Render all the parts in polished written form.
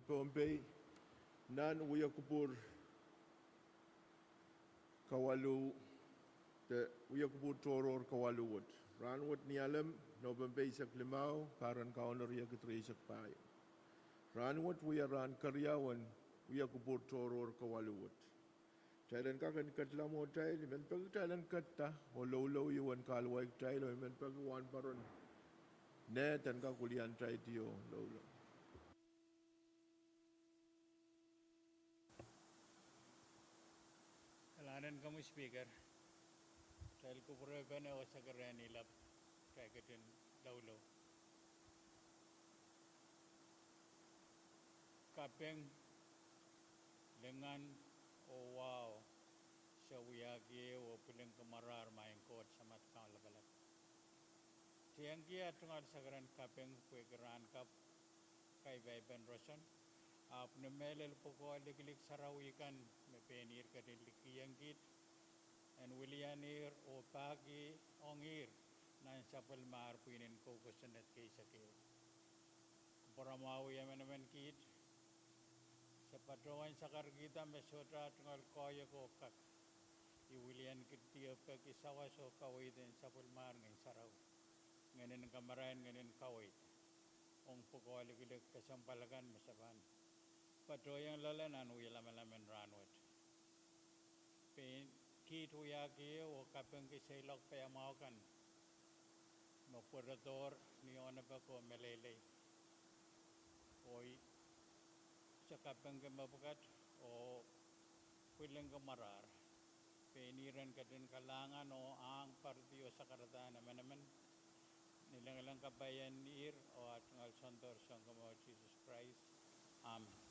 Bombay, nan uya kubur kawalu te uya kubur toror kawalu wot. Ran wot ni alam no Bombay sak limau karan kaunor ya kitri sak pai. Ran wot uya ran karyawan uya kubur toror kawalu wot. Thailand ka kan katla mo Thailand men pag Thailand katta o low yuan kalwai Thailand men pag wan paron ne tan ka kulian Thai tio low. Kalanan kamu speaker. Trail ko pura ba na sa karan ilap kaya katin dawlo. Kapeng dengan oh wow sa wiyagi o piling kamarar maing kot sa matkang labalat. Tiyang kia tungal sa karan kapeng kuikiran kap kay Ben Roson. Apne melel poko liklik sarawikan me penir kadin likiyang git and Willianir o pagi ongir nan sapal mar puinin ko kusanet kay sakil. Paramawi yaman kit sa patroan sa kargita mesotra tungal koya ko kak i Willian kit tiyo pag isawa so kawit din sapal mar ng saraw ngayon kamarayan ngayon kawit ong poko liklik kasampalagan masaban. Patroyang lalanan uyalaman ranwet. Pen kit uyaki o kapeng kisailok payamakan. Mopurator ni ona pa ko melele. Oy sa kapeng mabukat o piling kamarar. Peniran ka din kalangan o ang partiyo sa karata naman nilang kabayan nir o at ngal santor sang kamo Jesus Christ. Amen.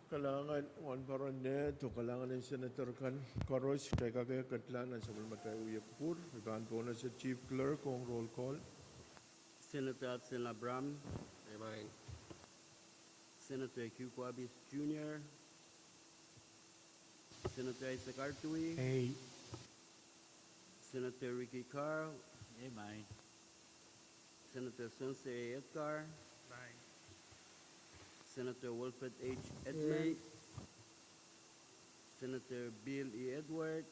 Kalangan wan paron ne to kalangan ng Senator Kan Koros kay kagaya katlan ang sabal matay uya kupur iban po na sa Chief Clerk kong roll call. Senator Adson Abram, Amen. Senator Cuco Abis Jr., Senator Isaac Artui, Hey. Senator Ricky Carl, Amen. Senator Sensei Edgar, Bye. Senator Wilfred H. Edmund, Senator Bill E. Edward,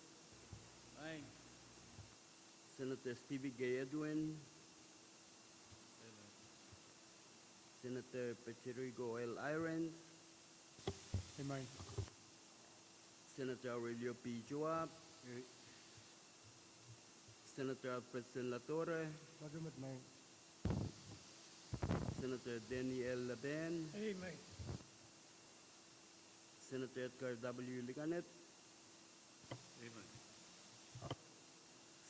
Bye. Senator Stevie Gay Edwin, Senator Pechirigo L. Irons, Amen. Senator Aurelio P. Joab, Senator Alfredson Latorre, Magamat may. Senator Denny L. Laben, Amen. Senator Edgar W. Licanet, Amen.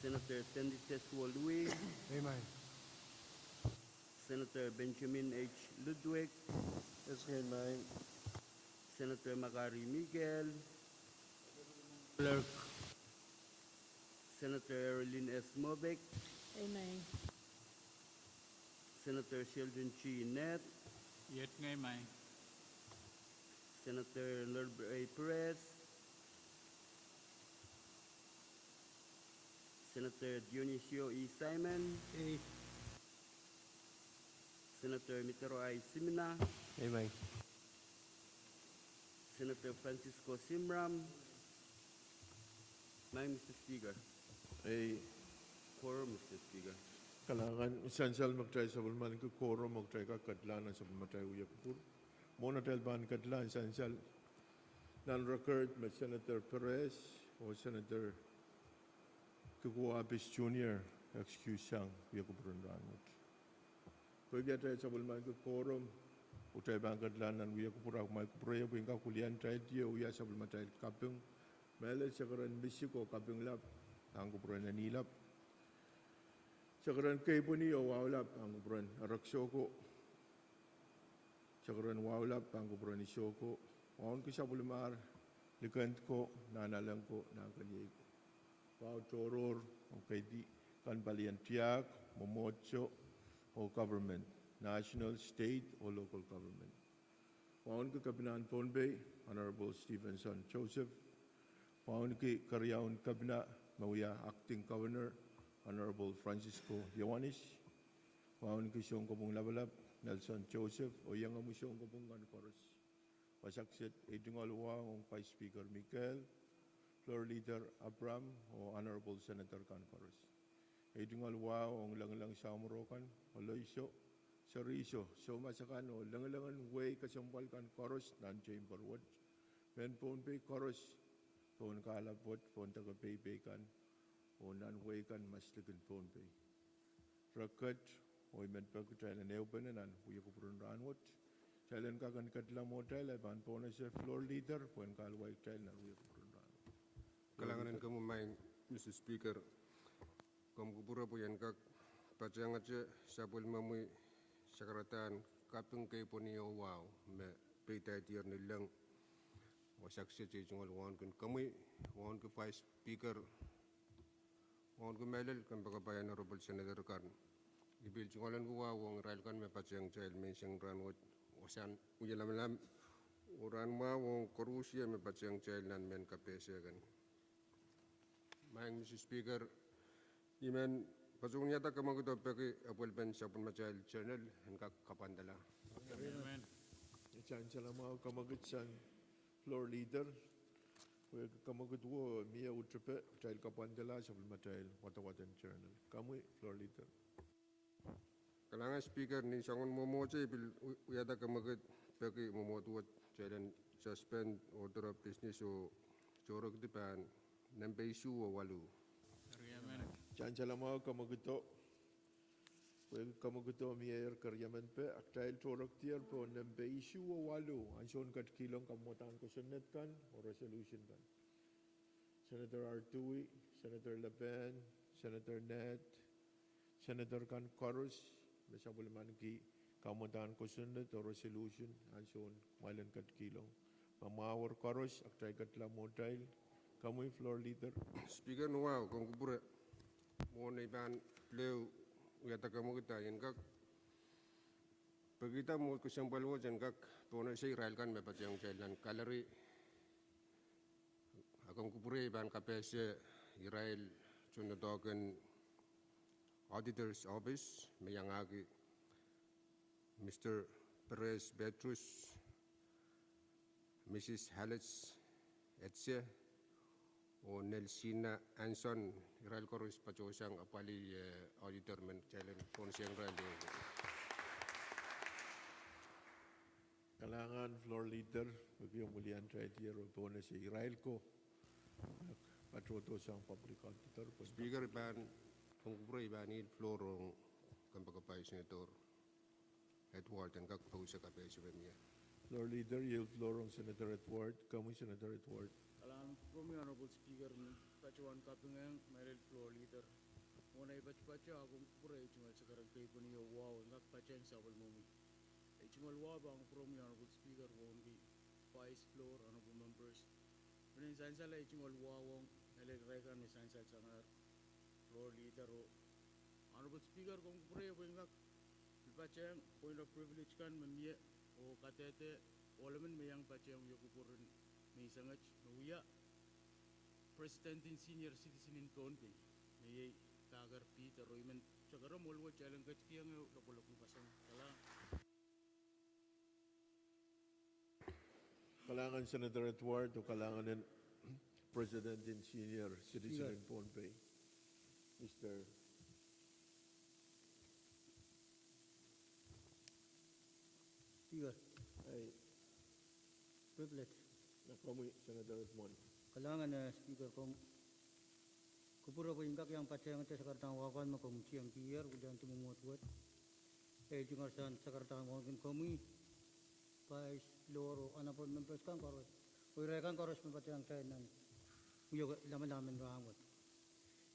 Senator Tendi Teswo Louis, Amen. Senator Benjamin H. Ludwig, Yes, Amen. Senator Macari Miguel, Clerk. Senator Erilyn S. Movic, Amen. Senator Sheldon Chi Net, Yet ngay may. Senator Norbert A. Perez, Senator Dionisio E. Simon, Hey. Senator Mitero I. Simina, Amen. Senator Francisco Simram, Mr. Speaker. Ay Quorum, Mr. Speaker. kalangan essential magtry sa bulman ko koro magtry ka katlan ang sabal matay uya kupur. Mona tel ban katlan essential non-record may Senator Perez o Senator Kikuwa Abis Jr. excuse siyang uya kupurun rangot. Kaya tayo sa bulman ko koro utay ban katlan ang uya kupura may kupura yung ka kulian tayo tiyo uya sa bulman tayo kapyung mele sa karan bisiko kapyung lap ang kupura na nilap. Sakaran kay po niyo wawlap ang kupran araksoko. Sakaran wawlap ang kupran ni Shoko. Wawan ko siya bulmar likant ko nanalang ko na kanyay ko. Wow toror o kay di kan balian tiyak momocho o government, national, state o local government. Wawan ko Kabinan Ponbay, Honorable Stevenson Joseph. Wawan ko Karyaon Kabina, Mawia Acting Governor, Honorable Francisco Yawanis, Waun kisyong kubong labalap, Nelson Joseph, o yang amusyong kubong kan chorus. Pasaksit, Edungol Wang, Vice Speaker Michael, Floor Leader Abram, o Honorable Senator kan chorus. Edungol Wang, lang-lang Samurokan, o Loiso, Sariso, so masakan, o lang-langan way kasampal kan chorus, nan chamber word. Men phone pay chorus, phone kalapot, phone taga-pay kan, o nan way kan mas ligan phone pay. Record, o men pagkutay na neopenan, uya ko purun ranwot. Chailan ka kan katla mo tayo, ban po na siya floor leader, puan kalaway tayo na uya ko purun ranwot. Kalanganan kamu main, Mr. Speaker. Kamu kupura po yan kak pacang aja sabul mamui sakaratan kapung kay po niyo wow me paytay tier nilang wasak siya jengol wan kun kami wan ku Vice Speaker wan ku melel kan bakabayan Honorable Senator kan ibil jengolan ku wow wong rail kan me pacang jail mention ranwot wasan uyalam uran ma wong korusia me pacang jail nan men kapesya kan. Maing Mr. Speaker, iman pasungnya tak kamu kita pakai apel pen siapun macam channel hingga kapan dah. Amen. Chan salama kamagitsan floor leader, uya kamagut wo miya utrape, child kapandala sa matay watawatan journal. Kamu floor leader. Kalangan Speaker ni sangon momo je bil uya tak kamu kita pakai momo tuat channel suspend order of business o jorok di pan nampai isu o walu. Amen. Chan salama kamaguto, uya kamaguto miya karyaman pe, aktail torok tier po nambe issue o walu, anson kat kilong kamutan ko sunet kan o resolution kan. Senator Artui, Senator Laban, Senator Ned, Senator kan Corus, besa bulman ki kamutan ko sunet o resolution, anson mailan kat kilong. Mamawar Corus, aktail kat lamotail, kamu floor leader. Speaker nuwa kung kupura mo na iban leo uya tak kamu kita yang kak pagita mo kusang balwo jan kak pono sa Israel kan me pacang jalan kalari akong kupura iban kapesya Israel sunatokan Auditor's Office mayangagi Mr. Perez Betrus, Mrs. Halets Etse, o Nelsina Anson, Israel Corus Pachosang apali auditor men challenge pon siyang rally. Kalangan floor leader, bagi mulian try tier po na si Israel ko. Patroto sa public auditor. Speaker iban kung kupro iban ni florong kan pagkapay senator Edward ang kakpau sa kapay sa pamilya. Floor leader, yield floor on Senator Edward. Kamu Senator Edward. Kalangan from Honorable Speaker ni Pachuan Kapingang, Meryl Floor Leader. Muna ipachu-pachu akong pura ichungal sa karagkay po niyo wow, ngak pachen sa awal mumi. Ichungal wow ba ang from Honorable Speaker, wongi Vice Floor, Honorable Members. Muna sansala ichungal wow, nalagrekan ni sansal sa nga Floor Leader o. Honorable Speaker, kung pura po ngak pacheng point of privilege kan mamiya o katete, olaman mayang pacheng yukupurin may sangat nuya President in Senior Citizen in Tonpin may tagar Peter Royman sagara molwa chalang kachkiyang kapulok ng pasang kala Kalangan Senator Edward o kalangan ng President and Senior Citizen in Pohnpei. Mr. Speaker Ay, privilege nakamoy Senator Edmond. kalangan na Speaker kung kupura po ingkak yang pacheng te sakartang wakan mo kung siyang tiyer ujan tumumutwat jungar san sakartang wakan kami Vice Loro Honorable Members kan koros uirekan koros mapacheng chain nan uyog laman-laman rangot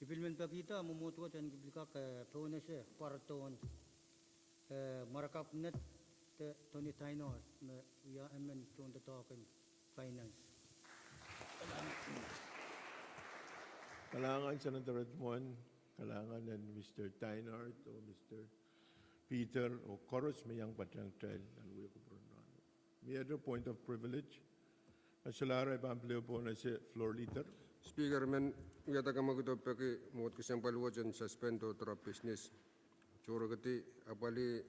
ipilmen pa kita mumutwat yan giblika ka pone se parton marakap net te Tony Tainor me uya emen chon the talking finance Kalangan Senator Edmond, kalangan ng Mr. Tynard o Mr. Peter o Coros mayang patyang trail ng uyo ko po rin. May other point of privilege? Nasalara ipampleo po na si floor leader. Speaker men yata kama kita pakai muat kesempatan wajan suspend order of business Suragati apali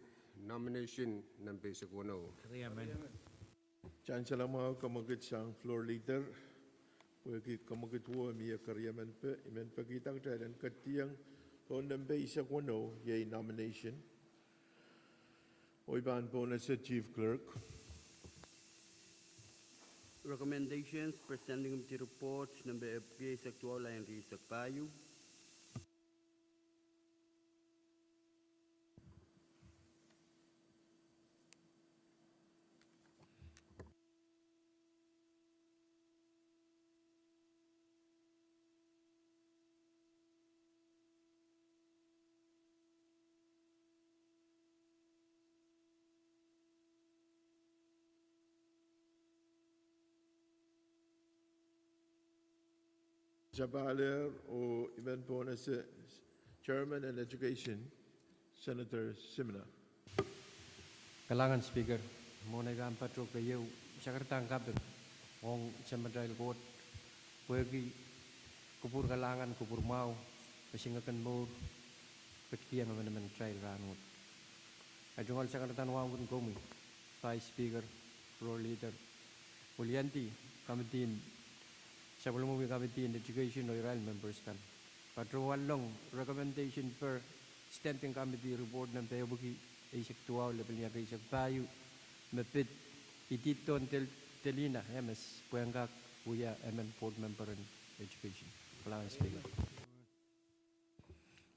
nomination ng basic wano. Chancellor mga kamagit sang floor leader, wagi kamagit wo miya karyaman pe, imen pagitang tayo katiyang on ng basic wano, yay nomination. O iban po na sa Chief Clerk. Recommendations presenting the reports number FPA Sectual and Risak Payu. Sa Baler o iban po na sa Chairman and Education, Senator Simina. Kalangan Speaker, muna ka ang patrok kayo sa kartang kapit ngong sa Madrail Court, pwagi kupur kalangan, kupur mau, kasingakan mo, katiyan naman trial rangot. At yung sa kartang wangun komi, Vice Speaker, Floor Leader, Pulianti, Kamitin, sa Bulmumi Committee in Education o Royal Members kan. Patruwan long recommendation per standing committee report ng Tayabuki Isaac Tuaw, level niya kay Isaac Payu, mapit ititon telina, MS, Puyanggak, Uya, MN Board Member in Education. Kalangan Speaker.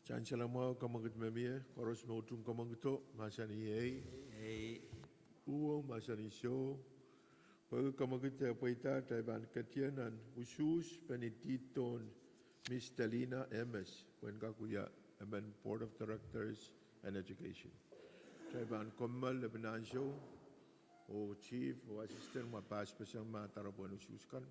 Chancellor mga kamagit mamiya, koros mo itong kamagito, masa ni A, uwang masa ni Syo, pagkamagit tayo paita tayo ban katiyanan, usus penititon Miss Talina MS, kwen kakuya, MN Board of Directors and Education. Tayo ban komal, lebinansyo, o chief, o assistant, mapas pa siyang matarabuan usus kan.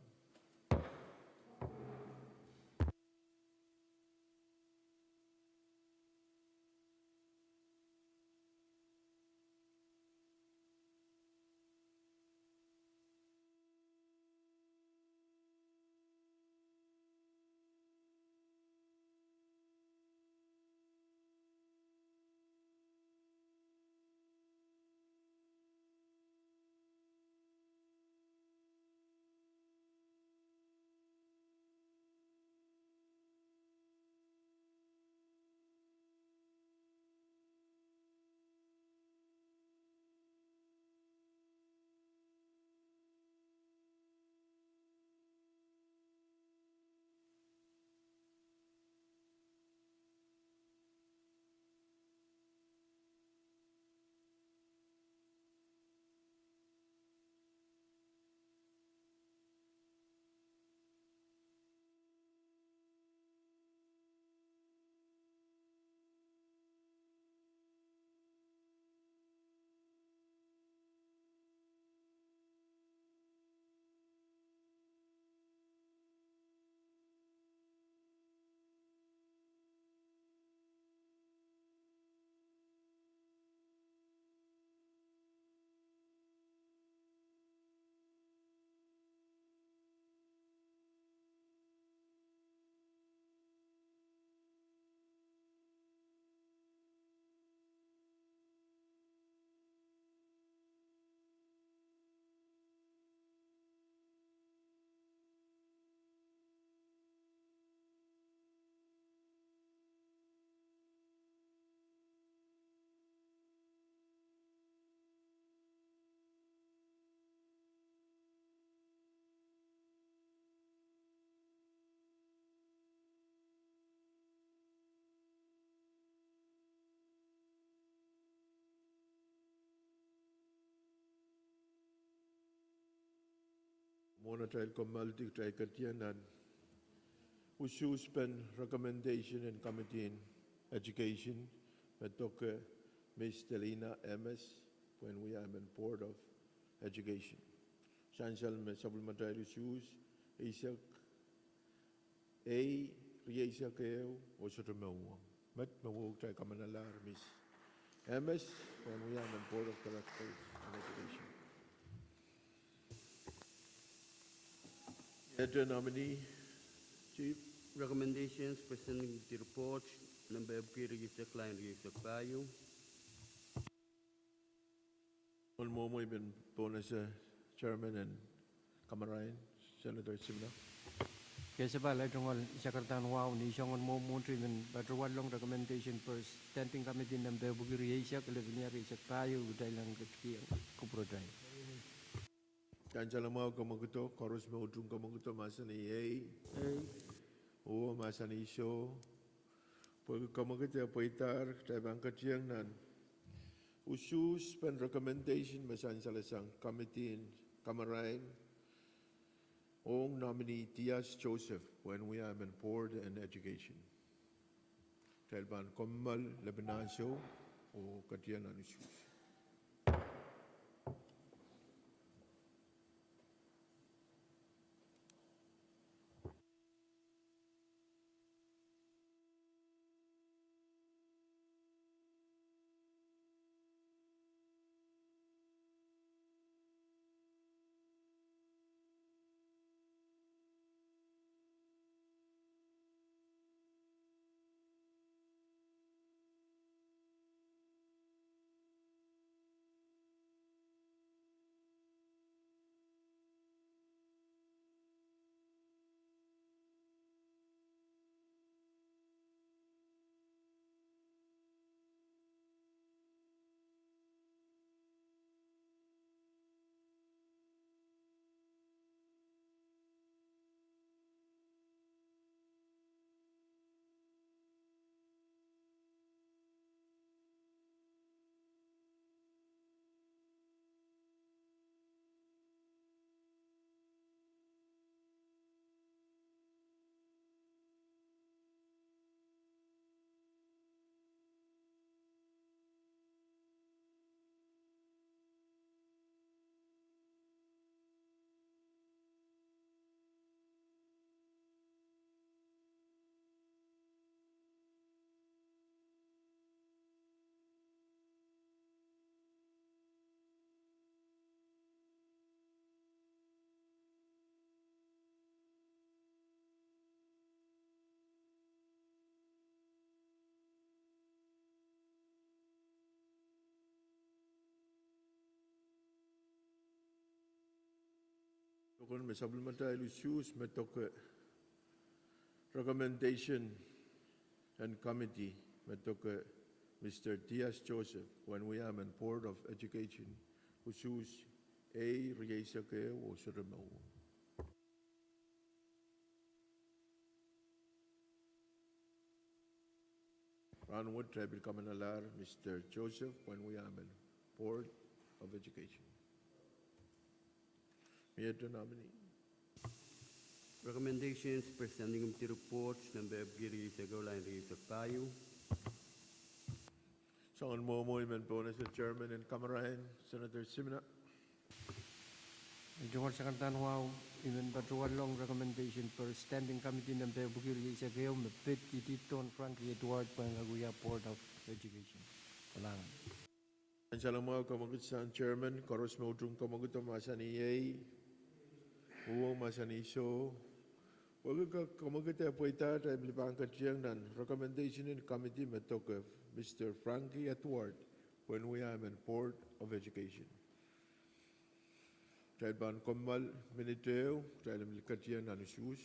Muna tayo kumalti tayo katiyanan. Usus pen recommendation in Committee in Education. Matok Ms. Talina MS when we are in Board of Education. Chancellor me sabul matay usus Isaac A Riesa kayo o sa tumawa. Mat mawag tayo kamanalar Ms. MS when we are in Board of Directors and Education. Ito nominee, Chief. Recommendations presenting the reports number FK Register Line Register Payo. On Momoy been bonus chairman and Kamarayan, Senator Simla. Kesa ba lai tungol Secretary Wow ni Shangon mo treatment but long recommendation per standing committee number bugiri Asia kelevnia Asia payo dailang ketki kupro dai. Dan jalamau kamaguto, koros mo udung kamaguto masani A, o masani show. Pag kamaguto poitar, taibang katiang nan. Usus pen recommendation masan salasang committee in Kamarayan. Ong nominee Diaz Joseph when we are in board and education. Tailban Kommal Lebanasyo o Katian Anusus. Tukun may supplementary issues metok recommendation and committee metok Mr. Diaz Joseph when we are in board of education issues A riesa ke o suremau. Onward tribal commonalar Mr. Joseph when we are in board of education. Mayor nominee. Recommendations per standing committee reports number FK Register Line Register Payo. Sangon Momoy man bonus the chairman and Kamarayan, Senator Simna. Tungol Secretary Wow even but long recommendation per standing committee number bugiri Asia keo me pet ititon Frankie Edward pangaguya Board of Education. Kalangan. Ang salamaw kamagut sa chairman, koros mo udung kamagut masani A, uwang masani so. Wag ka kamagut poita tayo bilibang katsiyang nan recommendation in committee metok Mr. Frankie Edward when we are in Board of Education. Tayo ban komal miniteo tayo katsiyang nan issues.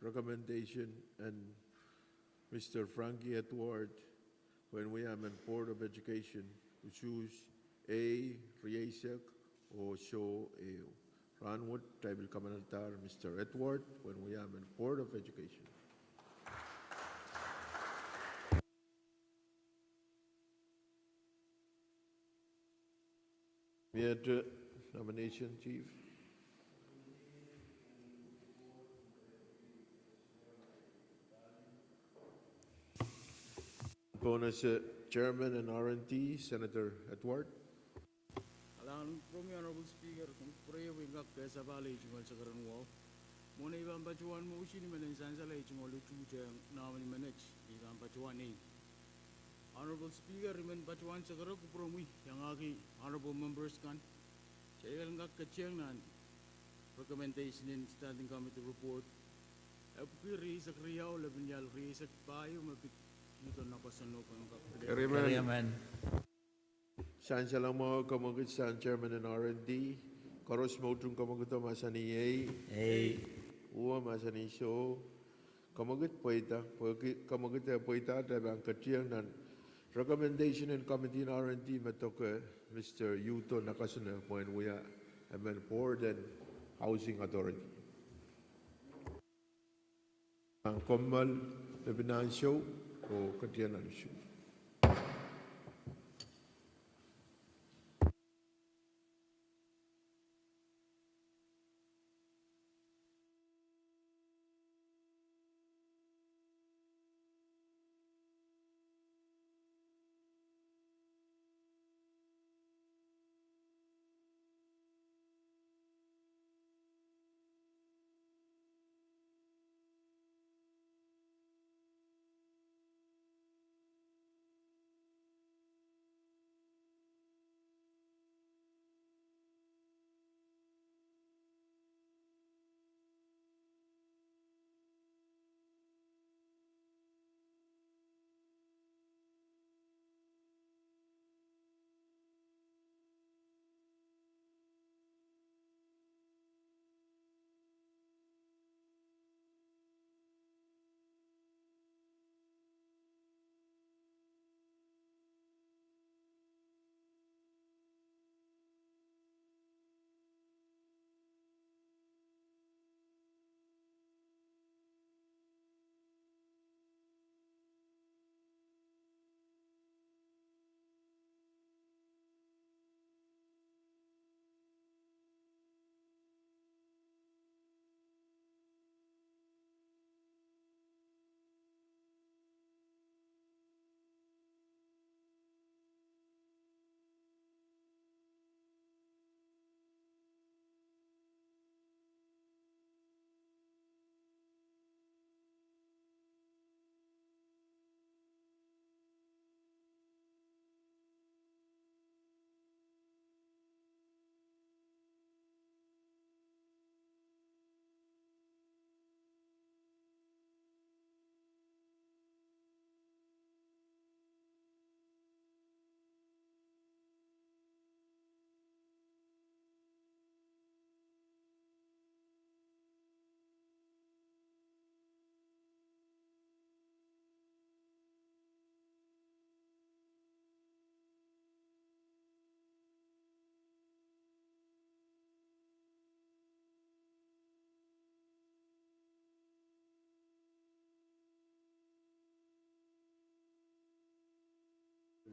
recommendation and Mr. Frankie Edward when we am in Board of Education to choose A. Riesek or Show A. Ranwood, Tribal Commander, Mr. Edward when we am in Board of Education. We had nomination, Chief. Bonus Chairman and R&D, Senator Edward. Alang from the Honorable Speaker, kung pray we ngak kesa bali jungal sa karan wow. Muna ibang bacuan mo usin man insan sa lay jungal lucu jang naman manage ibang bacuan ni. Honorable Speaker, riman bacuan sa karan kupromi yang aki honorable members kan. Saya ngak keceng nan recommendation in standing committee report. Apukir risak riau lebih jal risak bayu mabit ito nakasano kang Kariman. San Salamo, Kamagit San Chairman and R&D. Koros Motung Kamagito Masani A. Ua Masani So. Kamagit Poita, Kamagit Poita, Tabang Katiang, and recommendation in Committee in R&D, Matoka, Mr. Yuto Nakasuna, when we are a board and housing authority. Ang Komal, Lebanon Show, o Katiang Show.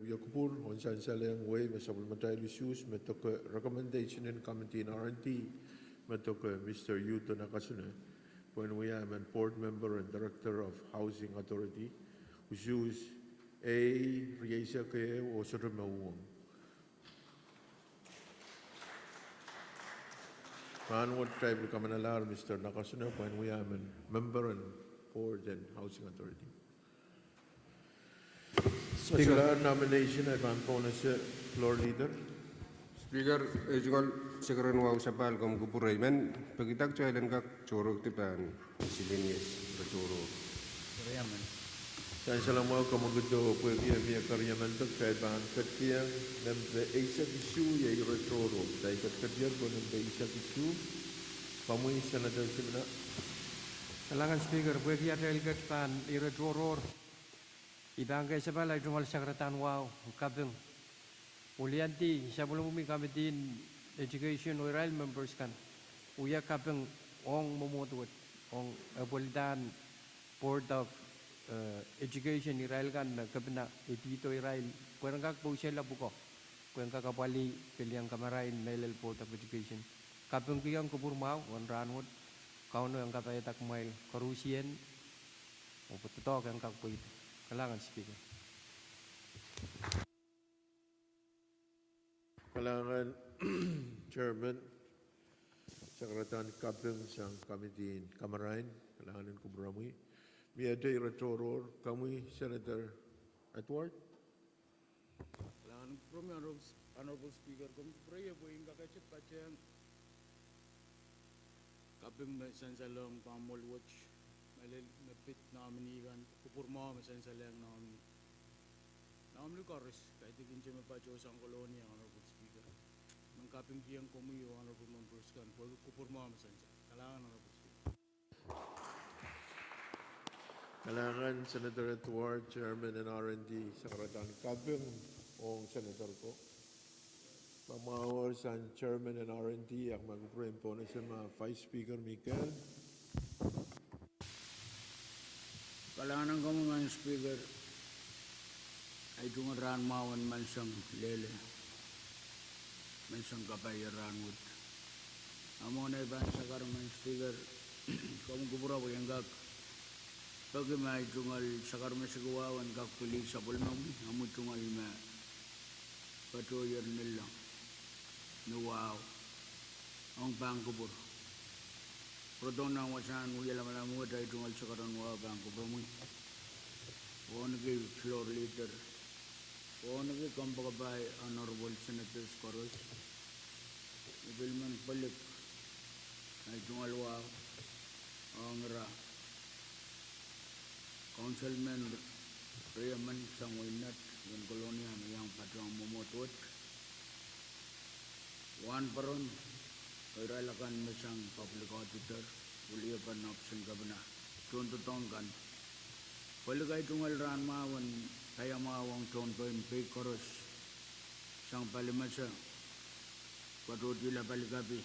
Yakupur, on San Saleng Way, Supplementary Issues, Metoka recommendation in Committee in R&D, Metoka Mr. Yuto Nakasuna, when we am a board member and director of Housing Authority, issues A. Riesake or Sotomawong. Ranwood Tribal Commander, Mr. Nakasuna, when we am a member and board and Housing Authority. Speaker nomination ay bangko na sa floor leader. Speaker, ejungal sekarang wau sapal kom kupurai men pagitak chailan kak chorok tipan silenies bercoro. Saya salam mau kamugudo pwede miya karyaman to kay bang katiang nembe isa isu ya retoro dai katiang ko nembe isa isu pamoy senator simna. Kalangan speaker, gue kia relgat pan ira joror. Ibangkai sebalai jungal sakratan wow, kabeng. Ulianti, sebelum umi kami din education oral members kan. Uya kabeng ong momotwat, ong Apolitan Board of Education Israel kan kabena edito Israel. Kuang kak pusela buko. Kuang kak kapali pilihan kamarain Nailal Board of Education. Kabeng kiyang kubur mau, wan ranwat. Kau no yang kata tak mail korusien, mau betul yang kau puit, kalangan speaker. Kalangan Chairman, Sekretarian Kabeng sang Kamitin Kamarain, kalangan Kubramui, Miade Ratoror, kami Senator Edward. Lahan from honorable speaker, kung pray po yung kakachat pa siyang kaping masansalang pamol watch, malil mapit namin ikan, kupurma masansalang namin. Namin lukaris, kahit ikin siya mapacho sa kolonya, honorable speaker. Nang kaping kiyang kumiyo, honorable members kan, kupurma masansal. Kalangan, honorable speaker. Kalangan Senator Edward, Chairman ng R&D, Sekretarian Kabeng, o Senator ko. Pamawar sa Chairman ng R&D, ang mag-frame po na siya Vice Speaker Michael. Kalangan ng kamungan speaker, ay tungaran mawan mansang lele, mansang kapayaran wood. Amo na iban sa karuman speaker, kamu kubura po yung gag. Pagi may tungal sa karuman siguwawan gag pili sa pulmang, amo tungal ma patuyer nila. Wow, ang bangkubur. Prodon na wasan uyala malamu dai tungal sakaran wa bangkubur mu. Wongi floor leader. Wongi kompagabay honorable Senator Coros. Ibilman palik. Ay tungal wa ang ra. Councilman Rayaman Sangwinat yung kolonya yang patrong momotwat. Wan paron, kairalakan masang public auditor, uliapan option kabana. Contoh tongkan, paligay tungal ran mawan, kaya mawang contoh MP koros, sang palimasa, patutila paligabi,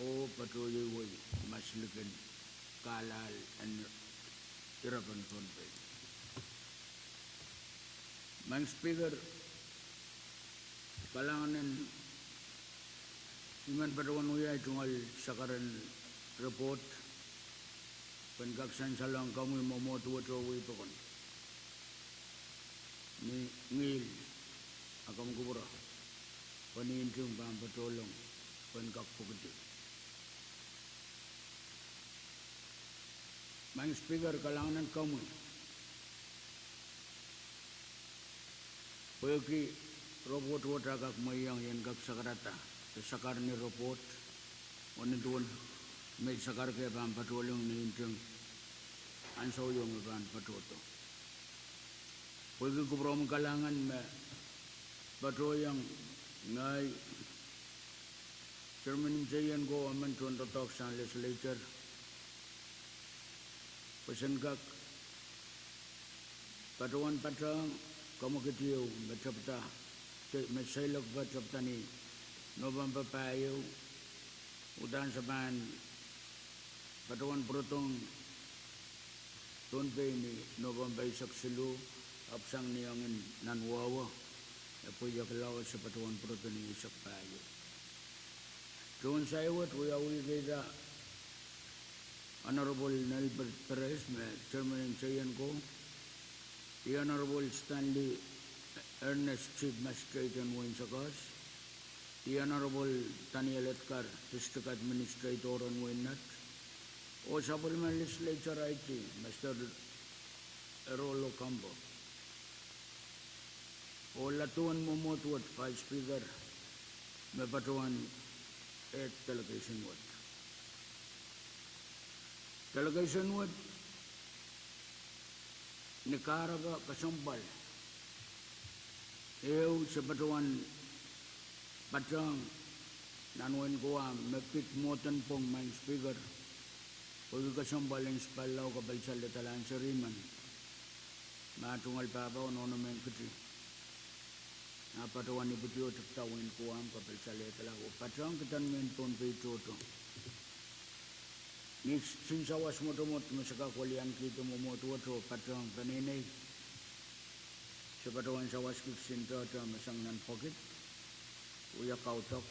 o patuloy maslikin, kalal, and irapan contoh. Mang speaker, kalangan iman padawan uyay tungal sakaran report penkaksan salang kami momotu-watu ipakon ni ngil akam kubura panintung pang patulong penkak pukiti. Mang speaker kalangan kami pagi robot watakak mayang yang kak sakarata sakar ni report oni tuan may sakar ke ban patulong ni intung anso yung ban patuto pagi ko prom kalangan me patoyang ngai Chairman Jayan go aman tuan totok sa legislature pesan kak patuan patang kamu ketiau macapta mesailok macapta ni November payo udan saban patuan protong tunpe ni November saksilu apsang niyangin nanwawa apo yakalaw sa patuan proto ni isak payo tuan sayawat uyawi geda Honorable Nelbert Perez Chairman ng Chayan ko the Honorable Stanley Ernest Chief Magistrate and Winsakas the Honorable Daniel Etkar, District Administrator on Waynat, o Supplemental Legislature IT, Mr. Erolo Campo, o Latuan Momotwat, Vice Speaker, Mepatuan at Delegation Wood. Delegation Wood, Nicaragua, Kasampal, Ew, Sepatuan, Patang, nanuin ko mepit moten pong main speaker. Pagi kasambalin spalau ka balsal de talan seriman. Matungal papa ono men kiti. Apa tu wani butio tertawin kuam ka balsal de talan. Patrang kitan men pon pe toto. Ni sinsawas motomot masaka kualian kita momoto to patrang kanene. Sepatawan sawas kiksinta ta masang nan pocket. Uya kautok.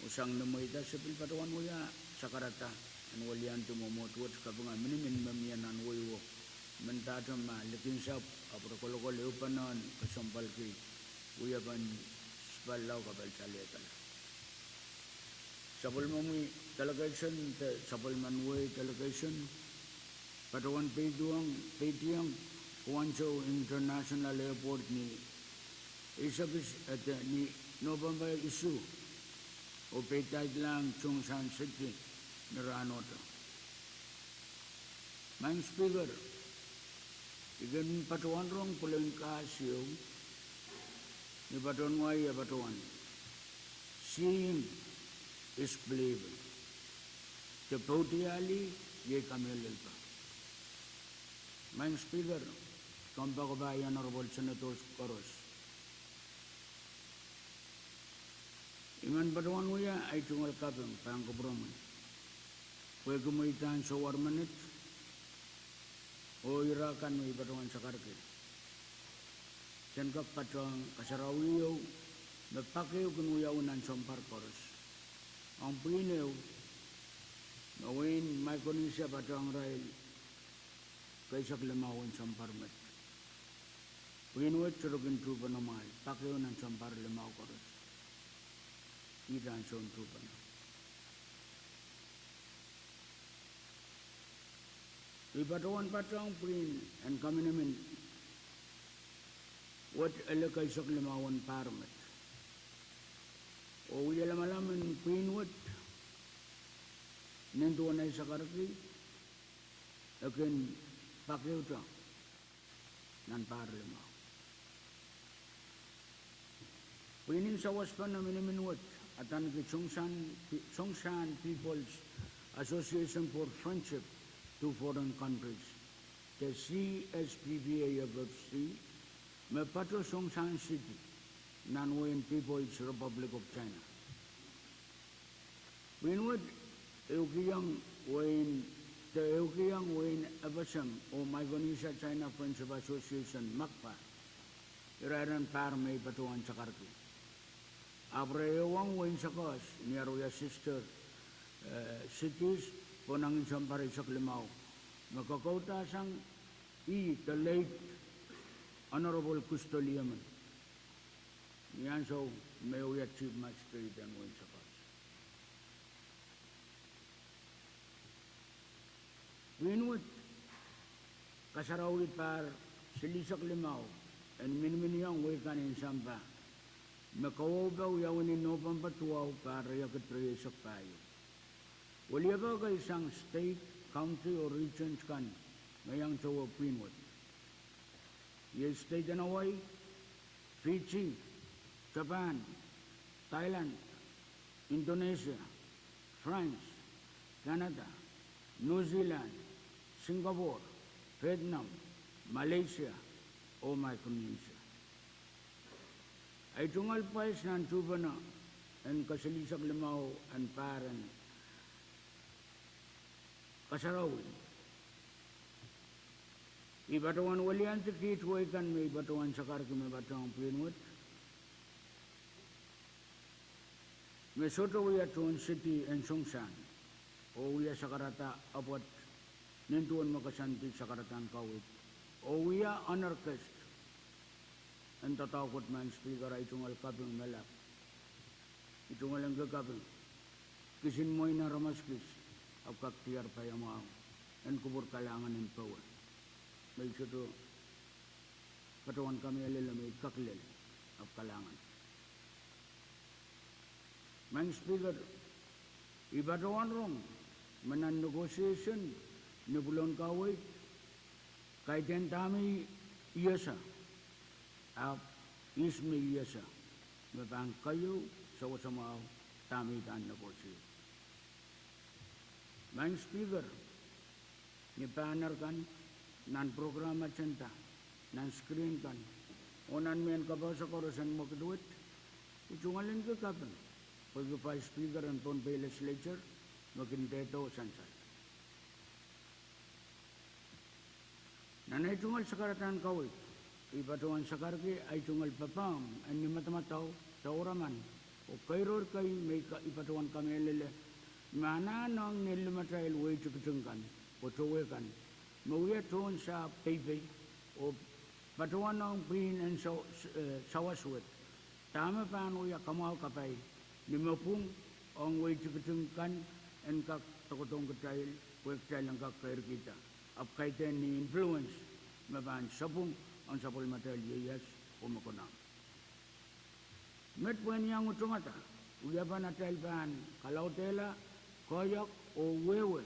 Usang namoita sepil patawan uya sakarata. An walian tu momoto kabunga minimin mamianan woyo. Mentata ma lekin sap apro kolokol upanan kasampal ki. Uya ban spalau ka balsal de talan. Sabol mami delegation, sabol manway delegation, patawan Paytiang, Guangzhou International Airport ni isabis at ni November issue o Paytay lang Chongshan City naranota. Mang speaker, igan patawan rong pulang kasyo ni patawan way patawan. Seeing is believing. The Potiali, ye Kamelpa. Mang speaker, Kampakabay Honorable Senators Koros. Iman Padawan Uya, ay tungal kapang, pangkabroman. Pwede kumitan sa warmanit, o irakan may Padawan sa karke. Sen ka patang kasarawiyo, napakiyo kunuyaw ng sampar Koros. Ang pinaw, nawin Micronesia patang rail, kaysa lamawan samparmat. Pinwet surugin trupa naman, pakiyo ng sampar lamaw Koros. Kita ang son trupa na. Ipatawan patang pin, and kami namin, what ala kaysa lamawan parmat. O uya lamalaman pinwat nendo na sa karki akin pakyo ta nan parlema pinin sa waspan na miniminwat atan ki Chongshan People's Association for Friendship to Foreign Countries the CSPPAFFC me patro Chongshan City Nanwain People's Republic of China. Winwood, Eukiyang Wain Abasang o Micronesia China Friendship Association, MACPA, Iraran Parmay Patuan Sakarki. Abreyawang Wain Sakos, near your sister cities, Ponangin Sampari Saklimau, Makakota Sang, the late Honorable Custoliaman. Yan so may we achieve much trade and win sa past. Winwood, kasarawit par silisak limaw, and minminiyang wikan in Sampa. Makawabaw yawin in Nopang Patuaw para yakit preyesak payo. Wali ba ka isang state, county, or regions kan ngayang tawa Winwood. Yung state na Hawaii, Fiji, Japan, Thailand, Indonesia, France, Canada, New Zealand, Singapore, Vietnam, Malaysia, o Micronesia. Ay tungal pais ng tuba na ang kasalisak limaw ang paran kasarawin. Ibatawan walian tikit kan may ibatawan sakar may batang pinwat. Mesoto wiya tuon city and Chongshan o wiya sakarata abot nintuon makasanti sakaratan kawit o wiya anarchist ang tatakot man speaker ay tungal kaping melak itungal ang gagaping kisin mo'y naramaskis ang kaktiyar payamaw ang kubur kalangan ng pawan may soto katawan kami alila may kaklil ang kalangan. Mang speaker, ibatawan rong manan negotiation ni bulan kawit kay tentami iyasa ismi iyasa mabang kayo sa wasamaw tami kan negotiation Main speaker, ni banner kan, nan program macenta, nan screen kan, onan men kabasa korosan mo keduit, ujungalin ke kapan, pagi pa speaker and pon pa legislature, makin teto sansal. Nanay tungal sakaratan kawit, ipatuan sakarki ay tungal papam, ani matamataw, sa oraman, o kairor kay may ipatuan kami lele, mana nang nilimatay way chukutungkan, o tuwekan, mawia tuon sa pepe, o patuan ng prin and sawaswet, tama pa ano ya kamaw kapay, limapung ang way chukutungkan, and kak takotong katayil, wek tayo lang kakair kita. Apkaitan ni influence, maban sabung ang sapol matal yeyas umakunang. Met puen yang utungata, uyapan atal pan kalau tela koyak o wewe,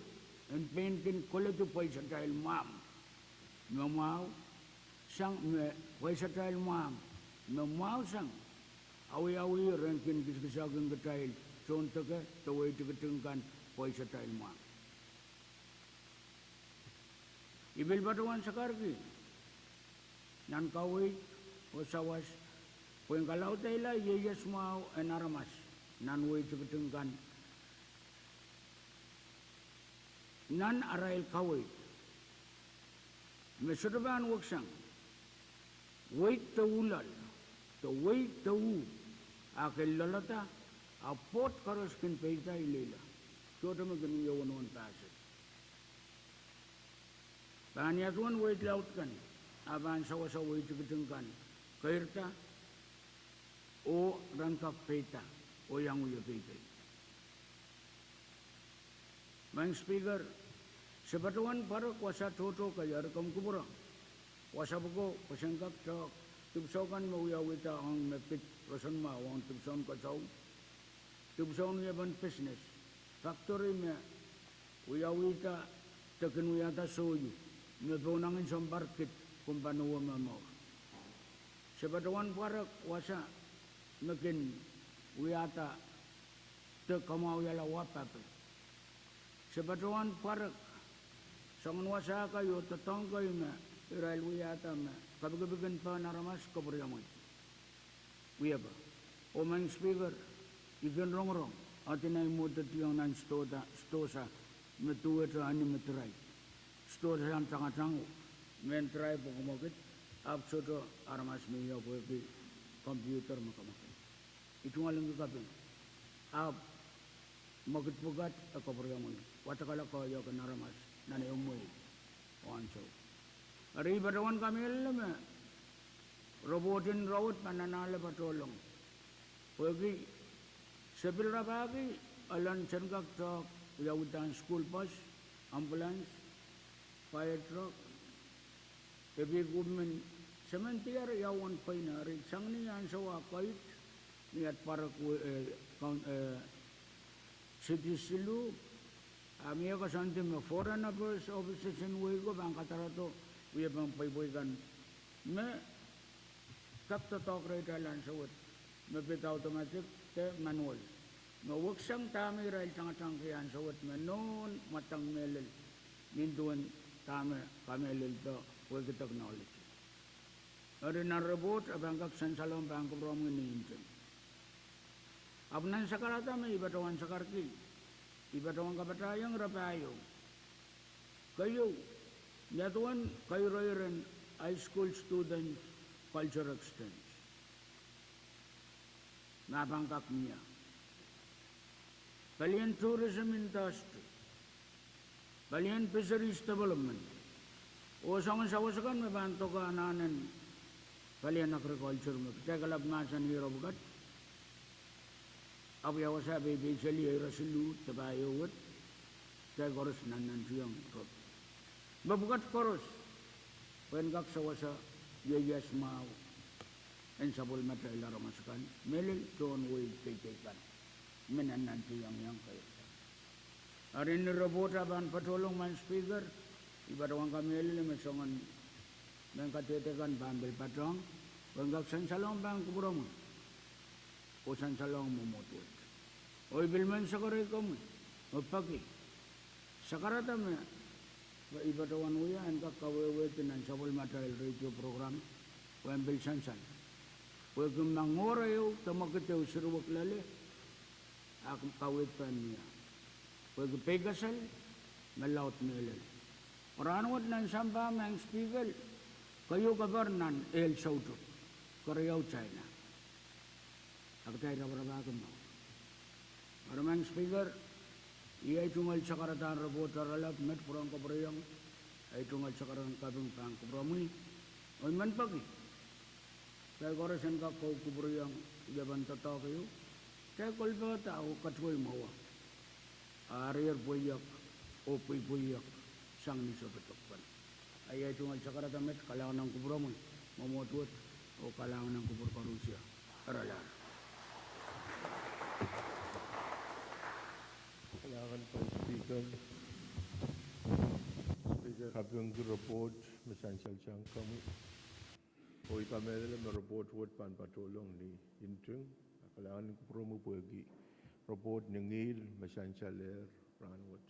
en penkin koletu paisa tail mam, mamau sang me paisa tail mam, mamau sang awi rankin kisageng ketail, contoh ke tawai tiketengkan paisa tail mam. Ibil batuan sakarki, nan kawit o sawas, puing kalau taila yeyas mau enaramas, nan way tiketengkan, nan arail kawit, mesudaban waksang, wait taulal, to wait tau, akil lalata, apot karoskin peita ilela, kyoto maganing yawan pasir. Banyatuan wait laut kan, aban sawa wait tiketengkan, kairta, o rangkap peta, o yang uya peta. Mang speaker, sebatuan para kuasa toto kaya rekam kubura, kuasa buko pasangkap cok, tubsokan mauya wita ang mepit rasan mawang tubson kasau, tubson yaban business, factory me, uya wita tekan uyata soyu. Ngepunangin sa market kung paano mamaw. Sebatuan para kuasa makin uyata te kamaw yala wapape. Sebatuan para sa manwasa kayo tatong kayo na irail uyata na kabigabigan pa naramas kabaryaman. Uya ba? O man speaker, ikan rong atin ay mudat yung nan stosa metuwa sa anim metray. Store yang sangat-sangat mentrai pokoknya absurdo armas media boleh komputer macam-macam. Itu ngalang juga pun. Ab magit-pugat ako peryaman. Watakala ko yo kan armas nane umui wanso. Ari badawan kami lama robotin rawat pananale patolong. Pergi sebil rapagi alan cenggak tok yaudan school bus ambulance fire truck, every government cemetery yawan painari, sang niyan sa wakait, niat para city silu, amiya kasanti me foreign affairs officers in Uigo, bang katarato, uya bang payboygan, me kapta talk right alan sa wet, me pit automatic, te manual, me waksang tami rail tanga-tangkiyan sa wet, me noon matang melel, ninduan kami lilto with the technology. Ada na robot abang kak sansalom bang kubrom ini injen. Abnan sakarata may ibatawan sakarki, ibatawan kabatayang rapayo. Kayo, nyatuan kayo rin high school students culture exchange. Nabangkak niya. Kalian tourism industry. Kalian fisheries development. O sangan-sawasakan may banto ka nanan kalian agriculture mo. Kaya kalab nga sa niro bukat. Abiyawa sabi, basically, ay rasilu, tabayawat. Kaya koros nanan siyang rot. Babukat koros. When kak sawasa, yayas mau. En sabol matay laramasakan. Melil tuon way kay-kaykan. Menanan siyang yang kayo. Hari ini robot aban patolong man speaker, ibarawang kami elili mesongan mengkatetekan bambil patong, benggak sansalong bang kuburam, o sansalong mumutut. O ibilman sa kore kami, mapaki, Sakarata me ba ibatawan uya and kakawewe tinan sabol material radio program wembil sansan. Wegum nangora yo tamakete usiruwak lale akong kawit pan niya. Wegum pegasal melaut melel. Oranwat nan samba mang spiegel kayo kabarnan el sauto Korea China. Agtay rabarabagam mo. Oramang speaker iya tungal sakaratan reporter alap met purang kabrayang ay tungal sakaratan kabung pang kubramuni oy man pagi kaya korasan ka kau kubrayang jaban tata kayo kaya kolba tao katwoy mawa arir buyak o buyak sang ni sobetukpan ay tungal sakaratan met kalangan ng kubramuni mamotwot o kalangan ng kubur karusya aralar. Kailangan pa speaker. Speaker kapyung report masansal siyang kami. O ipamela na report word pan patulong ni Intring. Kailangan ko promo pagi report ng ngil masansal ranwat.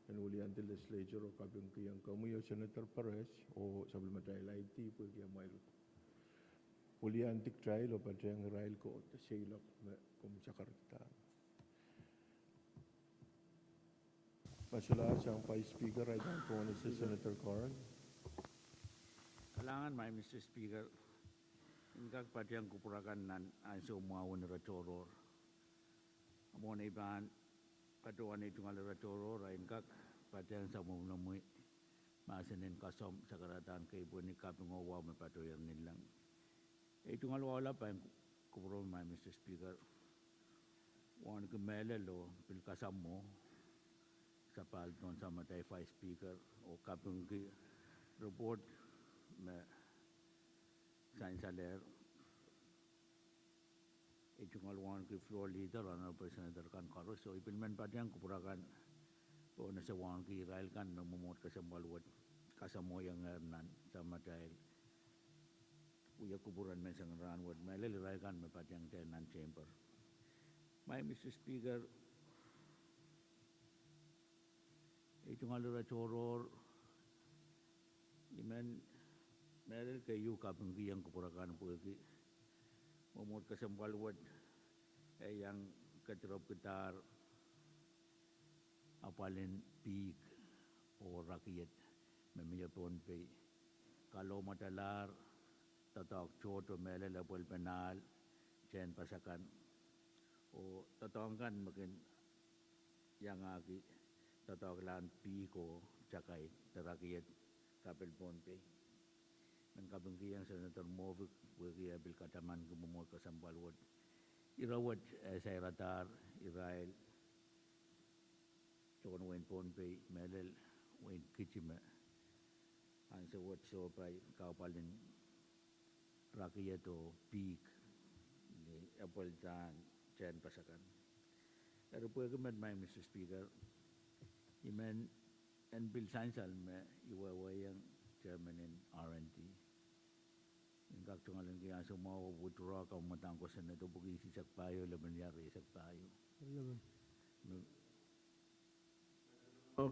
Penulian the legislature o kapyung kiyang kami o Senator Perez o sabi matay IT pagi ang mail. Ulian tik trial o pati ang rail ko at silok kung sakarta. Masula siyang Vice Speaker, I don't want to say Senator Coran. Kalangan may Mr. Speaker, ingkag pati ang kupurakan nan ang sumuawan na ratoror. Amo na iban, katuan na itong ratoror, ingkag pati ang samunamoy, masanin kasom sa karatan kay po ni Kapingawa may patuyan nilang. Itong alwala pa ang kupurakan may Mr. Speaker, wan kumelelo, pilkasam mo, sa palton sa matay Vice Speaker o kapung report me sainsaler itong alwan ki floor leader ano Senator kan karos so ipilmen pa diyan kupurakan o nasa wan ki Israel kan namumot kasambalwat kasamoyang nan sa matay uya kuburan men sang ranwat melel Israel kan me pa diyan tenan chamber my Mr. Speaker itong alura choror iman merel kayu kapung giyang kupurakan pugi momot kasambalwat ay yang katrop ketar apalin pig o rakyat memiyapon pe kalau matalar tatak choto melel apol penal chen pasakan o tatangkan makin yang agi tatawaglan piko tsakay tarakiat kapel ponpe ng kabangkiyang Senator Movic wagi abil kataman kumumot kasambalwad irawat sa iratar Israel chon wen ponpe melel wen kichima ang sa wat so pay kapalin rakiat o pik ni apol tan chen pasakan pero pwede man may Mr. Speaker iman and Bill Sansal me iwawayang chairman in R&D. Yung kaktungalan kaya sa mga withdraw ka umatang ko sa nato bugi si Sakpayo laban yari Sakpayo.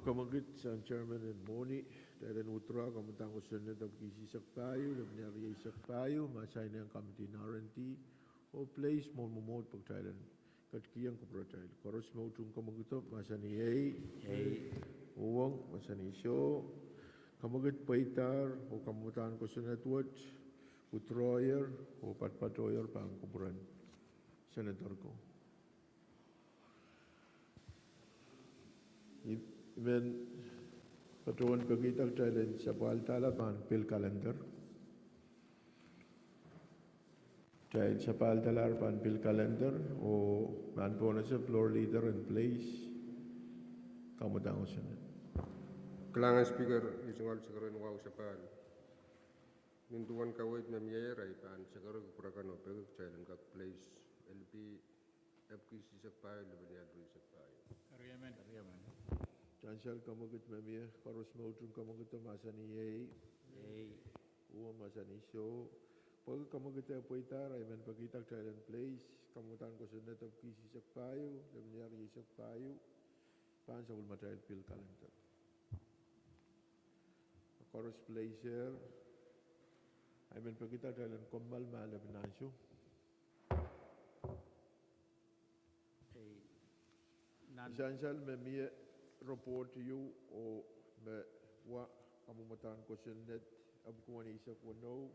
Kamagit sa chairman and Moni dahil nutra kamatang ko sa nato bugi si Sakpayo laban yari Sakpayo masay na ang committee in R&D o place mo mumot pag Thailand. Katkiyang kupratal. Koros mo itong kamagito, masani uwang, masani siyo, kamagit paitar, o kamutaan ko sa netwat, utroyer, o patpatoyer pa ang kupuran. Senator ko. Even, patuan pagkitag challenge sa paaltala pa ang pill calendar. Dahil sa paaldalar pan bill calendar o man po na sa floor leader in place, kamudang ko siya na. Kailangan speaker isungal sa karon wow sa pan. Nintuan kawit na miyayaray pan sa karon kupurakan o pagkak challenge kak place LP FQC sa payo laban yadro sa payo. Kariyaman. Chansal kamugit mamaya, karos mautong kamugit masa ni Yay. Uwa masa ni Show. Pag kamugit ay puitar, ay man pagkitag challenge place, kamutan ko sa netop kisi sa payo, laban yadro sa payo. Pan sa material bill calendar. Chorus placer. I mean pagkita dalan komal malab nasyo. Nan Essential me mie report to you o me wa kamumatan ko net abu ko ni isa ko no.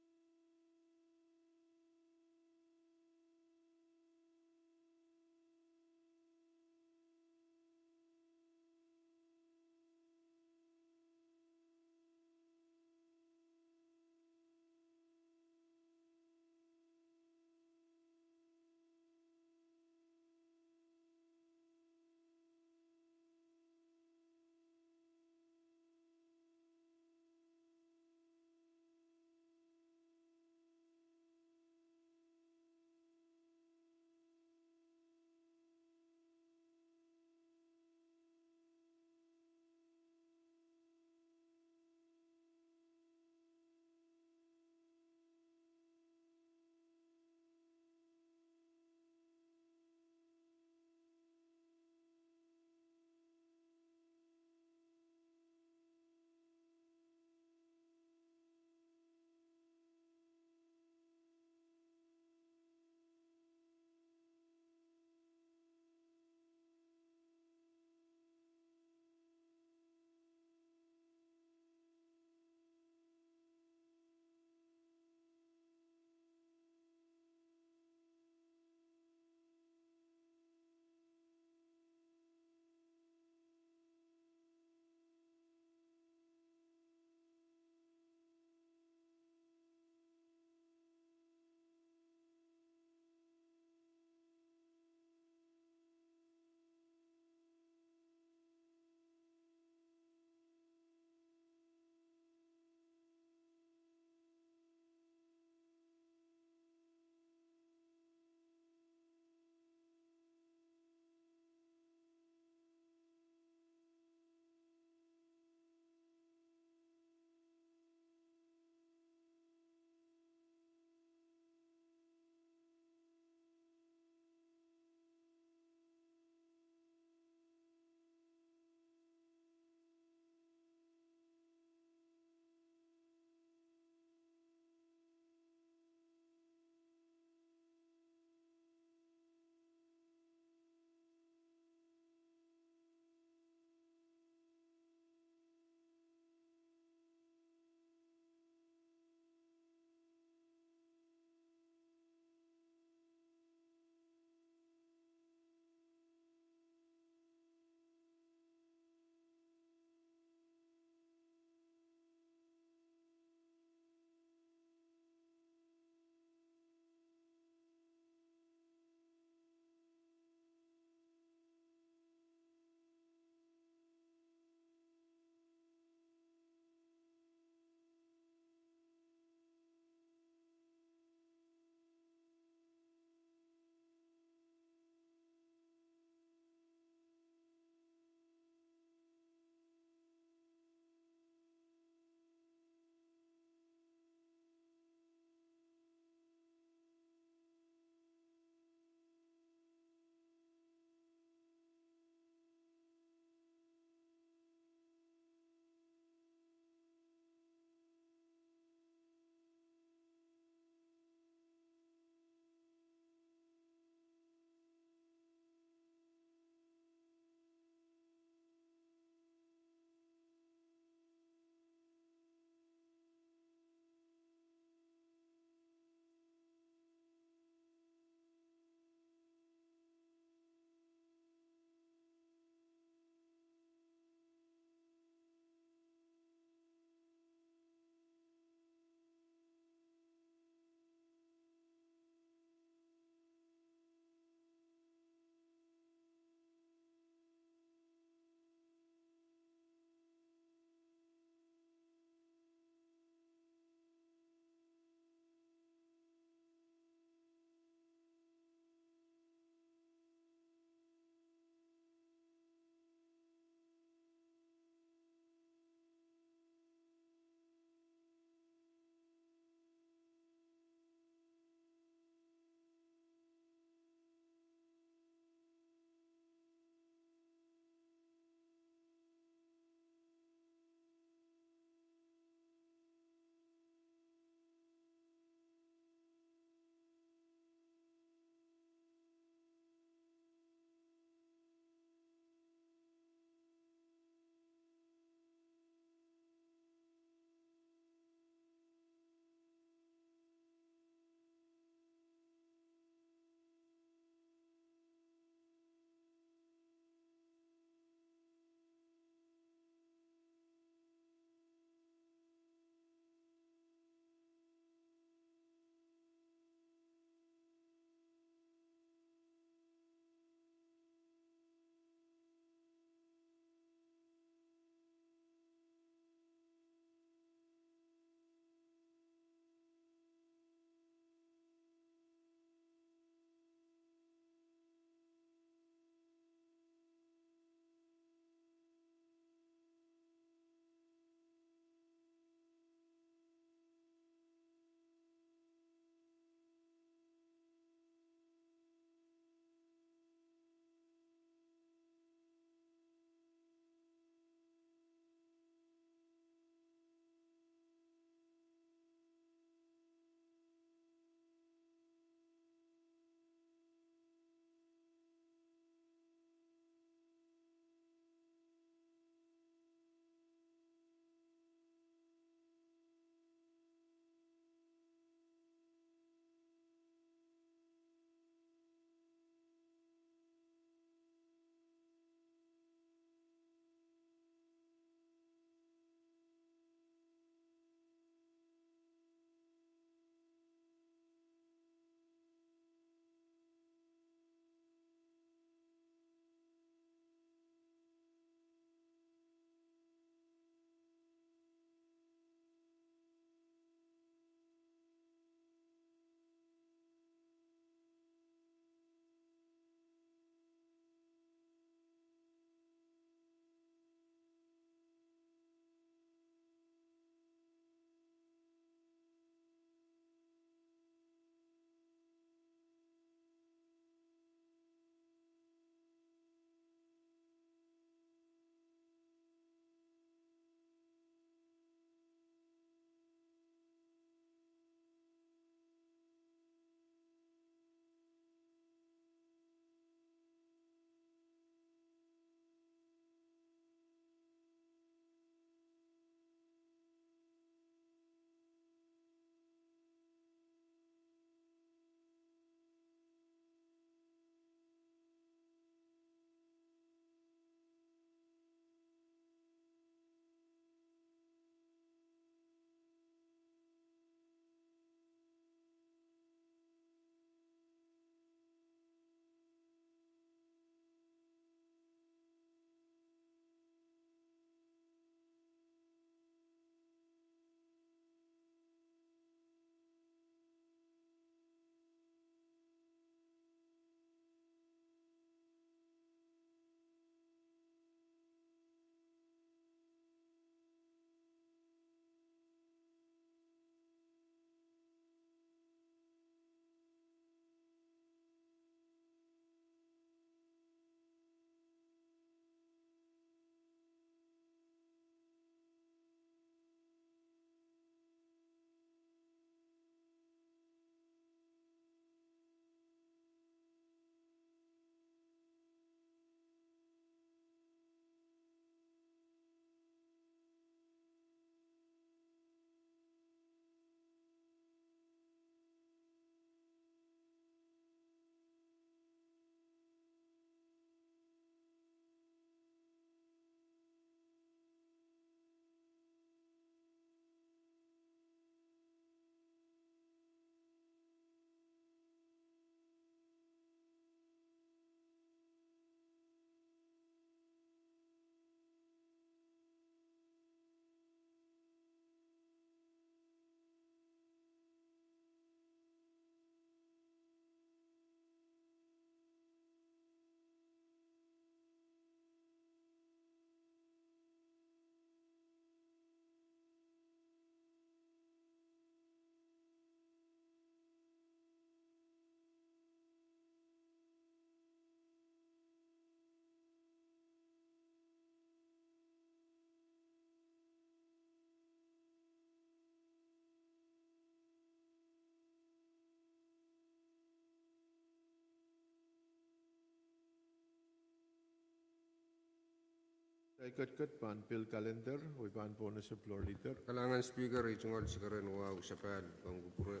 Tay kat ban bill calendar o ban bonus sa floor leader. Kalangan speaker ichungol sikaran wow sapal kang kupura.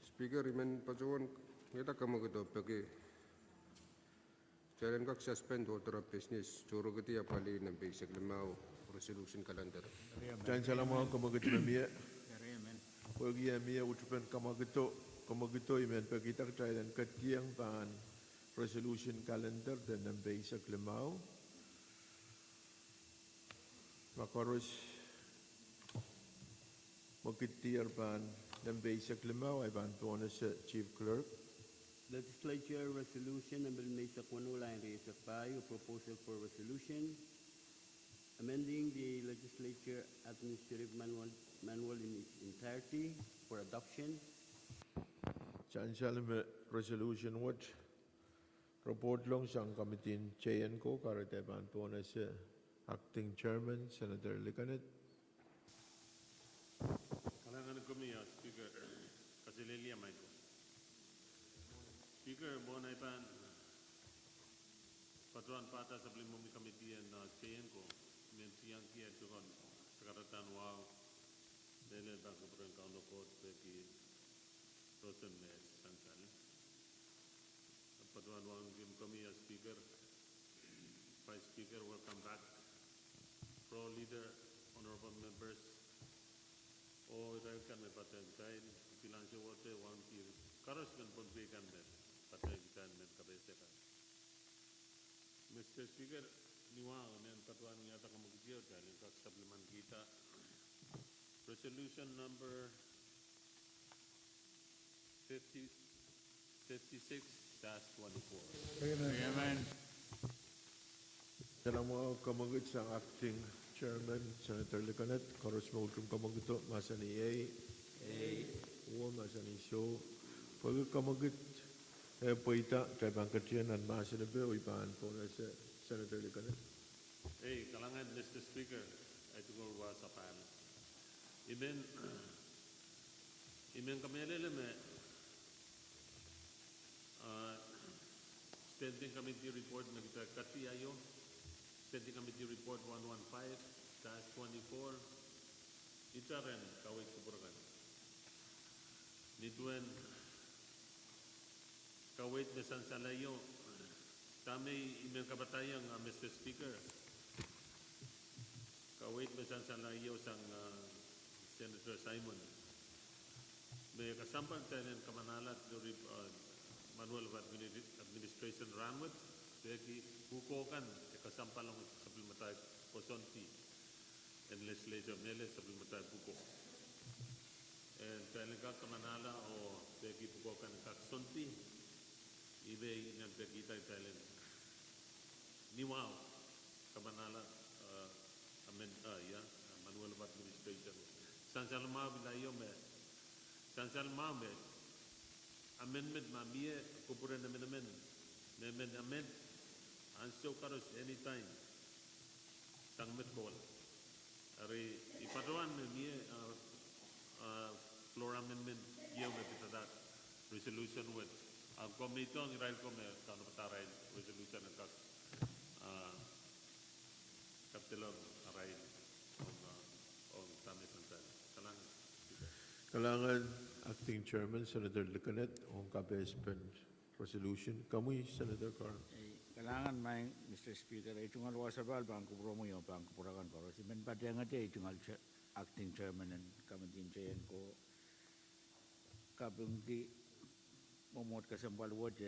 Speaker imen pacuan kita kamu gitu pagi. Jalan kak suspend order of business curu keti apali nampi seglemau resolution calendar. Jan salam mo kamagit mamia. Dari amen. Pagi amia utupan kamagito imen pagi tak dan katiang ban resolution calendar dan nampi sa klemau. Makaros magkitiar ban nampi sa klemau ay ban bonus sa chief clerk. Legislature Resolution number Mesa Kwanula and Risa Pai, a proposal for resolution amending the Legislature Administrative Manual in its entirety for adoption. Jan salam resolution watch. Report long sang kamitin chayan ko karate ban bonus sa acting chairman Senator Licanet. Kalangan kami ya speaker kasi lelia mai ko. Speaker mo na ipan patuan pata sa beli mumi kamitian na chayan ko men siyang kia tukon sekaratan wow dele ba ko pren kauno ko peki rosen mes sansal patuan wang kim kami ya speaker vice speaker welcome back pro leader honorable members o kan me paten kain bilang se wote wan kir karos kan pon kan me paten kan me kabese kan Mr. Speaker niwa nen patuan yata kamu kitiyo dalin kak supplement kita resolution number 56-24 Dari amen. Salam mo kamagit sang acting chairman Senator Licanet. Karos mo utum kamagito masa ni A. Uwa masa ni show. Pag kamagit poita kay bangkatian at masa na ba o ipan po na sa Senator Licanet. Hey, kalangan Mr. Speaker, ay tungkol wa sa pan. Imen kamelele me Standing Committee Report na kita kati ayo. Standing Committee Report 115-24. Ita rin kawit kupurakan. Nituen kawit mesan salayo. Kami imen kabatayang Mr. Speaker. Kawit mesan salayo sang Senator Simon. May kasampal tayo ng kamanalat ng Manual of Administration Ranwat. Kaya hukukan kasampal ng supplementary posonti and legislature mele supplementary huko. And kaya nga kamanala o kaya hukukan kaksonti ibe inang kita tayo niwaw kamanala Manual of Administration. Sansalma bilayo me Sansalma me amendment mamie kupuran amendment amend ansyo karos anytime tangmet call ari ipatuan me floor amendment yew me pitadat resolution with committee ang irail ko me kano pataray resolution ng kaptilong aray on tamis ng kalangan Kalangan acting chairman Senator Licanet on KPSPN resolution. Kamuy Senator Carl. Kailangan may Mr. Speaker ay tungal wasabal bang kubro mo yung bang kupurakan ko. Si men padya nga ay tungal acting chairman ng kamatin chayan ko kabung di momot kasambal wad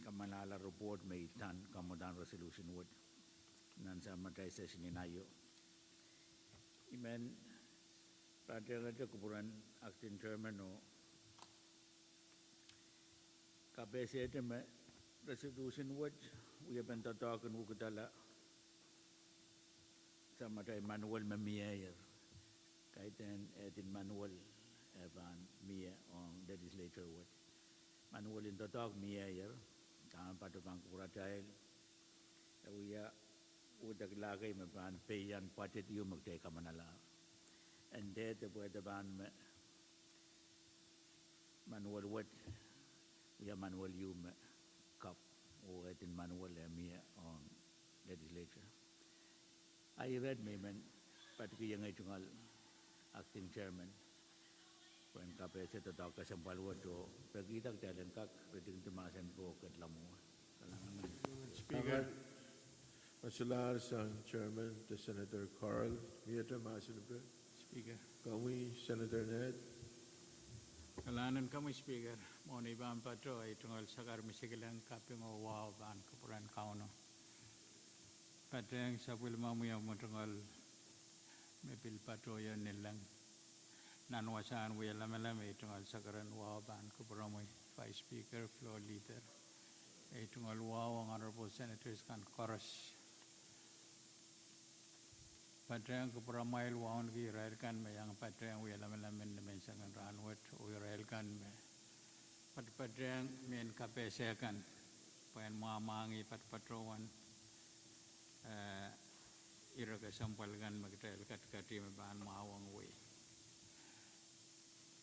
kamanala report may tan kamudan resolution wad nan sa matay session inayo. Imen padya nga kupuran acting chairman no KBC ito may resolution wad uya benta tawakan wukutala sa matay manual mamiyayer kahit etin manual evan miya on legislature wad manual in tatawag miyayer tangan patupang kuratahil uya udag lagay maban payan patit yung magteka manala and then the pwede ban manual wad uya manual yung cup o etin manual miya on legislature I read Mayman, particularly yung acting chairman. When kapesya to tawag ka sa balwa to, pagkita ka tayo kak, pwedeng tumasan po katlamu. Speaker. Masular sang Chairman to Senator Carl. Miyata Masinube. Speaker. Kami Senator Ned. Kalanan kami speaker. Mo ni ban patro ay tunggal sakar misigilang kaping o wow ban kapuran kauno. Pateng sa pulma mo yung tunggal may pil patro yon nilang nanwasan mo yung lamalami tunggal sakaran wow ban kapuran mo Vice Speaker, Floor Leader. Ay tunggal wow ang Honorable Senators kan chorus. Patrang kapuran mail wow ngi Israel kan may ang patrang mo yung lamalamin na mensangan ranwat o Israel kan may patrang men kapesya kan payan mamangi patrowan iraga sampalgan magtrail kat-kati mabahan maawang way.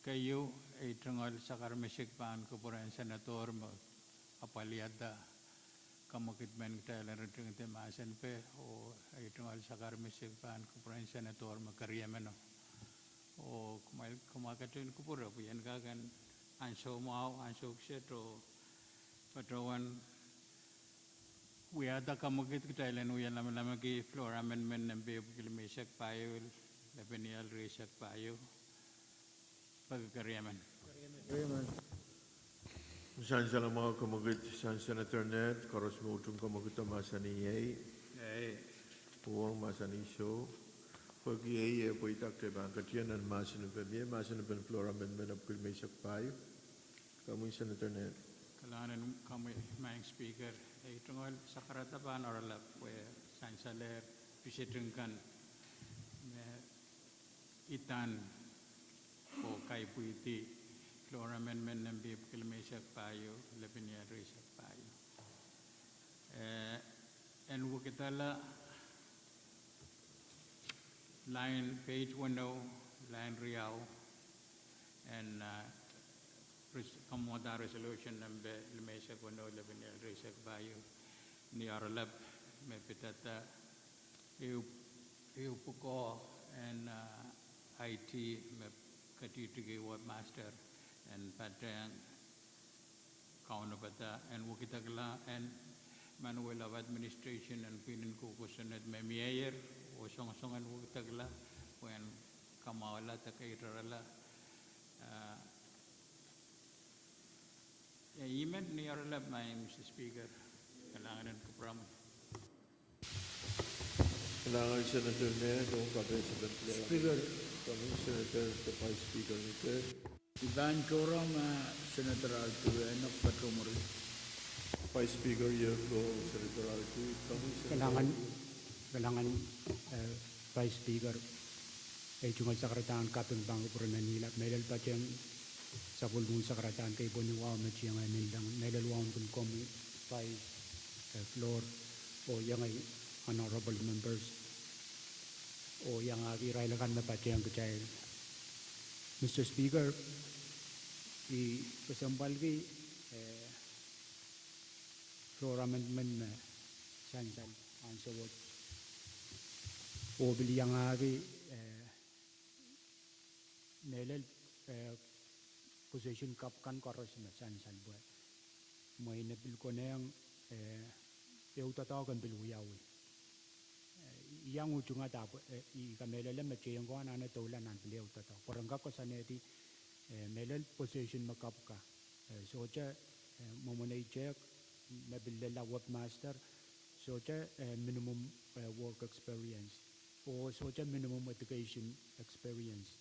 Kayo ay tunggal sa karmisik paan kapuran senator apaliada kamakit men trail ang rinting timasan pe o ay tunggal sa karmisik paan kapuran senator magkaryaman o kumakatin kapura po yan kagan anso maaw anso kseto patrawan Wiada kamakit kitailan uyan lama-lama ki floor amendment ng BF Kilmesak payo, Lepenial Resak payo, pagkakariyaman. San sa mga kamagit San Senator Ned. Karos mo utong kamagit ang masaniyay. Puwang masaniso. Pag-iyay po itak tayo bang katiyan ang masinubay. Masinubay floor amendment ng Kilmesak payo. Kamu Senator Ned. Kailangan kami mayang speaker. Tunggal sa karatapan oralap where sansaler pisetengkan itan o kay puiti floor amendment ng BF Kilmesak payo Lepenial Resak payo and wukitala line page 10 line Riau and kamuha resolution ng Lemesa Kono Lepenial Resak Bayo ni Aralab may pitata iupuko and IT may katitigi webmaster and patang kauna bata and wukitagla and Manuel of Administration and pinin kukusunod may mayor o song-songan wukitagla when kamawala takairala Iman ni Aralab na Mr. Speaker. Kailangan ko promo. Kailangan Senator Ned o kapesya Speaker. Kami Senator the Vice Speaker nito. Iban Chorong, Senator Altu, anak Patromori. Vice Speaker Yerko, Senator Altu. Kami Kailangan Vice Speaker ay tunggal sa karataan kaping Bangko Purananila. Medal pa siyang sa pulmong sa karataan kay Boniwao na siyang nildang naidalawang kung komi floor o yang ay honorable members o yang irailakan na pa siyang kacay. Mr. Speaker, i kasambal ki floor amendment na sansan answer what o biliyang melel position kap kan koros na san buat may nabil ko na yung tatawagan biluyawi yang ujunga tapo i kamelele macayang ko na tola nan bilaw tataw parang ko sa neti melel position makap ka so cha momonay check nabil webmaster so cha minimum work experience o so cha minimum education experience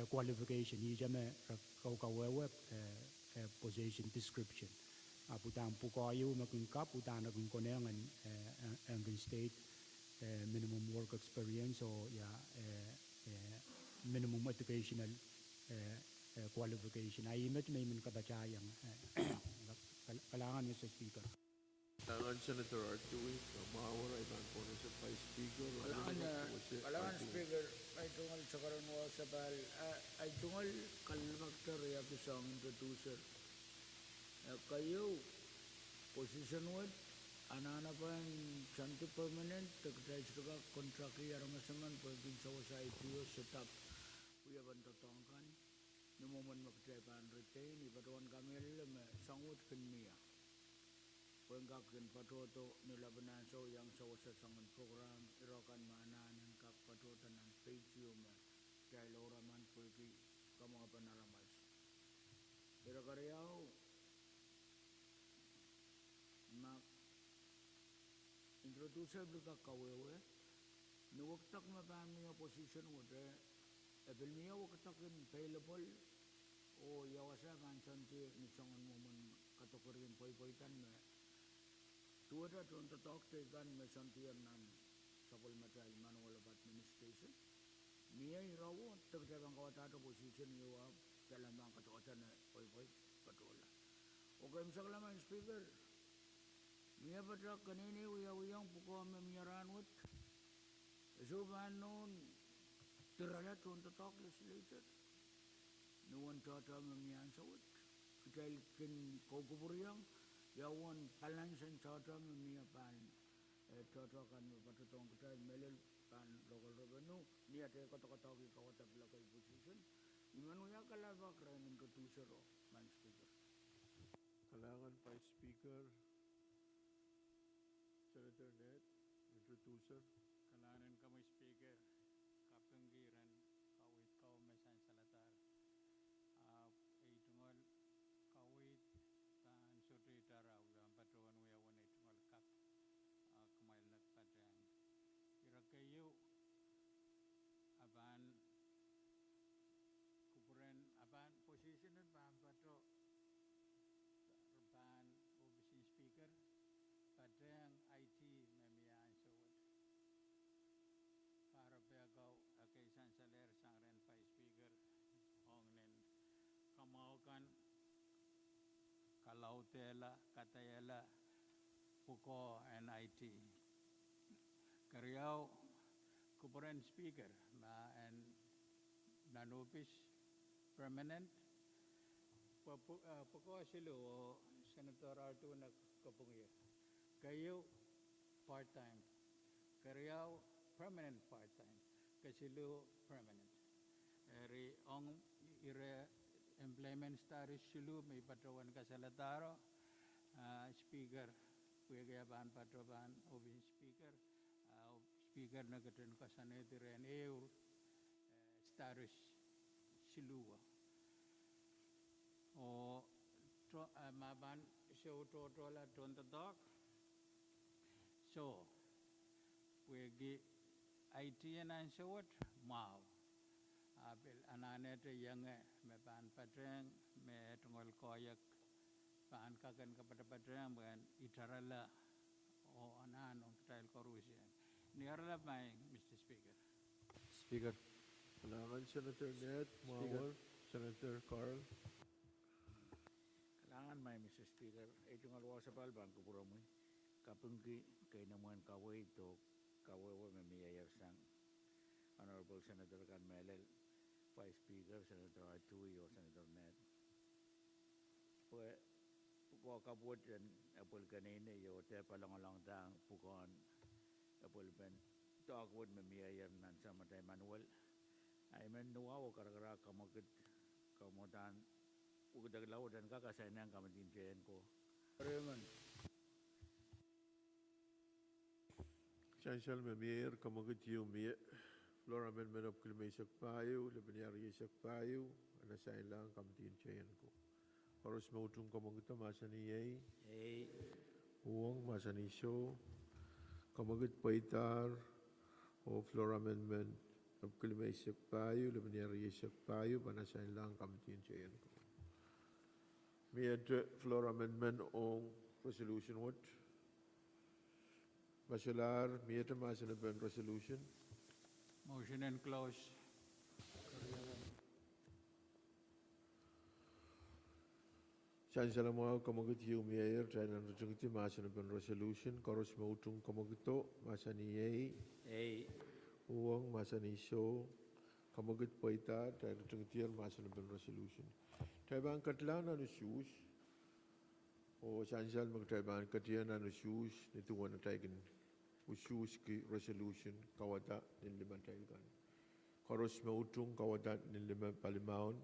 qualification ijame kaukawewe position description aputang pukayo makingkap utang naging konengan ang state minimum work experience o minimum educational qualification ay met may min kabachayang kailangan Mr. Speaker. Kailangan Senator Artui, mawawala ibang po na sa Vice Speaker. Kailangan Speaker, ay tungal sa karanwa sa bal, ay tungal kalmaktar ya isang introducer. Kayo, position 1, Ananapan santi permanent terkait juga kontrak yang masaman pergi sa IPO setup kuya bantatongkan ni momen makjaipan retain ibatawan kami leme sangut kenmia pengkakin patoto nilabanan so yang sa sangan program irakan mana ng kak patotan ng pagyo me dahil oraman pergi kamu apa naramas irakaryaw mak introducer berka kawewe ni waktak mapami opposition wade ebilmiya waktakin available o yawasa kansanti ni sangan momen katokorin poy-poytan me tuwada tuan tatok kan me santian nan sapol material manual of administration niya irawo tagdabang kawatato position yawa dalam bang katokosan poy-poy patola okay misaglaman speaker Mia pada kanini uyang pukul memnyaran wut. Zuban non teralat untuk talk legislator. Nuan tata memnyan sawut. Kita ilkin kau kuburiang. Yawan balansan tata memnyapan. Tata kan patutong kita melel pan local revenue. Ni ada kata-kata kita kata belakang position. Imanu ya kalau bakran introducer man speaker. Kalangan Vice Speaker, Senator Net, introducer. Kalanan kami speaker, kapenggiran, kawit kau mesan salatar. Itungol kawit dan sutri daraw yang patuan wiyawan itungol kap kumail nagpadang. Ira kayo aban kupuren aban position ban pato ban obisin speaker padang IT memiyaan sawat. Para peagaw akaisan saler sangren pa speaker ongnen kamaukan kalautela katayala puko NIT Karyao kupuren speaker ma and nanupis permanent puko silo Senator Artu na kapungir kayo part-time Karyao permanent part-time kasilo permanent eri ong ire employment status silu may patrawan kasalataro speaker puyaban patrawan obin speaker speaker na gatan kasanay diren eur status siluwa o maban show totola tontatok so puyagi IT nan sawat mau apel ananete yang me pan patreng me tungol koyak pan kakan kepada patreng bukan itarala o anan on trial corruption niarala mai Mr. Speaker. Speaker. Kalangan Senator Net, Mawar, Senator Carl. Kalangan mai Mr. Speaker, itu ngalwa sa palbang kupuramoy. Kapungki kay namuan kaway to kawawa memiyayar sang Honorable Senator Kan Melel, Vice Speaker Senator Artui o Senator Net. Pues po kabuat yan apol kanina yo te palang tang pukon apol ben tawagwad memiyayar nan sa matay manual. Ay men nuwaw karagara kamagit kamutan ugdaglaw dan kakasayan kamatintiyan ko. Reman. Chancellor Memir, kamagit yung miye. Floor Amendment of Kilmay Sakpayo, Labaniyari Sakpayo, anasayin lang kamtin chayan ko. Horos mautong kamagit masa ni Yay, Uwang masa ni Show, kamagit paitar, o Floor Amendment of Kilmay Sakpayo, Labaniyari Sakpayo, anasayin lang kamtin chayan ko. Miye Floor Amendment on Resolution what? Bachelor, miye masa na ben resolution. Motion and close. Chancellor mo kamagit yung mayor dahil ang rejungti masa na ben resolution koros mautong kamagito masa ni Yay uwang masa ni Show kamagit paita dahil rejungti masa na ben resolution. Tayo ba ang katlan na shoes O essential magtaiban katiana no shoes nitu wana taikin usus ki resolution kawata nilima taikan. Koros mautung kawata nilima palimaon.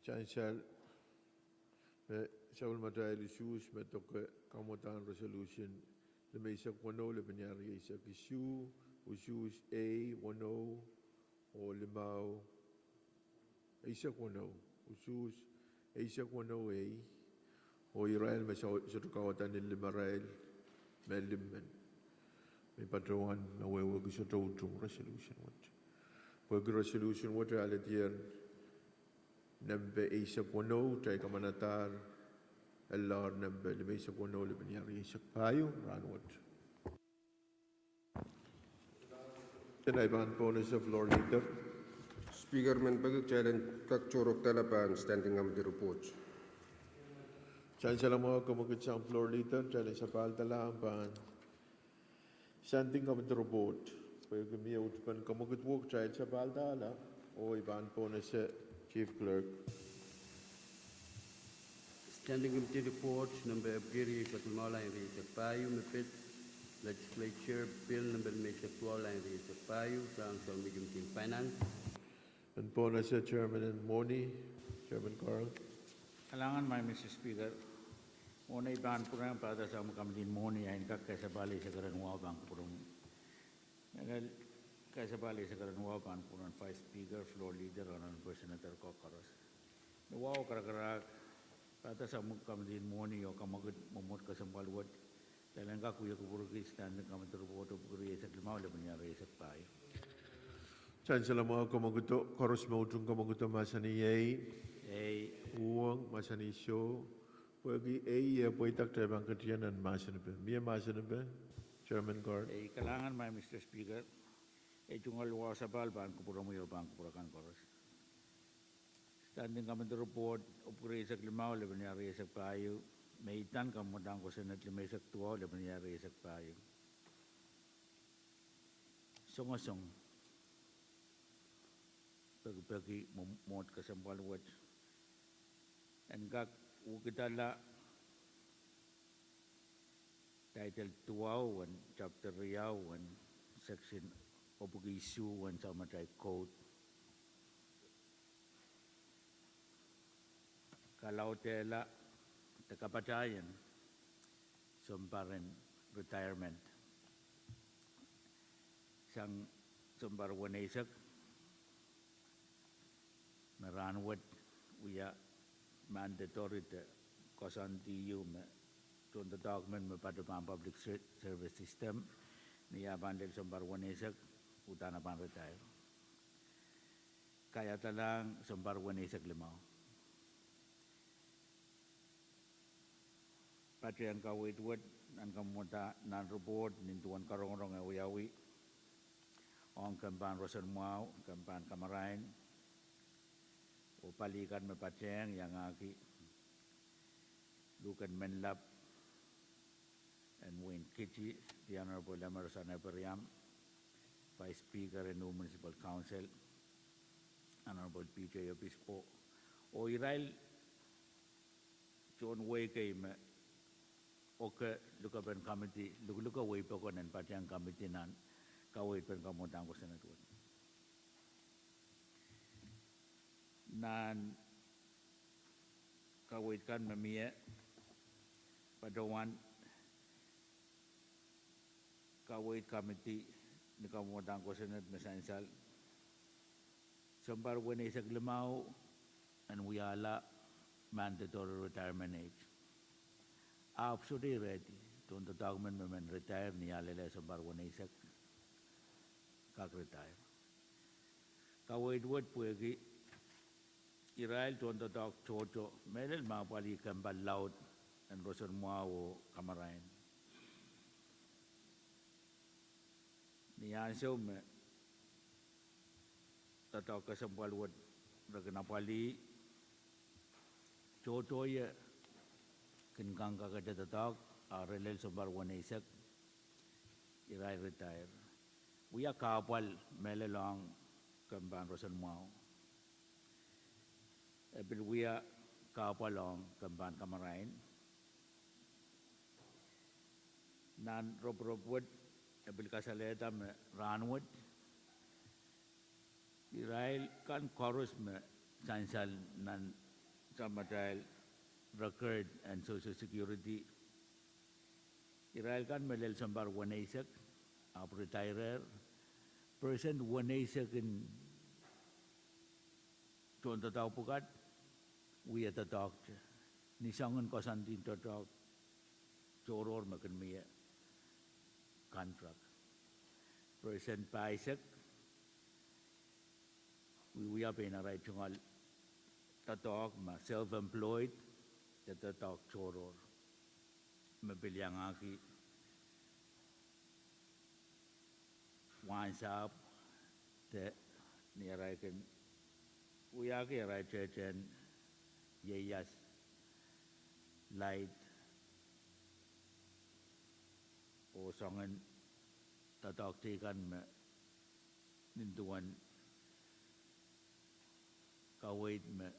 Essential Saul Matay issues metoke kamutan resolution le meisa kono le benyari isa issue issues A 10 o limau isa kono issues isa kono A o Israel me sa kawatan le Marael melimmen me patroan na wewe gisoto resolution what pag resolution what alatier Nambe isa kono tay kamanatar Allah nambe le isa kono le benyari isa payo ranwat. Tinaiban bonus of Lord Leader. Speaker, men bagi challenge kak chorok talapan standing on the report. Chancellor mo kumukit sa floor leader challenge sa pal talapan standing of the report. Pag gumiyot pan kumukit work challenge sa pal tala o iban bonus sa Chief Clerk. Standing Committee reports number Abgiri Shatunola and Risa Payu, Mepit, Legislature Bill number Meshakuala and Risa Payu, Council Medium Team Finance. And bonus sa Chairman and Moni, Chairman Carl. Kalangan may Mr. Speaker, una iban purang pada sa makamdin Moni ay kakasabali sa karanwa bang purong. Nagal kasabali sa karanwa bang purong Vice Speaker, Floor Leader, Honorable Senator Kokaros. Nawaw karakarak pada sa makamdin Moni o kamagod mamut kasambalwat. Dalang kakuya kuburugi stand ng kamantarupoto puguri sa klimaw laban niya sa payo. Chancellor mo kumaguto, koros mo utung kumaguto masani yay. Uang masani show. Pagi pwede takta bang katiyanan masani ba? Miya masani ba? Chairman Guard. Kalangan may Mr. Speaker. Tungal wa sa balban kupura mo yung bang kupurakan koros. Standing kamantarupot, upuri sa klimaw laban niya sa payo. May itan kamutang ko sa natlimay sa tuwa laban niya sa payo. Song-song. Pagi momot kasambalwat. And kak ukitala title 2 chapter 1 section obugi issue sa matay code. Kalau tela takapatayan sumparan retirement sang sumpar wanesak meranwat uya mandatory te kosan TU me tuan the document me pada public service system niya bandel sumpar wanesak utana pan retire kaya talang sumpar wanesak limau pati ang kawitwat ang kamuta nan report nintuan karong-rong awi-awi ang kampan Rosan Mau, kampan Kamarain, o palikan me pateng yang aki Lukan Menlap and Wayne Kitchi, the Honorable Emerson Eberiam, Vice Speaker and New Municipal Council, Honorable PJ Obispo, o Israel John Way kay me oke lukaban committee luka way pa ko nan pateng committee nan kawit pen kamutang ko sa natuan. Nan kawit kan mamiya padawan kawit committee ni kamutang ko sa nat mesansal sambar wen isag limau and wiyala mandatory retirement age. Absolutely ready to the document men retire ni alele sambar wen isag kak retire. Kawait word puegi Israel tuan tatak chocho melel mapali kambal laut and rosan muawo kamarain. Ni ansyo me tatak kasampal word raganapali chocho ye kinkang kakada tatak relel sambar wanaisak Israel retire. We are kapal melelong kamban rosan muawo. Ebil we are kapalong kamban kamarain. Nan rob wood ebil kasaleta me ranwood. Israel kan chorus me sansal nan samatal record and social security. Israel kan melel sambar wanaisak ap retirer person wanaisak in tuan tatau pukat we at the doctor nisangan kosantin tatak choror makan mia contract person paisak we are paying a right chungal tatak ma self-employed tatak choror mabilyang aki winds up the near I can we are here right church and yes light o songan tatak tikan me nintuan kawait me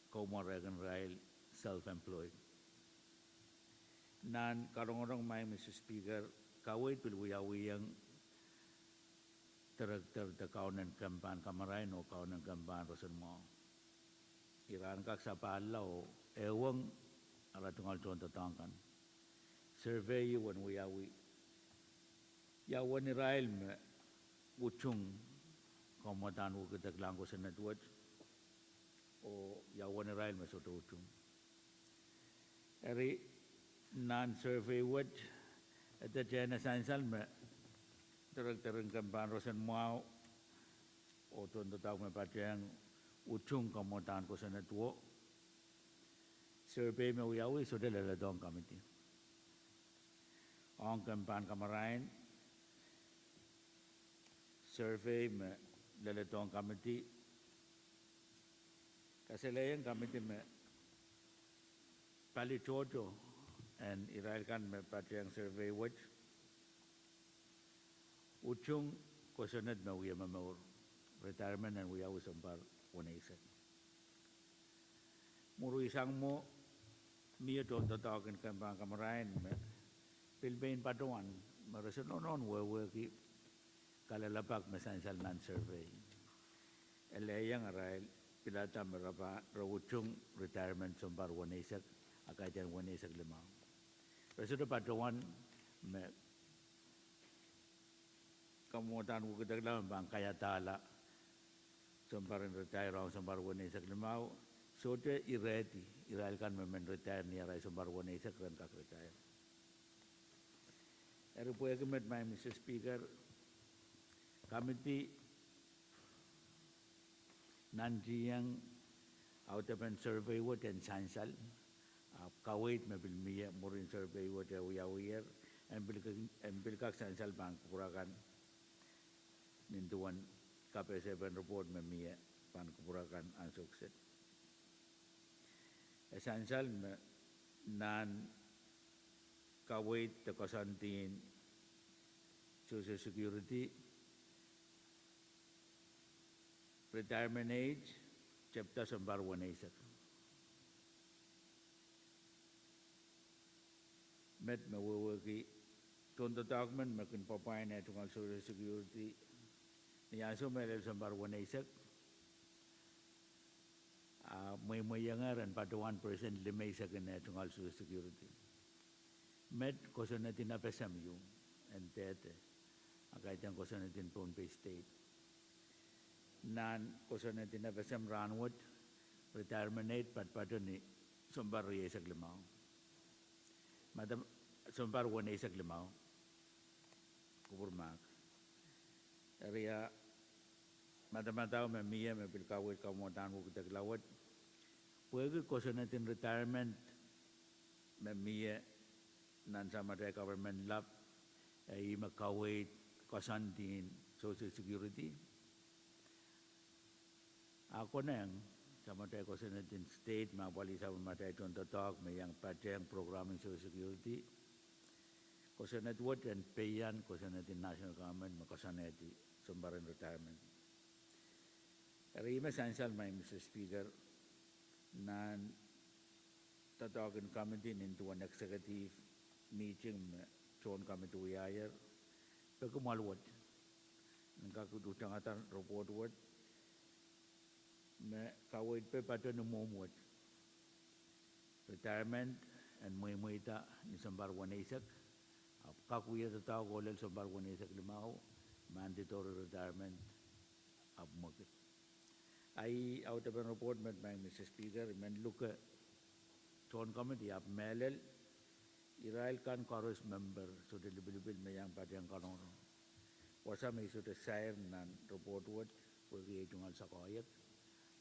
komoregan rail self-employed nan karong-orong may Mr. Speaker kawait pilwiyawiyang director the kaunan kampan kamarain o kaunan kampan rosan mo iran kak sa palaw ewang ala tungal tuan tatangkan survey when we yawan Israel me uchung komotan wo kitaglang ko sa network o yawan Israel me soto uchung eri non survey what at the jena sansal me terang kampan rosan mau o tuan tatang me pateng uchung komotan ko sa network survey me uyawi so de la dong committee on kampan kamarain survey me la dong committee kaselayan committee me pali chocho and Israel kan me pateng survey watch uchung kosanad me uya mamor retirement and uyawi sampar wanaisak muru isang mo miya tuan tatakin kampan kamarain me pilbain patuan marasan nonon wewe ki kalalapak mesansal nan survey elayang Israel pilata merapa rawuchung retirement sampar wanaisak akajan wanaisak limau Resudah patuan me kamutan ko kitaglang bang kaya tala samparin retire ang sampar wanaisak limau so te ireti Israel kan men retire ni aray sampar wanaisak kan kak retire ero po ekemet may Mr. Speaker committee nanjiyang autapan survey what and sansal kawait mabilmiya murin survey what uyawir and bilkak sansal bank purakan nintuan KP7 report memiya pan kupurakan ang sukset esansal nan kawait the kosantin social security retirement age chapter sambar wanaisak met mawawagi tunto document makin papain na tungal social security niyaso melel sambar wanaisak may mayangaran pa 1% limay sa kanya tungal social security met koso natin na PSMU and tete akait yang koso natin Pohnpei State nan koso natin na PSM Ranwood retirement age pat ni sambar riyasak limau Madam sambar wanaisak limau kubur mak area mata-mata me mia me bil kawit kamotan wo kita lawat puegi kosonatin retirement me mia nan sama re government lab ai ma kawit kosantin social security ako nang sama re kosonatin state ma bali sama mata contoh talk me yang pajang programming social security kosanat word and payan kosonatin national government ma kosanati sumbaran retirement. Rima essential my Mr. Speaker, nan tatawagan kami din into an executive meeting chon kami to yayar pagkumalwat nagkakudutang atan report word me kawait pe pato no momwat retirement and muita ni sambar wanaisak kakuya tataw golel sambar wanaisak limao mandatory retirement of market. I out of a report met by Mr. Speaker, men look at Tone Committee of Melel, Israel Khan Chorus member, so the Libil Mayang Patian Kanon. Was a measure to share and report what will be a Jungal Sakoyat,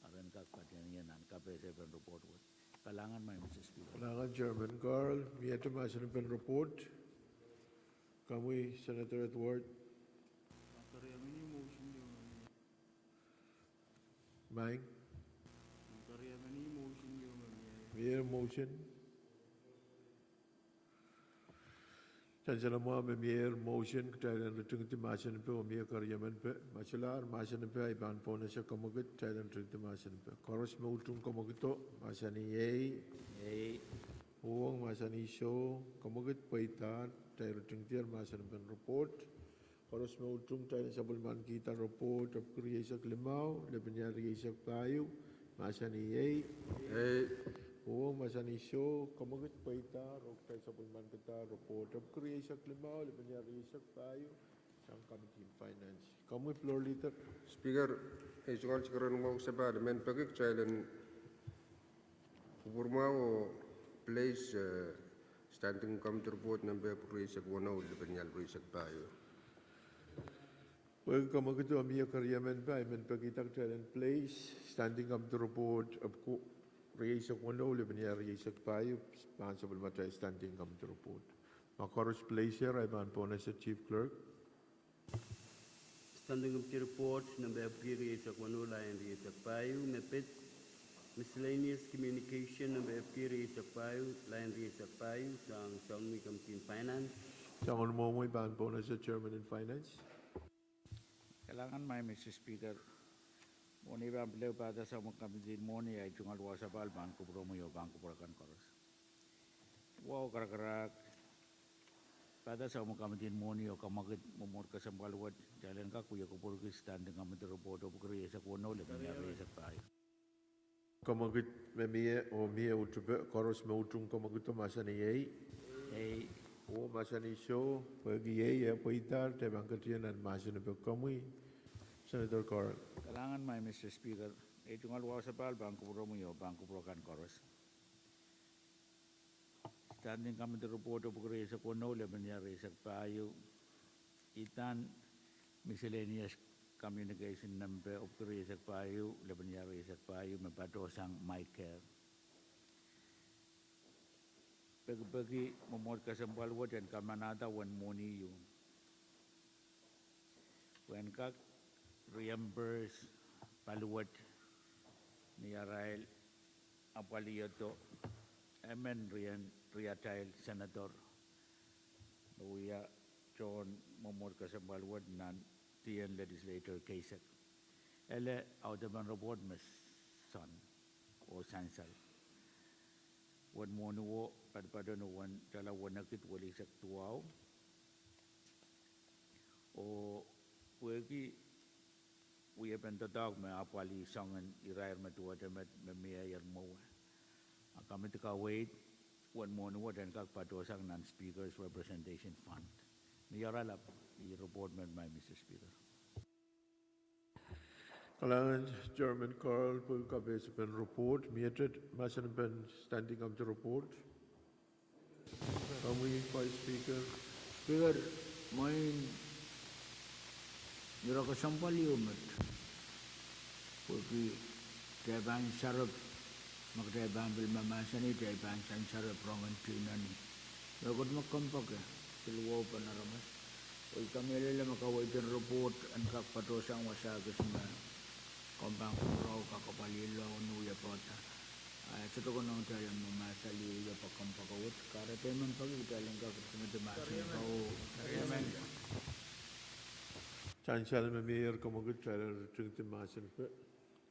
Aranka Patianian and Capese and report what. Kalangan, my Mr. Speaker. Kalangan Chairman Carl, Mietama Senapan report. Kamui Senator Edward. Mike? Mayor motion. Chancellor Mohammed Mayor motion Thailand return to Masan pe Mayor Karyaman pe Machalar Masan pe Iban Pona sa Komogot Thailand return to Masan pe Koros Multung Komogito Masani Yei Huang Masani Show Komogot Paita Thailand return to Masan pe report Koros Multung Thailand Sabulman Kita report of Kriyasak Limau Lebanon Kriyasak Payu Masani Yei Huang Masani Show Komogot Paita Rok Thai Sabulman Kita report of Kriyasak Limau Lebanon Kriyasak Payu Sang Committee Finance. Kamu floor leader. Speaker, jungal sekarang mau sebab men pagik Thailand Burmao place standing committee report number Kriyasak Wanau Lebanon Kriyasak Payu. Well, kamu kita ambil karyaman pa, men pagitak Thailand place, standing up the report of Kriyasak Wanau Lebanon Kriyasak Payu, responsible matter standing up the report. Makoros place here, I ban pona sa Chief Clerk. Standing up the report number of Kriyasak Wanau and Kriyasak Payu, mepet miscellaneous communication number of Kriyasak Payu, Lion Kriyasak Payu, sang mi Committee Finance. Sangon mo mo ban pona sa Chairman in Finance. Kailangan may Mr. Speaker, muna ba beliau pada sa mga kampitin mo niya ay jungal wasabal bangko bromo yo bangko purakan koros. Wow karak-karak pada sa mga kampitin mo niyo kamagit mumur kasambalwad jalan ka kuya kupur standing kami report of kriya sa kuno lebih nyari sa tayo. Kamagit memia o mia utube koros me utung kamagit to masani yei. O masani show pagi yei ya poitar te bangkatian dan masani pe kamui. Senator Carl. Kailangan may Mr. Speaker, itong alwasapal bangko bromo yo bangko purakan koros. Standing kami report of kriya sa kuno lebih nyari sa tayo. Itan miscellaneous communication number of kriya sa tayo lebih nyari sa tayo mapatosang Michael. Pagi-pagi memot kasambalwat dan kamanata wan moni yung. Wan kak reimburse paluwat ni Arael Apaliyoto Emen Riatail Senator Uya John memot kasambalwat nan TN Legislator Kaisek. Ele audaban report mas son o sansal. Wan monuo pada no wan jala wanakit wali sektuau o wegi we have been the dog me apali sangan irair matua temet memia yar mo kami tika wait wan monuo dan kak patosang non speakers representation fund miyaralap I report man by Mr. Speaker. Kalangan Chairman Carl Pulkabesapan report, Mieted Masanpan standing up the report. Kamui Vice Speaker. Speaker, mine Nira ko sampali umat. Porque Taiwan sarap magtaiwan bil mamasani Taiwan san sarap rongan pinani. Lagod magkampak silwo pa na ramas. Oy kami lila makaway din report ang kakpatosang wasagas na kompang raw kakapalilo nuya pota. Ito ko nang tayo mamasali ya pagkampakawat. Kara tayo man pag-italing kakapatosang Amen. Chancel me mayor komogut trailer trinity masin pe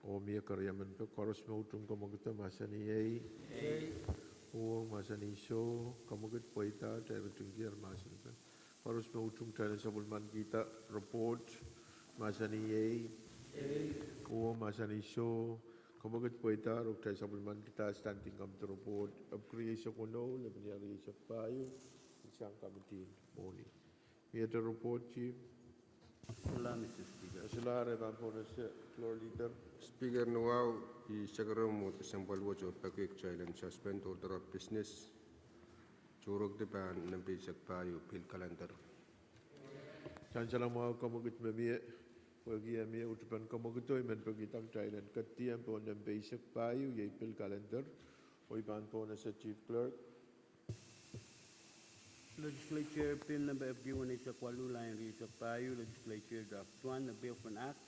o mia karyaman pe koros me utum komogut masani ei o masani so komogut poita trailer trinkier masin pe koros me utum trailer sabulman kita report masani ei o masani so komogut poita rok trailer sabulman kita standing come to report of creation kono le bnyari sapayo isang committee moni mia the report chief. Wala, Mr. Speaker. Silare Vampona floor leader. Speaker Nuau, I Shagaram with Sampal Watch of Paquic Child and suspend order of business. Churok the ban and Pisak Payu, Pil Calendar. Chancellor Mau Komogit Memia, Wagi Amia Utupan Komoguto, and Pagitak Child and Kati and Pon and Pisak Payu, Ye Pil Calendar, Oiban Pon as a chief clerk. Legislature Bill number FD1 is a Kuala and Risa Payu, Legislature Draft 1, the Bill for an Act,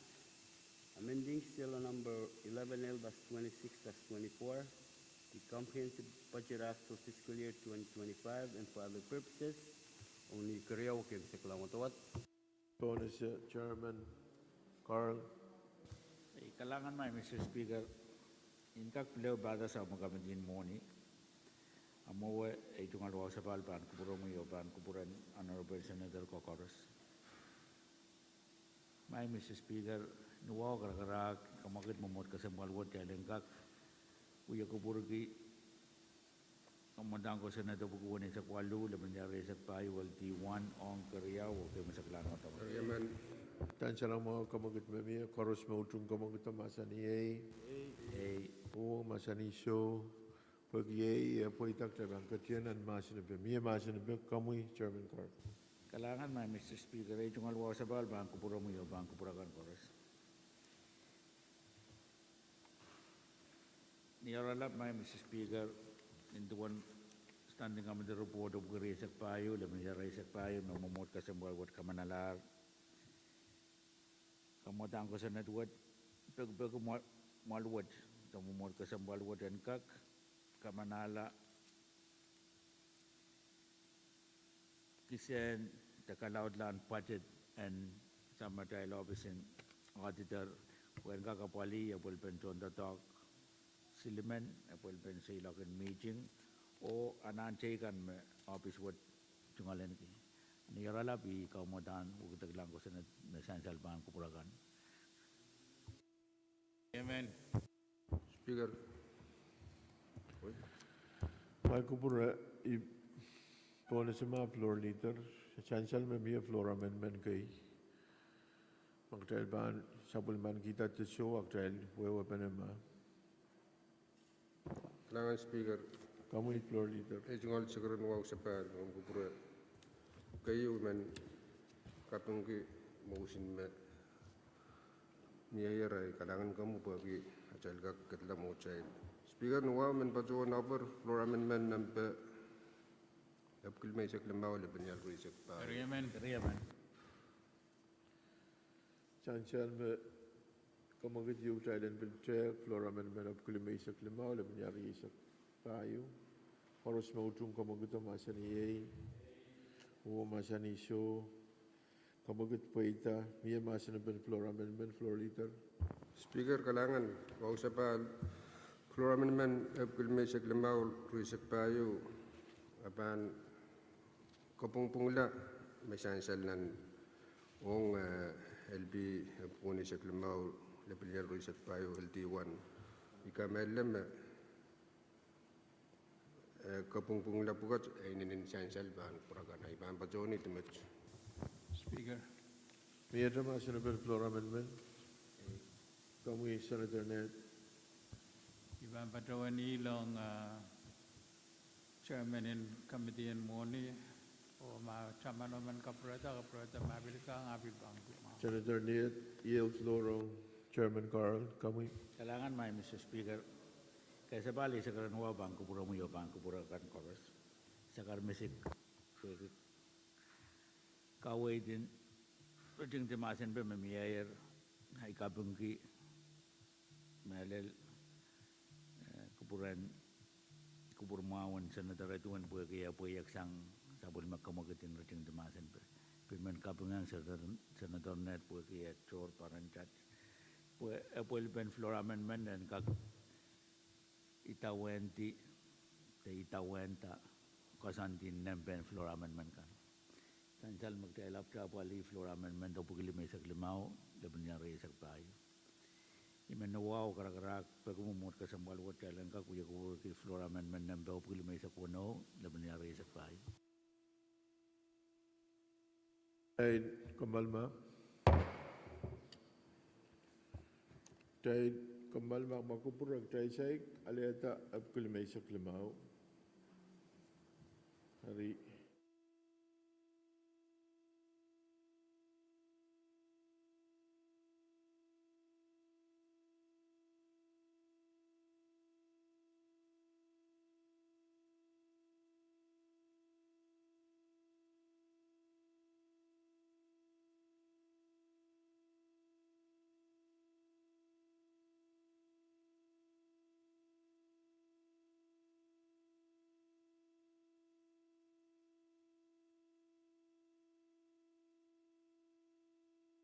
amending still number 11L/26/24, the Comprehensive Budget Act for fiscal year 2025, and for other purposes, only Korea Wakim Saklamotawat. Pon as Chairman Carl. Kalangan mai Mr. Speaker, inkak beliau bada sa magamin moni. Amowe ay tungal wa sa palpan kupuro mo yoban kupuran Honorable Senator Cocoros. Mai Mr. Speaker, nuwa karak kamakit momot kasambal wat ya lengkak uya kupuro ki kamandang ko Senator bukuan sa kwalu laban ya resak payu wal T1 on Korea o kay masaklan mo tawo. Yaman. Chancellor Mau Komogit Memia, Koros Mautum Komogit Masani o Masani Show. Pagi poitak terbang ketian dan masin be kamui Chairman Court. Kalangan mai Mr. Speaker ay tungal wa sa bal bang kupuro mo yo bang kupurakan koros. Niyaralap mai Mr. Speaker into one standing kami the report of Resak Payo, laban sa Resak Payo mamumot ka sa wat kamanalar. Kamotang ko sa netwat pag maluwat mamumot ka sa wat and kak Kamanala Kisen Takalaudlan budget and Samatai Officing Auditor when Kakapali will pen on the talk Siliman will pen say like in meeting or an antaken office what Tungalenki. Nirala bi Kaumodan Ugutaglango Senate Essential Bank Kupuragan. Amen. Speaker. Mai kupura I pon sama floor leader. Chancellor Memia floor amendment kai. Magtrail ban supplement kita to show actual wewe panema. Kalangan Speaker. Kamu floor leader. Ay tungal Shagaram Nuau sa pan ng kupura. Kayo man kapang ki mausin me niyayaray kalangan kamu pagi acal kak katla mo child. Speaker Nuau men pajo number floor amendment number Yapkil may sak lamaw laban yal resak pa. Amen. Chancellor Komogit yu child and bill chair floor amendment of Kulimesak Limau Lebnyari Isak Payu. Horos Mautum Komogit Masani O Masani Show Komogit Poita Mia Masanaban floor amendment floor leader. Speaker kalangan wau sa pa floor amendment Yapkil may sak lamaw resak payo apan kopong-pungla may sansal nan ong LB puni sa klamaw lepilyan reset payo LT1 ikamelam kopong-pungla pukat ay ninin sansal ban puragan ay ban pajoni timet. Speaker. Mia Masanaban floor amendment. Kamu Senator Ned. Iban patawan ilong Chairman in Committee and Moni O ma chamano man kaprata mabilika ngabi bangku ma. Senator Niet yields lorong Chairman Carl. Kami. Kailangan may Mr. Speaker. Kaya sa bali sa karanwa bangko pura mo yung bangko pura kan koras. Sa karmisik. Kaway din. Rajing timasin pa mamiyayar. Ay kabungki. Malel. Kupuran. Kupurmawan sa nadaratuan po kaya po yaksang sabol magkamagatin rajing timasin pa. Piman kabungang sa nadarnet po kaya chor paranchat. Po ilben floor amendment dan kag itawenti te itawenta kasantin nemben floor amendment kan. Tansal magtailap sa pali floor amendment o pugili may saglimao laban niya rin sa payo. Imenawaw karak-karak pagumumot ka sa malwat kailan ka kuya ko floor amendment nemben o pugili may sa kuno laban niya rin sa payo. Ay Kamalma. Tay Kamalma makupurag tay say aleta abkulimay sa klimaw. Hari.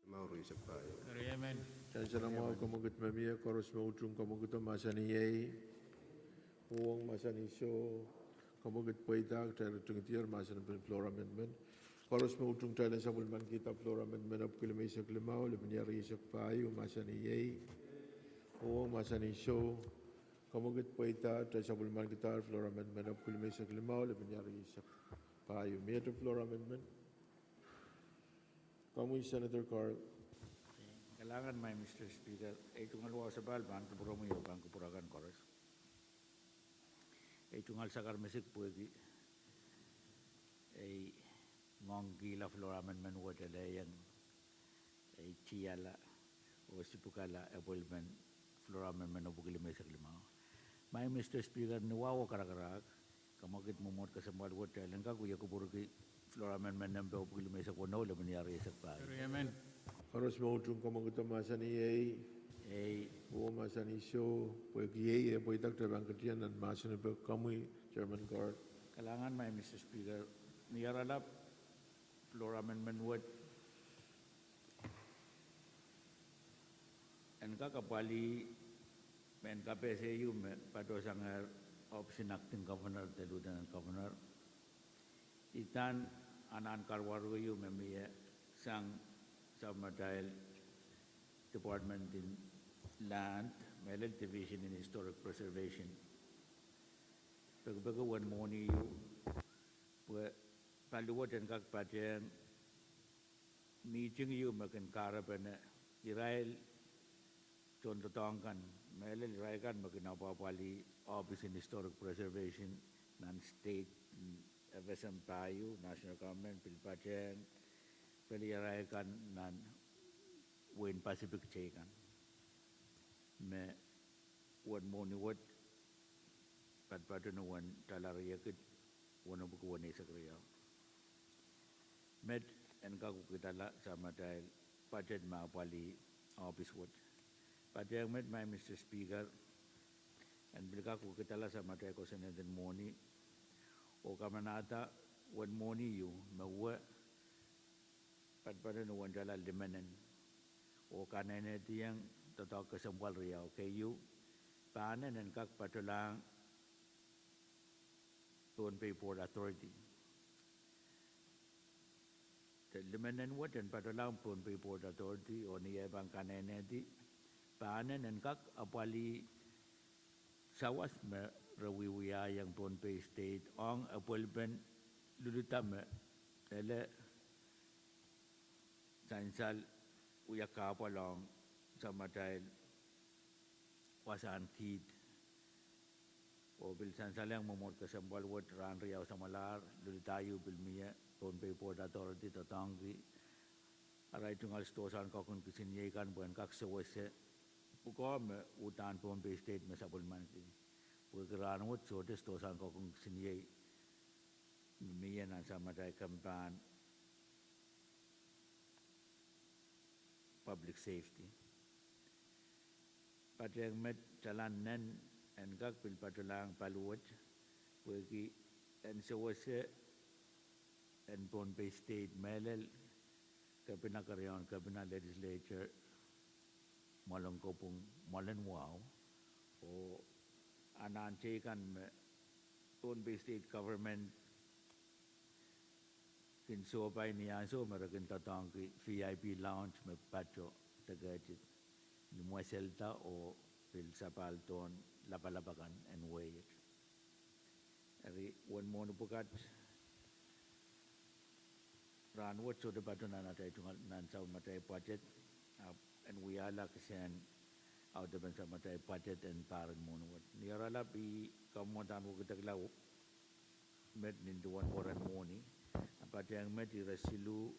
Mauro sa payo. Amen. Chansa lang mga kamugot mamiya, koros mautrong kamugot ang masaniyay, huwang masaniso, kamugot pwaitak, tayo tungitiyar, masan ng floor amendment. Koros mautrong tayo lang sa bulman kita, floor amendment of kilimay sa klimaw, labanyari sa payo, masaniyay, huwang masaniso, kamugot pwaitak, tayo sa bulman kita, floor amendment of kilimay sa klimaw, labanyari sa payo. May ito floor amendment? Kamu Senator Carl. Kailangan may Mr. Speaker. Ito nga luwa sa balban, kupura mo yung bangko purakan koras. Ito nga sa karmesik pwede. Ay ngong gila floor amendment wadala yang ay chiyala o sipukala appointment floor amendment o bugili may saklima. May Mr. Speaker, niwawa karakarak, kamakit mumot ka sa malwat kailan ka kuya kupura ki floor amendment number o bugili may sakunaw laban niyari sa payo. Amen. Koros mautrong kamugot ang masaniyay, huwang masaniso, pwede pwede tayo katiyan at masanipag kamu Chairman Carl. Kailangan may Mr. Speaker, niyaralap floor amendment word. En kakapali men KPSU pato sang option acting governor the lieutenant governor. Itan anan karwaru yu memiya sang submodal department in land, Melon division in historic preservation. Pagbaga one morning yu paluwat and kakpatyan meeting yu makan karapan Israel Chondotongkan Melon Raikan makan apapali office in historic preservation non-state FSM Payu national government Pilpatyan Peliraikan nan Win Pacific Chakan me one morning what patpatunuan talariyakit one of one is a met and kakukitala sama dahil pajet maapali office wood. Pajet met my Mr. Speaker and bilkakukitala sama dahil ko Senator Moni o kamanata one Moni you mawa patpatunuan jalal dimanan o kanene tiyang totoo kasambal riyaw kayo paano ng kakpatulang Tuanpay Port Authority. Limanan what and patulang Tuanpay Port Authority o niya bang kanene di paano ng kakapali sawas me rawiwiya yang Tuanpay State ang apulban lulutame ele sansal uyakapalong sa matay wasaan kid o bilsan salang mamot ka sa balwat ran riyaw sa malar lulitayo bilmiya Pond Bay Port Authority to tangi arai tungal stosan ka kun kisin ye kan buen kak se wese ukom utan Pond Bay State me sabul manti pugran wot so de stosan ka kun kisin ye miyan an sama dai kampan public safety Patriang met jalan nen en gak pil patulang paluwat pugi en se wese en Pond Bay State melel kabina karyon kabina legislature malong kopung malen wow o anan kan Pond Bay State government kin so pai ni aso merakin tatang ki VIP lounge me pacho tagajit ni muaselta o pil sapalton lapalabakan and way ari one more bukat ran what so the button na natai tungal nan sa matai budget and we are like sen out the bensa matai budget and parang mo what niarala bi kamodan wo kitaglaw met nindu one more and money apa yang met irasilu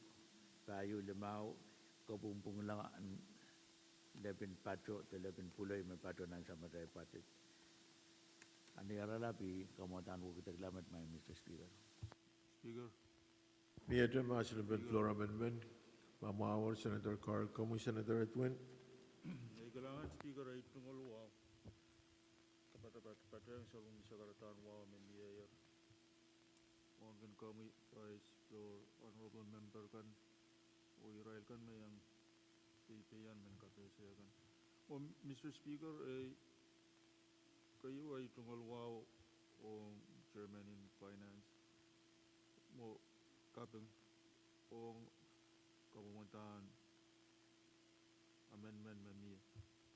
payu lemau kapumpung lang lebin patro te lebin pulay me patro nan sa matai budget niarala bi kamodan wo kitaglaw met my Mr. Speaker. Speaker. Ni item House Bill Floor Amendment. Mamawar Senator Carl Como, Senator Edwin. Kailangan speaker ay tungol wow. Patayang sa kung sagaratan wow membiayar. Mungkin kami Vice Floor Honorable Member kan o Israel kan may ang pipiyan men kapesya kan. O Mr. Speaker ay kayo ay tungol wow o Chairman in Finance. Mo kapeng o kamumuntahan amendment mami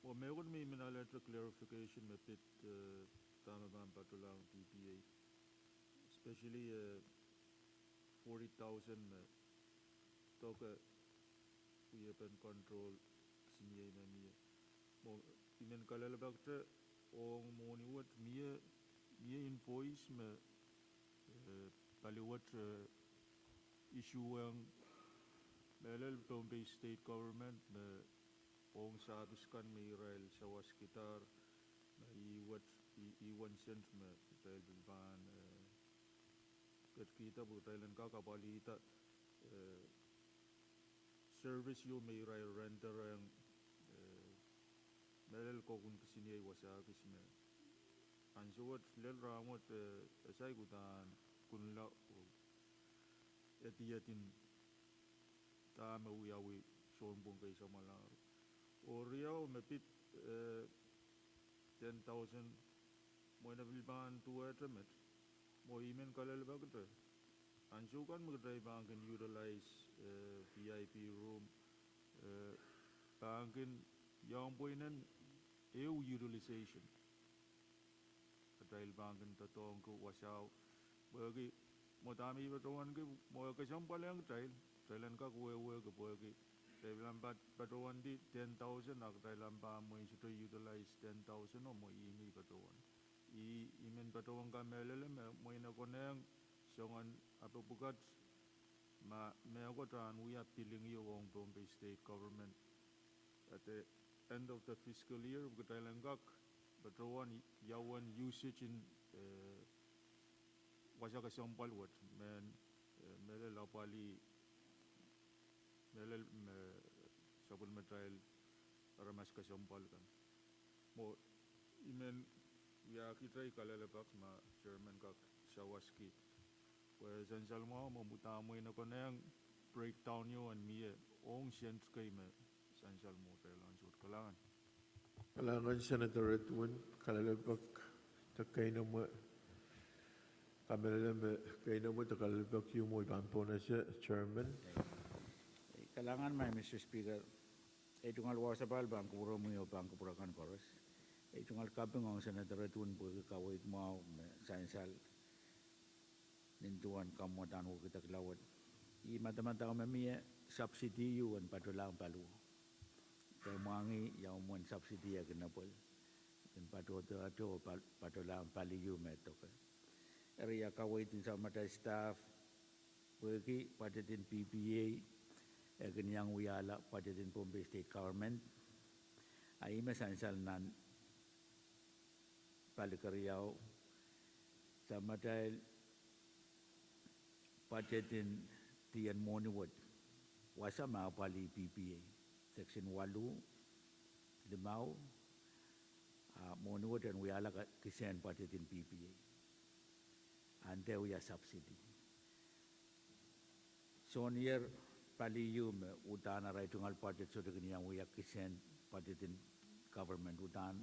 o meron may minaletra clarification mapit tama ba ang patulang PPA especially 40,000 toka uyapan control sinye mami mo imen kalalabakta o moniwat miya invoice me paliwat issue ang melel Pond Bay State Government na ong sabis kan may Israel sa waskitar na iwan cents na dahil bilban kat kita bu Thailand ka kabalita service yung may Israel renter ang melel ko kung kasini ay wasabis na ansuwat lel ramot asay kutan kunla etiyatin tama uyawi sombong kay sa malar o riyaw mapit 10,000 mo na bilban tuwa tramet mo imen kalalabag ito ansukan magdray bangkin utilize VIP room bangkin yang poinan EU utilization dahil bangkin tatong ko wasaw bagi mo dami batuan ke mo kasam palang Thailand ka kuwe ke bagi Thailand batuan di 10,000 ak Thailand pa mo ito utilize 10,000 o mo imi batuan imen batuan ka melele mo ina koneng songan apa bukat ma me ako tan we are piling you on Pond Bay State Government at the end of the fiscal year ke Thailand ka batuan yawan usage in wasa ka sampal wat men melel lapali melel sabul material ramas ka sampal kan mo imen ya kita kalalabak ma chairman ka Shawaski pues ansal mo mamutamo ina ko nang breakdown yo an mie ong sent kay me ansal mo Thailand sud kalangan Senator Edwin kalalabak takay na mo kay na mo takalabak yung mo ibampo na siya Chairman. Kailangan may Mr. Speaker tungal wasapal bang kupuro mo yung bang kupurakan koros tungal kapeng ang Senator Edwin po kawit mo sainsal nintuan kamutan ko kita kelawat mata-mata kami subsidi yuan patulang palu kaya mangi yang mon subsidi ya kenapol dan patulang pali yu metok area kawit sa mata staff Pergi pajatin PPA kenyang wiala pajatin Bombay State Government. Ai mesansal nan palikariau sama dahil pajatin tiyan moniwad wasa mga pali PPA section 8 limau moniwad dan wiala kisen pajatin PPA ante wiya subsidy sonier palium utana rai tungal budget so dengan yang wiya kisen pajatin government utan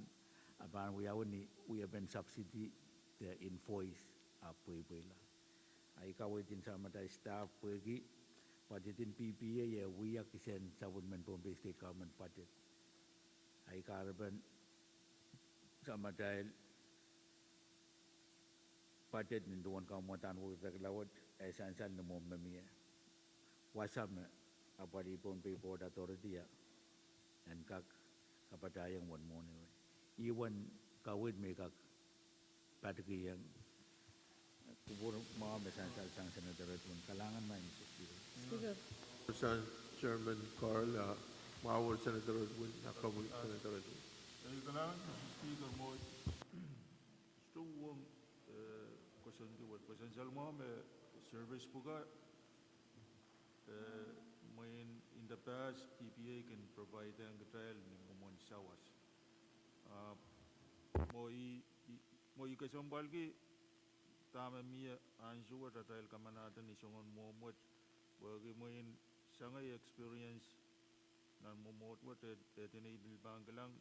aban wiya ni wiya ben subsidy the invoice apa ibulah ai kawitin sama dai staff pergi budgetin PPA ya wiya kisen government Bombay State Government budget ai karban sama dai budget ni duan kaumutan wo lawat esensial no memia wasam apa di Bombay Port Authority ya dan kak kepada yang wan mone iwan kawit mereka patgi yang kubur mau esensial sang senator tun kalangan main Speaker. Chairman Carl, Mawar Senator Edwin, Nakawit Senator Edwin. Kailangan speaker mo strong question keyword potential mo may service po ka in the past PPA can provide ang trial ng umon sawas mo ikasambal ki tama miya ansuwa ta trial kamanatan ni songon momot bagi mo in sangay experience nan momot wat tinaibil banggalang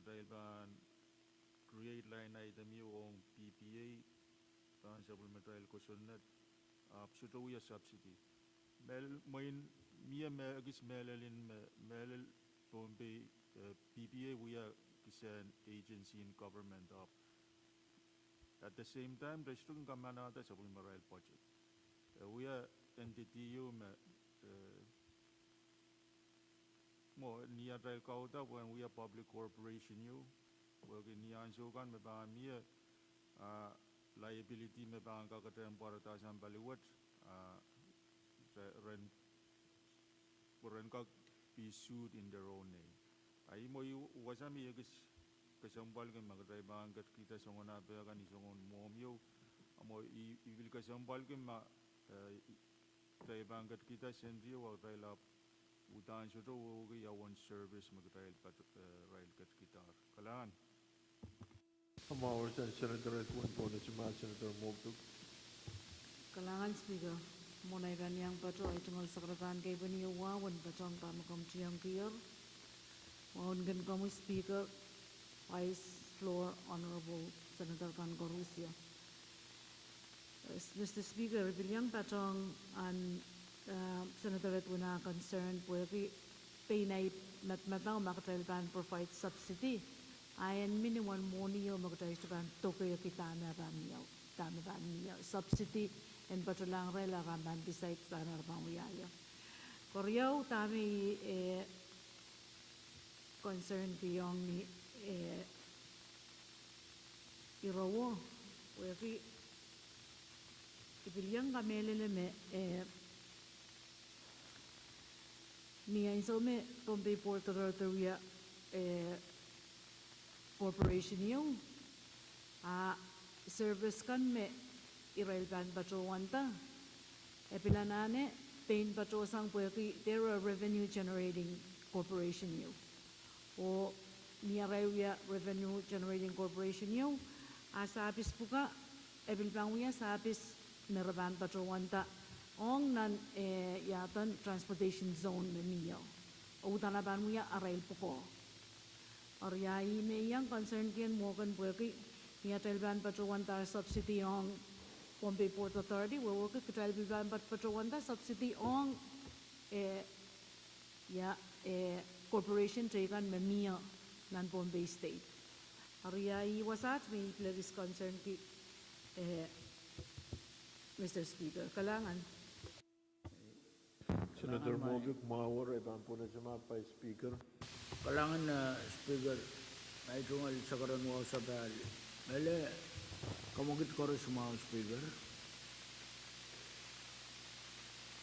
dahil ban create line item yung PPA pan supplementary kusunat suto wiya subsidy main mia agis melalin melal Bombay PPA wiya kisan agency in government of at the same time restung kamanata supplementary budget wiya entity yung mo niya dahil kauta when we are public corporation you wagi niya ansukan me ba mia liability me ba ka katem parata sam baliwat ren ka be sued in their own name ai mo yu wasami yagis kasambal kan magdai bangat kita songona ba kan isongon mom yo mo ibil kasambal kan ma dai bangat kita sendiri wa dai la utan sudah wogi yawan service magtrail pat rail kat kita kalan Mawar Senator Edwin po na Senator Mobduk. Kalangan Speaker. Munay kanyang patro ay tungal sakratan kay Baniyawawan patong pamakam tiyang kiyar. Maungan kami Speaker, Vice Floor, Honorable Senator Kangorusia. Mr. Speaker, bilyang patong an Senator Edwin na concerned pwede pinay matmataw makatrail ban provide subsidy. Ayan minimum money yung makatrail ban tokoy kita na ramiyaw. Tama ramiyaw. Subsidy and patulang rela ramban besides tanar panguyaya. Koryaw tami concern kiyong ni irawo. Pwede ipilyang kameleleme niya insome Bombay Port Authority corporation yung service kan me irailban patrowan ta epilanane pain patrosang pweki they're a revenue generating corporation yung o niya raya revenue generating corporation yung asapis puka ebilbang wiya sapis neraban patrowan ta ong nan yatan transportation zone na niyo. O tanaban mo ya arail po ko. Or yai me yang concern kian mo kan pweki niya talban patrowan ta subsidy ong Bombay Port Authority we work talban patrowan ta subsidy ong corporation taken me niya nan Bombay State. Or yai wasat me please concern ki Mr. Speaker kalangan Senator Mobduk, Mawar, ibang po na pa Speaker. Kalangan na Speaker, ay tungal sa karon mo sa bal. Mele, kamugit ko rin sumawang Speaker.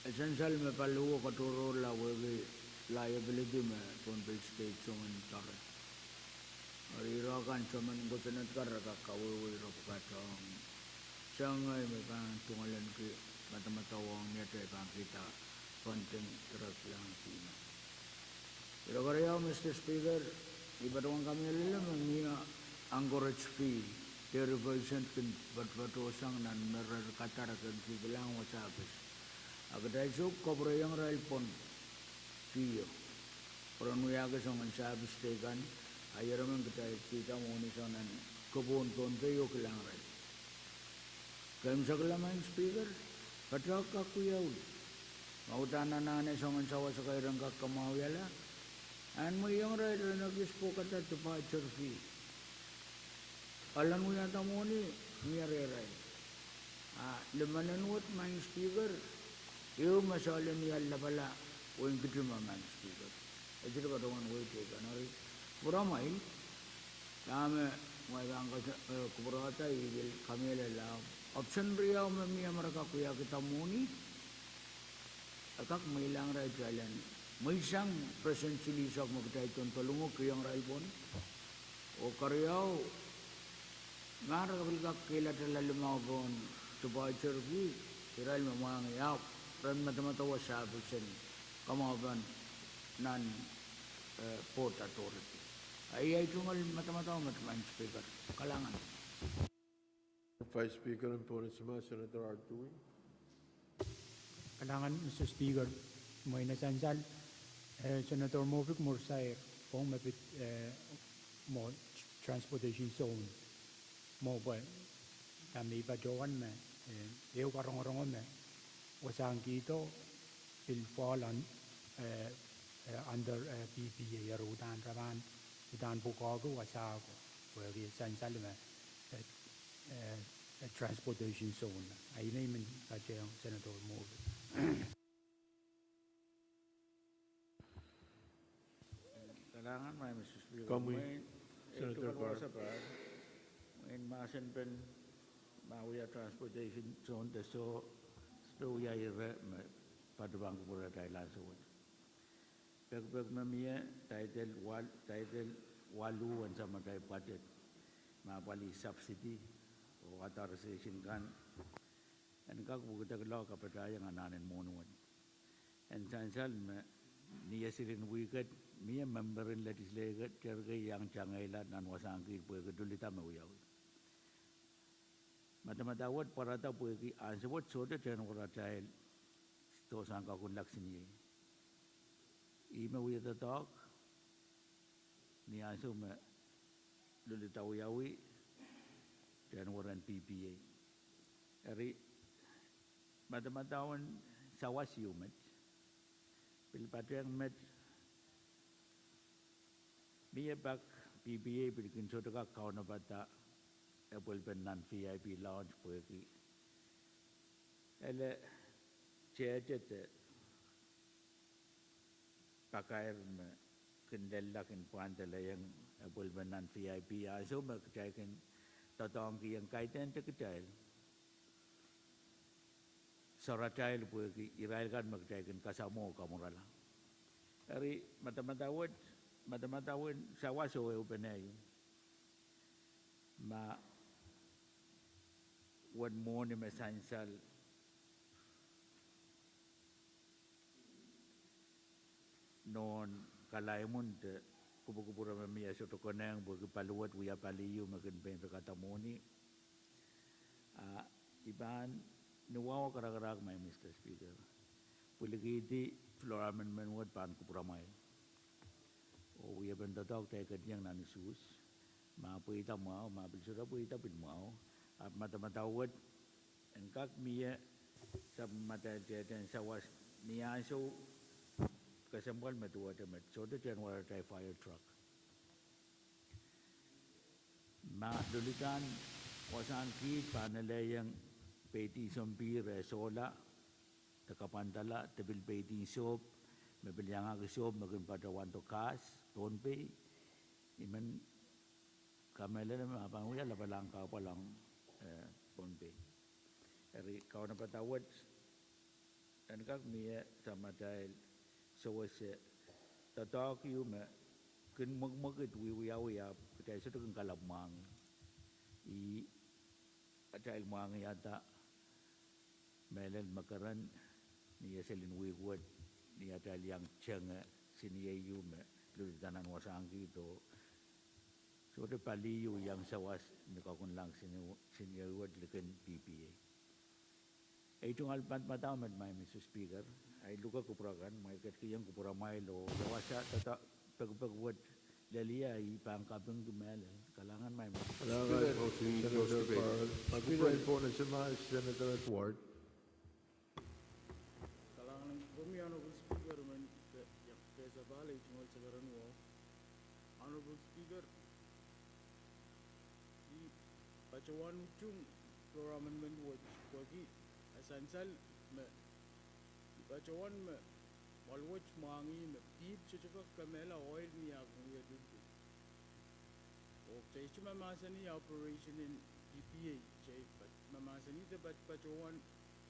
essential me palu ko turo la we liability me pon bill state songan tar ari ro kan choman go tenat kar ka kawe we ro ka tong sangai me kan tungalan ke mata-mata wong ne te kan kita konten terus lang sina pero kaya Mr. Speaker ibatawan kami lila mengia anchorage fee the reversion kin batbatosang nan merer katar kan bilang wasabes agad isuk kobre yang rail pon fee Orang yang kesongan sabis tekan ayar man kita moni sonan kebun tonte yo kelang rail kaim sakala main speaker patrak aku yaul mau tananane songan sawa sakairang kakamau yala an mo yang rail nagis po kata departure fee alam mo yata moni ngere rail lemanan wat main speaker yo masalah ni alla bala o ingkituma main speaker ejira badongan wo tekan ari puramai kami mereka kuburata igil kami lelah option ria memia mereka kuya kita muni akak mailang rai jalan maisang presently sok magdai ton tolungo kiyang rai pon o karyao ngar kabil kak kila limau pon supaya cerbi iral memang ya ran mata-mata wasabusen kamaban nan port authority ay tungal mata-mata matamain speaker kalangan Vice Speaker and Ponisma, Senator Artui. Kalangan Mr. Speaker may nasansal Senator Movik Mursair pong mapit mo transportation zone mo ba kami pa jowan me eu karong-karong me wasang kito will fall on under PPA rutan raman rutan bukago wasago where we sansal me transportation zone ay naman kasi ang Senator Movik Kailangan may Mr. Speaker. Kami, May Senator Carr. May masin pen mauya transportation zone so ya ire padbang pura dai lasot. Pag mamia title walu an sama dai budget mapali subsidy o authorization kan and kag buta law kapata yang ananen monument and sansal niya sirin wicked me member in legislature terge yang changaila nan wasangki pwe kedulita meuyaw mata-matawat parata pwe ki ansawat soda ten warachail to sangka kun laksini ime wiyata talk ni anso me lulita uyawi ten waran PPA eri mata-matawan sawas yumet pilpateng met Biya bak PBA bikin soda kau na bata apple pen non VIP lounge poeki. Ele cecet pakai me kendela ken pandela yang apple pen non VIP aso mak caikin tatong ki yang kaitan te kecil. Soracail poeki irail kan mak caikin kasamo kamurala. Dari mata-matawin sa waso e upenay ma wan mo ni mesansal non kalaimun te kubu-kubura mamia soto koneng bugi paluat wiya paliyu makin ben kata moni iban nuwaw karakarag may Mr. Speaker puligiti floor amendment wad pan kupuramay o we have been the dog take a young nan sus ma puita mau ma bilsura puita pin mau at mata-matawad and kak miya sa mata ten sa was niya so kasambal matuwa temet so the general type fire truck ma dulikan wasan ki panalayang peti sompi resola takapantala tebil peti soap mabilyang soap magin pada wanto kas tonpe iman kamela na mapanguya labalang ka palang tonpe eri kau na patawad and kak mia sama dai so was the dog you me kun mag we ya dai so kun kalamang I dai mang ya da melen makaran ni selin we word ni ada yang chenga sini you me lu danan wasangki to so de pali you yang sawas ni ka kun lang sini word liken PPA Itong alpan matamat may Mr. Speaker, ay luka kuprakan, may katkiyang kupra may lo, lawasya tata pagpagwad lalia ay pangkabang gumala, kalangan may Salamat, Senator Carl. Magbigay po na si Senator Edward. Kalangan kami Honorable Speaker man kesa bala itingal sa karan mo. Honorable Speaker, di pacawan uchung floor amendment watch bagi Sansal me bacawan me walwach mangi me pip chichaka kamela oil ni aguya dudu. O chay chuma masani operation in DPA chay mamasani te bacawan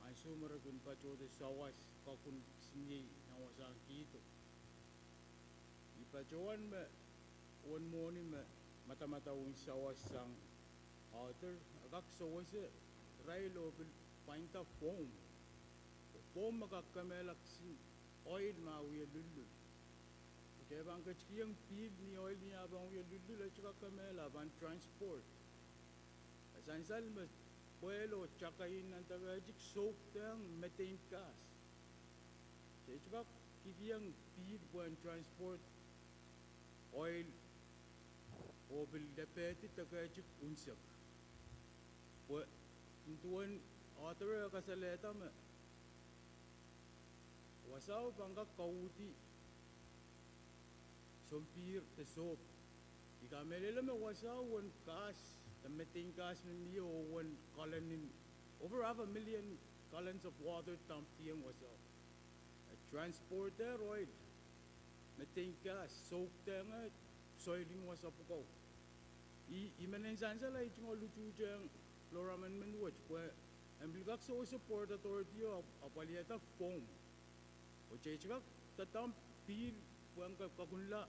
ay sumaragun baco de sawas kakun sinye na wasang kito. Bacawan me one morning me mata-mata un sawas sang outer agak sawas railo bil Pint of foam. Foam makakamela sin oil mauya lulu. Kaya bang kachiyang pig ni oil ni abang uya lulu la chaka kamela ban transport. Sansal mas puelo chakain ng tagajik soap tang methane gas. Kaya chaka kikiyang pig ban transport oil o bil depeti tagajik unsak. Tuan Author kasaleta me wasaw bangka kauti sompir te sop ikamelela me wasaw one kas the methane gas me one gallon in over 500,000 gallons of water tampiang wasaw transporter oil methane gas soap tenga soiling wasaw ko imanensansa la itingo lutu jang floor amendment watch and bilgak so support authority of apaliata foam o chechak tatam pil puang kakunla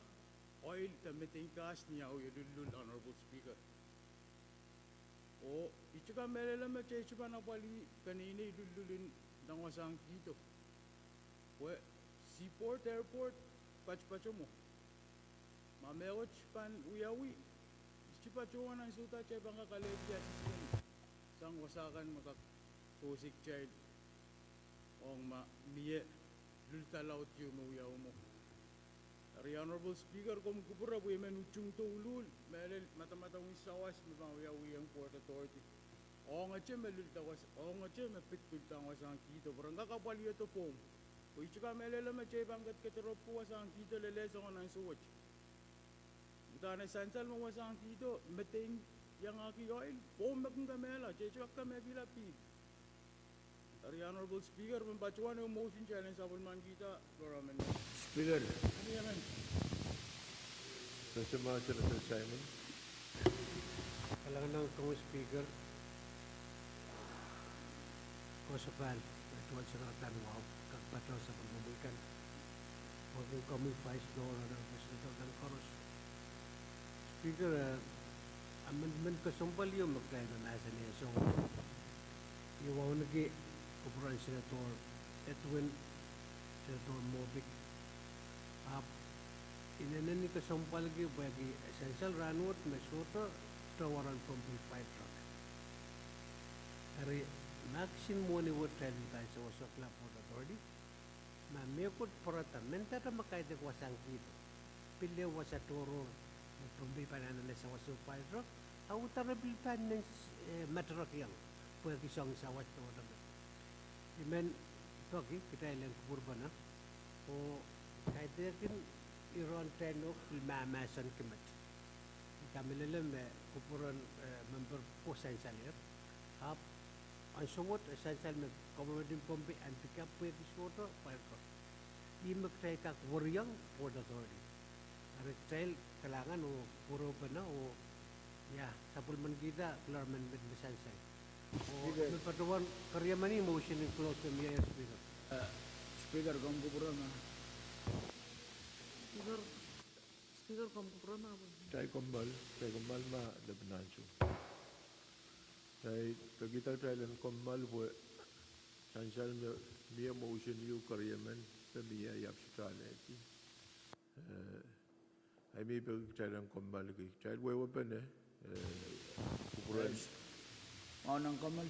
oil ta methane gas niya o yulul Honorable Speaker o ichika melela me chechuba na pali kanini lululin ng wasang kito we seaport airport pachpacho mo mamewach pan uyawi ichipacho ang suta che bangka kalebya sang wasakan makak Pusik child ong miye lultalaut yung uyaw mo. Ari Honorable Speaker, kung kupura po yung uchung to ulul, may mata-mata yung sawas, may mga uyaw yung Port Authority. O nga siya may lultawas, o nga siya may pitultawas ang kito, parang kakapaliyo to po. Kung itsaka may lalaman siya, banggat katirop po wasang kito, leleso ko ng suwach. Ito na sansal mo wasang kito, methane yung aki oil, po maging kamela, siya kami pilapid. Ari Honorable Speaker, membacawan yung motion challenge sa Bulman kita, Floor Amendment. Speaker, Ano yan? Nagsama Senator Simon. Kailangan ng kong speaker. Kosopan, tuwad sa nakatanwaw, kagpataw sa pagmabuikan. Huwag yung kami vice door ng Presidente ng Koros. Speaker, amendment ko sumpal yung magkaya na nasa niya. So, iwaw nagi, Kupuran Senator Edwin, Senator Mobic, inanan ni kasampal gi bagi essential ranwat mesuto tawaran from fire truck. Ari maxin mo ni wood trend tayo sa wasok la po authority. Mamekot porata mentara makaide wasang kito. Pili wasatoro from panan na sa wasok fire truck. Au tarabiltan ng matrak yang pwede siyang sawat to na. Imen toki kita ilang kurban na o kahit din iron treno ilmamasan kemat kami lelem kupuran member po sensalir hap ang sumot sensal me komodin pompe and pick up with soto para di magtay kak waryang for the authority are trail kailangan o puro pa na o ya sapul man kita klarman med sensal o patuan karya mani motion in close to me Speaker. Speaker kamu kupura na. Speaker kamu programa apa? Tay kombal ma lebnancho. Tay kita Thailand kombal buat sansal mia motion you karyaman sa mia yap sitaleti. Ay mi pag Thailand kombal ki. Thailand wewa pa ne. Kupuran. Nang kamal.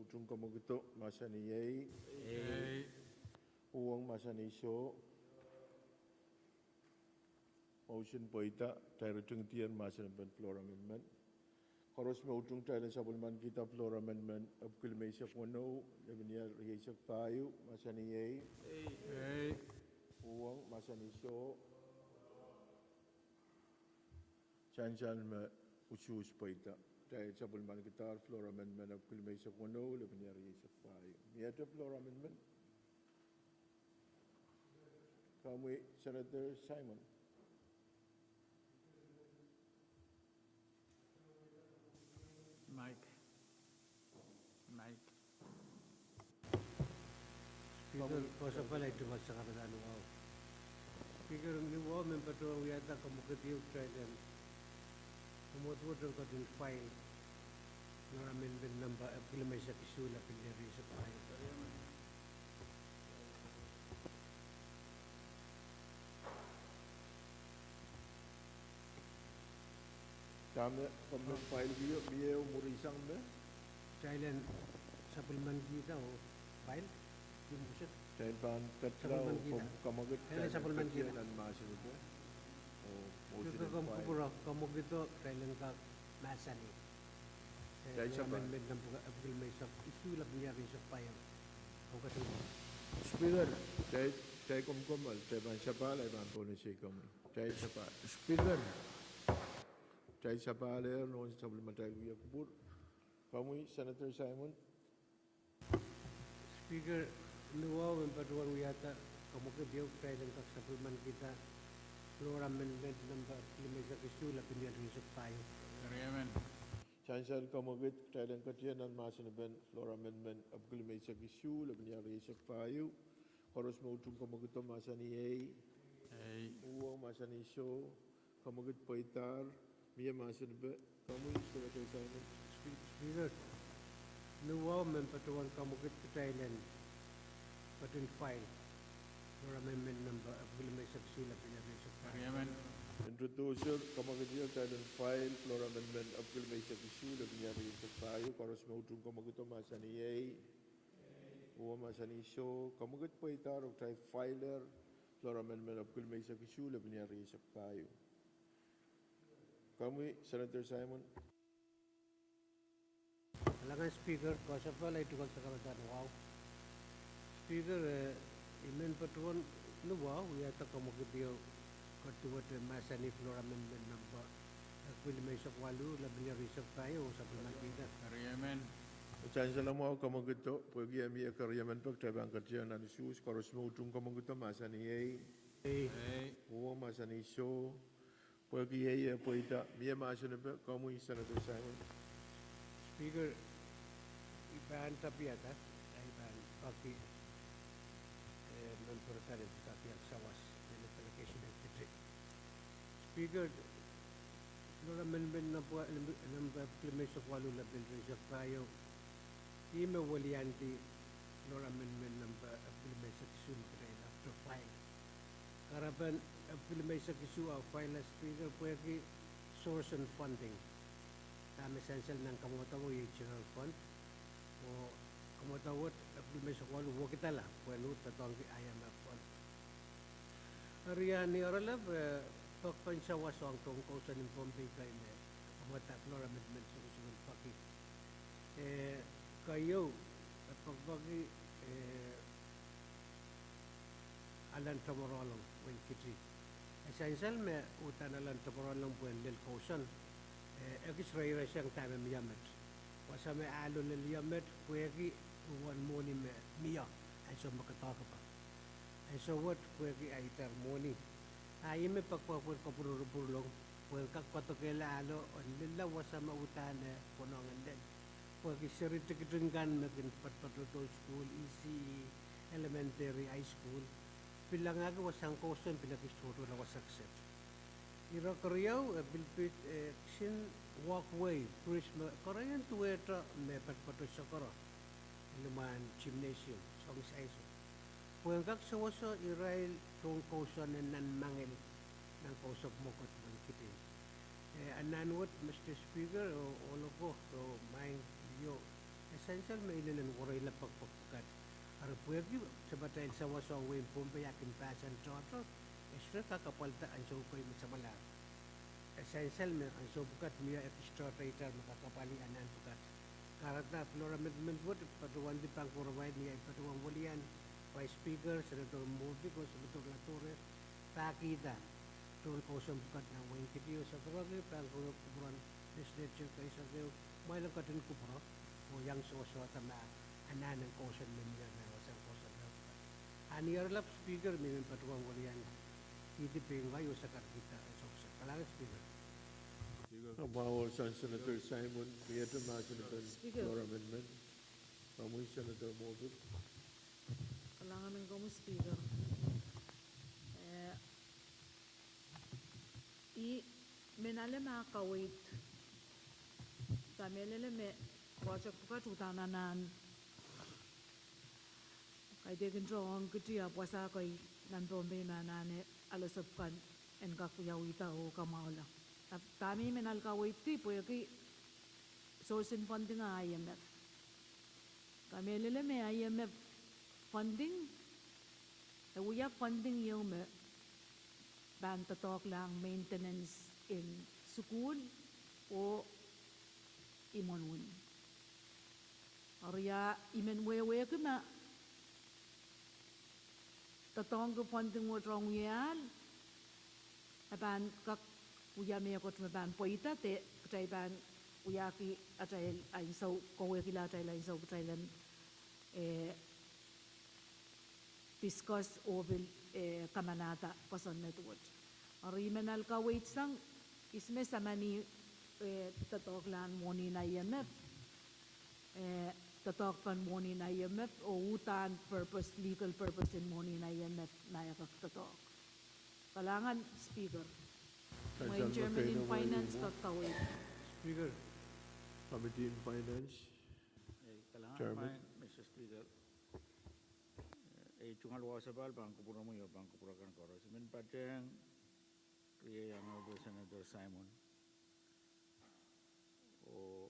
utung kamagito masani yay. Uwang masani so. Motion poita tayo utung tiyan masani ben floor amendment. Koros mo utung tayo sa bulman kita floor amendment of kilometer kuno lebeniyar yesak payu masani yay. Uwang masani so. Chansan me usus poita. Tayo sa bulman kita floor amendment of kilometer kuno lebeniyar yesak payu. Miyata floor amendment. Kami Senator Simon. Mike. Speaker, cosa pala itu masa kapitan wow. Speaker, ni wow mempertua wiata kamu ketiup trailer. Kamu tuh tuh kau file. Noramen ben number kilometer kisula pilih supply. Kami file biaya umur isang me. Trailer supplement kita oh file. Dimusik. Tayo ban katlaw kamagot Trailer supplement kita. dan masih itu. Oh, Kita kamu kupura kamu gitu trailer ka masa ni. Tayo sa ban. Ben number kilometer kisula pilih supply. Kau kata. Speaker. Tayo kumkumal. Tayo ban siapa lagi ban polisi kami. Tayo siapa. Speaker. Tayo siapa lagi non supplementary biaya kubur. Kami Senator Simon. Speaker, nuwa mempertuan wiata kamu ketiup trailer ka supplement kita. Floor amendment number kilometer kisula pilih supply. Agreement. Chancellor kamagit tayo katiyan ng masih ben floor amendment of kilometer kisu lebeniyar yesak payu. Koros mo utung kamagit to masani yay. Uwang masani so. Kamagit poitar. Miya masih be. Kamu Senator Simon. Speaker, nuwa mempertuan kamu kita trailer patin file. Floor amendment number kilometer kisula pilih supply. Agreement. Introducer, kamagit tayo file floor amendment of kilometer kisu lebeniyar yesak payu. Koros mo utung kamagit to masani yay. Uwang masani so. Kamagit poitar o tayo filer floor amendment of kilometer kisu lebeniyar yesak payu. Kami Senator Simon. Alangan speaker, cosa pala itu kalau kapitan wow. Speaker, imen pertuan nuwa wiata kamu ketiup katuat masa ni floor amendment number kilometer walu lebeniyar supply o supplement kita. Agreement. Chancellor mo kamagit to. Pwede kami akaryaman pag tayo ang katiyan ng isus. Koros mo utung kamagit to masani yay. Uwang masani so. Pwede yay pwede. Miya masani ba kamu Senator Simon. Speaker, iban tapi ada, iban pagi memperkara tapi yang sawas dengan allocation activity. Speaker, floor amendment number kilometer walu level reserve tayo. Ime walianti floor amendment number kilometer kisun train after file. Karapan kilometer kisu file speaker pwede source and funding. Kami essential ng kamotawot general fund o kamotawot kilometer walu wakita la pueno tatong IMF fund. Ariani oralab pagpansa wasong kung kausan ng Bombay kay me kamota floor amendment sa kusunod paki. Kayo pagbagi alan tamorolong when kitri. Essential me utan alan tamorolong buen lil kausan. X-ray siyang tayo miyamet. Wasa may alo ng liyamet, pwede uwan mo ni miya. Ay so makataka pa. Ay so what, pwede ay termoni. Ay may pagpapuan ka purulong, pwede kakpatokela alo, o nila wasa mautan punongan din. Pwede siritikitunggan maging patpatuto school, ECE, elementary, high school. Pilangaga wasang kosan, pinakisturo na wasakset. Ira Koreaw bilpit sin walkway prisma Korean tuweta me patpato sa koro luman gymnasium song saiso puangkak sawaso Israel tong kausan nan mangel ng kausap mo kot bangkitin ananwat Mr. Speaker o loko so maing yo essential may ilinan koray la pagpagpakat. Arapwegi sabatay sa wasong way pumpa yakin pasan toto. Esra kakapalta ang supay sa malar. Essential me ang subukat miya extra trader makakapali anan pukat. Karata Flora Amendment Board patuwan di pang kuraway niya patuwang walian. Vice Speaker Senator Murphy ko Senator Latore pakita tuon ko sa bukat ng wing kitiyo sa Torre pang kurawang legislature kay sa Deo may lang katin ko pro o yang soso tama anan ng kosan niya na wasang kosan na bukat. Aniyar lap Speaker may patuwang walian. Itipin kayo sa karkita sa kalangan Speaker. Kabawa sa Senator Simon, Pietro Senator Speaker. Flora Amendment. Kamuy Senator Moses. Kailangan ng kamu speaker. Menale makakawait. Tamelele me project buka tutananan. Kay degen drawang ketiya puasa kay nandombe manane alasapkan en kakuyawita o kamaula. Kami menal kawait ti po yaki source and funding ng IMF. Kami lele me IMF funding. We have funding yung me bantatok lang maintenance in school o imonun. Arya imenwewe kuma tatong ko funding mo trong yan. Aban kak uya me ko ban poita te kay ban uya ki atay ay so ko kila atay lai so Thailand discuss over kamanata pason network. Arimenal ka wait sang isme samani tatok lan moni na IMF tatok pan moni na IMF o utan purpose legal purpose in moni na IMF na tatok. Kalangan speaker. May Chairman in Finance kakawit. Speaker. Committee in Finance. Chairman. Mr. Speaker. Chungal wasabal bangko pura mo yo bangko pura kan koros. Min pateng kriya yang Honorable Senator Simon. O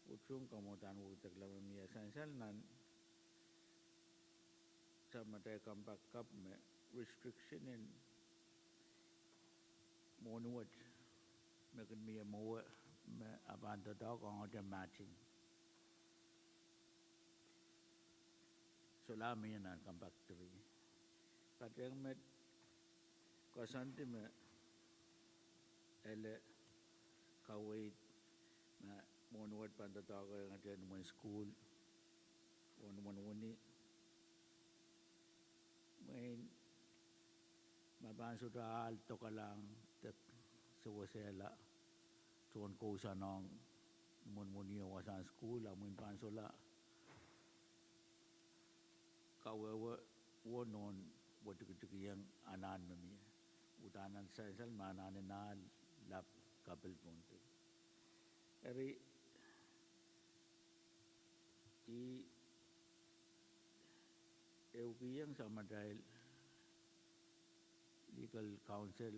uchung kamutan utak lama miya sansal nan sa matay kampak kap me restriction in monuwat me kan miya mo me abanda dog on the matching. Solami yan ang comeback to me. Pati ang met kasanti me ele kawait na monuwat pantatawa yung atin mo school o naman wani may mabanso ta alto ka lang tet sa wasela tuon ko sa nang naman wani yung wasan school amin pansola kawawa wonon watukuyang anan mami utanan sa manan na lap kapel ponte eri eukiyang sama dahil legal counsel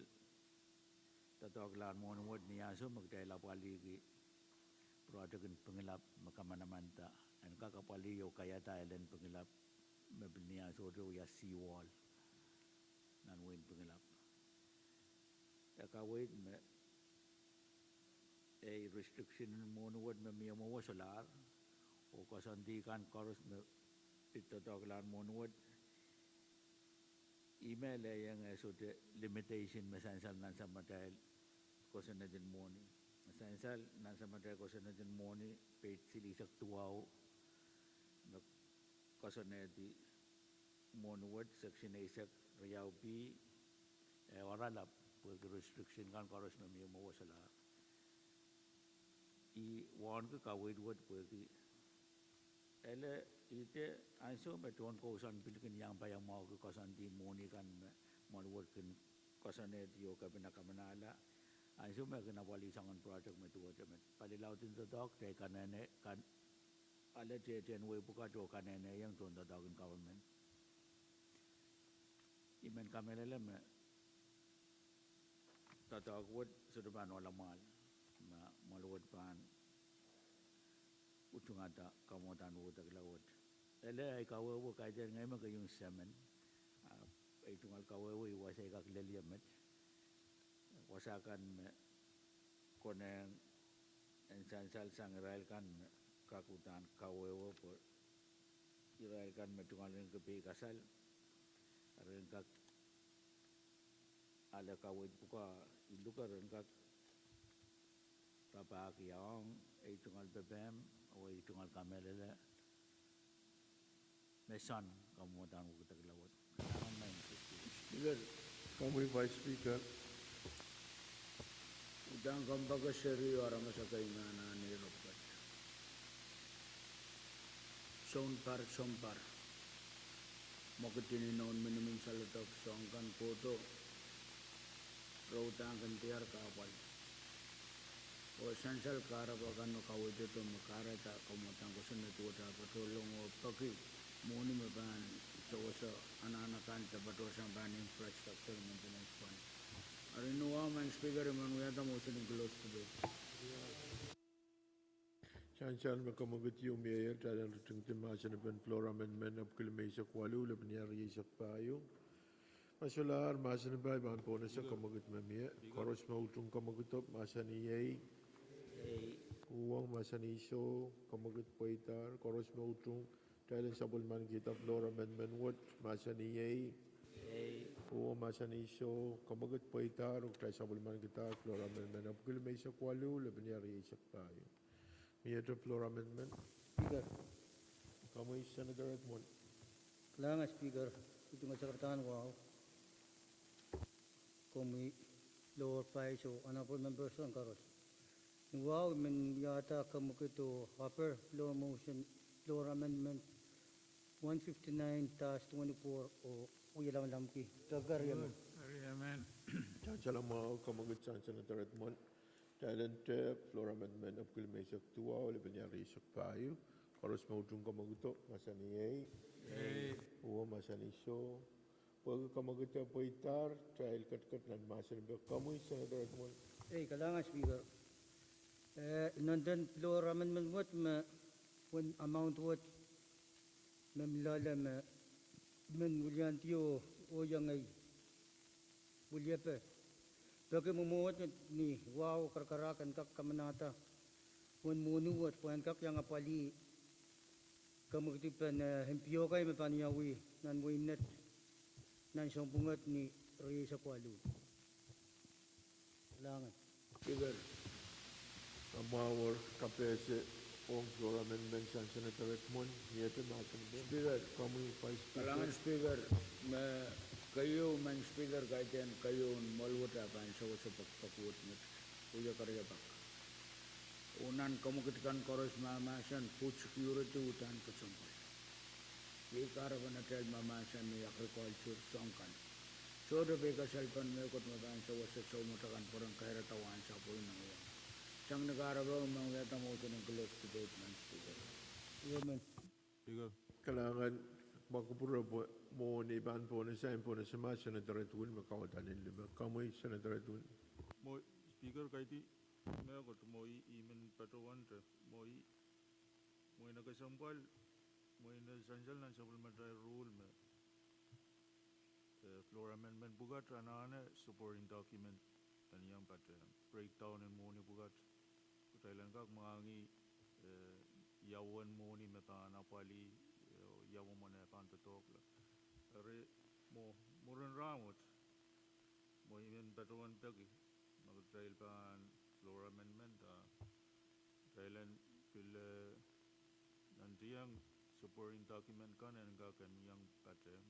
tatawaglan mo nuwad niya so magdahil apaligi project pangilap makamanamanta ang kakapaliyo kaya Thailand pangilap mabniya so do ya seawall nan win pangilap kakawait me a restriction mo nuwad mamiya mo solar o kasandikan koros me itatawaglan mo nuwad email yang so the limitation masansal nan sa matay kosan na din mo ni masansal nan sa matay kosan na din mo ni page silisak tuwaw Kasonedi Monward Section A Sec Riau B Waralap with restriction kan koros mami mo sala I wan ke kawid wad pagi ele ite anso beton kosan bilkin yang bayang mau ke kosan di moni kan monward kan Kasonedi yo ka binakamanala anso me kena wali sangan project metu jamet palilaw tin to dok te kanene kan ala ten way buka jo kanene yang tuan da dagin government imen kamelele me ta dog wood sudah ban wala mal ma malwod pan utungata kamotan wuta glawot ele ay kawo kay den ngay magayong semen ay tungal kawo iwasay kaglaliamet wasakan koneng ensansal sang Israel kan kakutan kawo po Israel kan metungal ng kapi kasal rin kak ala kawo buka iluka rin kak papakiyang ay tungal bebem o ay tungal kamelele mesan kamutan ko taglawat kailangan na yung Speaker, kami Vice Speaker. Udang kumbaga seryo ara masakay na naniropat. Sompar. Makatini noon minumin salatok songkan koto. Rautan kan tiar kapal. O sansal kara bagan no kawite to makara ta kamutan ko sunat wata patulong o pagi. Muni maban sa anak-anakan ta patosang ban infrastructure maintenance fund. Arinuwa man speaker man wiyata motion in close today. Chanchan makamugot yung mayor talang rutung timasan ng floor amendment of kilimesa kwalu laban yari sa payo. Masular masan ba ban po na sa kamagot mamaya. Koros mautung kamagutop masan iyay. Uwang masan iso kamagot poitar. Koros mautung talang sabulman kita floor amendment what masan iyay. Uwang masan iso kamagot poitar. Ug tayo sabulman kita floor amendment of kilimesa kwalu laban yari sa payo. Mayor floor amendment. Speaker, Kamu Senator Edmond. kailangan Speaker, ito nga sakartahan ko kung lower pa so honorable members ang karos. Wow, men yata kamu kito upper floor motion, floor amendment 159 tas 24 o uyalam ki. Tagar yan. Amen. Chancellor Mao, kamagut Senator Edmond. Talent floor amendment of Kilmesak 2 oleh penyari isak payu. Koros maudung kamaguto masaniyay. Uwa masaniso. Pag kamaguto poitar, trial kat nan masanibak. Kamu Senator Edmond. Kailangan Speaker. Nandun floor amendment what when amount what memlala men Williantio o yang ay Williape. Bagi memuat ni wow karkarakan kak kamanata wan munuat puan kak yang apali kamu ketipan hempio kay mapaniyawi nan winet nan sambungat ni Reyes Kwalu. Langan. Speaker, Amawar kapese ong floor amendment Senator Edmond. Niyete masanibak. Speaker, Kamu Vice Speaker. kailangan speaker kayo man speaker kahit kayo malwata pa sa pagpakuot mo kuya karya pak unan kamu ketikan koros mamasan food security utan kesumpah di karavan hotel mamasan ni agriculture songkan so do be kasalpan me kot maban sa wasa so mutakan porang kahira tawan sa po nang yan sang negara ba mang yata mo ng close to date man speaker Amen. Speaker. Kailangan makapura po mo ni ban po na sa po na sama Senator Edwin makawatanin lima. Kamu Senator Edwin. Mo speaker kay di me ko mo imen patawan te mo nagkasampal mo essential nan sa bulmadry rule me floor amendment bugat anane supporting document kaniyang pat breakdown and mo ni bugat kailan kag mangi yawan mo ni meta napali yawan mo na pantatok la are mo muran ramot mo imen patawan pagi mag-trail pan floor amendment Thailand pil nandiyang supporting document kan and gakan yang patem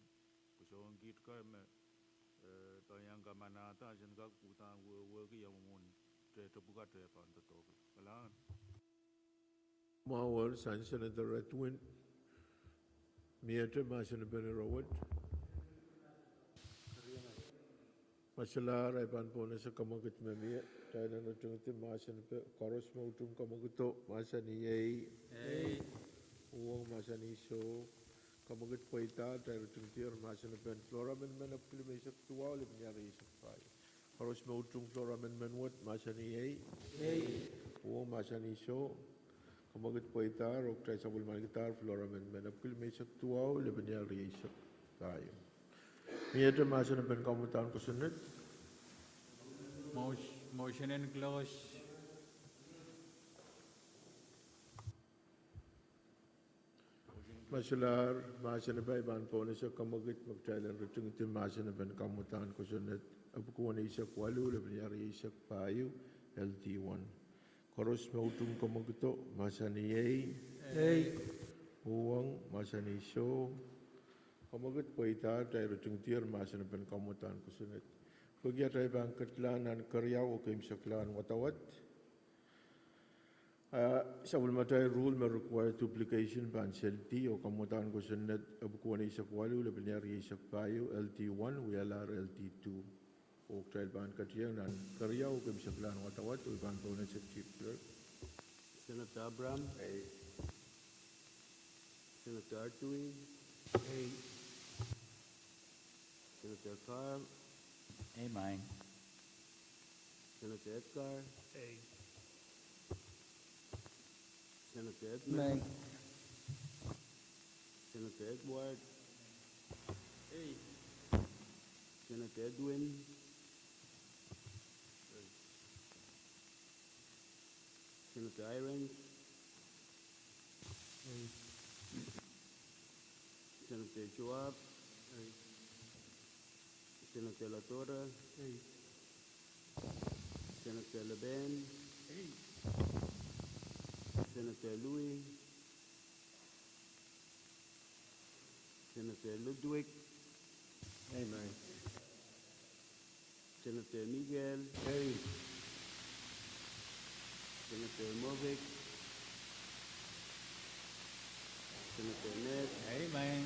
kusong git ka me tayang ka manata jan ka utang wo ki yamun te buka te pan to kalan Mawar Senator Edwin. Miyete masan benerawat. Masalah raiban po na sa kamagut mamiya. Tayo na natung iti masan pe. Koros mautung kamaguto. Masan iyay. Uwang masan iso. Kamagut po ita. Tayo natung iti masan pe. Flora amendment of Kilimesak tuwa. Ulit nangyari isak tayo. Koros mautung flora amendment what? Masan iyay. Uwang masan iso. Kamagat Poitar, Oktay Sabulman Gitar, Floor Amendment, Apil Mesak Tuaw, Lebania Riesa tayo. Miyadra masa na ben kamutan ko sunod. Motion and close. Masalar, masa na ba iban po na sa kamagit magtrailan rutung ito masa na ben kamutan ko sunod. Apo ko na isak walu, Lebania Riesa payo, LT1. Koros mautung kamagito, masa ni Yay, Uwang, masa ni So, kamagat Poitar, tayo rutung tier masa na ben kamutan ko sunod. Pagya tayo bang katlanan karyaw o kaim saklan watawat. Sa ulmatay rule may require duplication ban LT o kamutan ko sunod abukuan isak walu labinyari isak payo LT1 WLR LT2 o tayo bang katyaw nan karyaw o kaim saklan watawat o ibang po na sa chief clerk. Senator Abram. Aye. Senator Artui. Aye. Senator Carl. Amen. Senator Edgar. Aye. Senator Edmund. Aye. Senator Edward. Aye. Senator Edwin. Senator Irons. Aye. Senator Joab. Aye. Senator Latora. Aye. Senator Leben. Aye. Senator Louis. Senator Ludwig. Amen. Senator Miguel. Aye. Senator Movic. Senator Ned. Amen.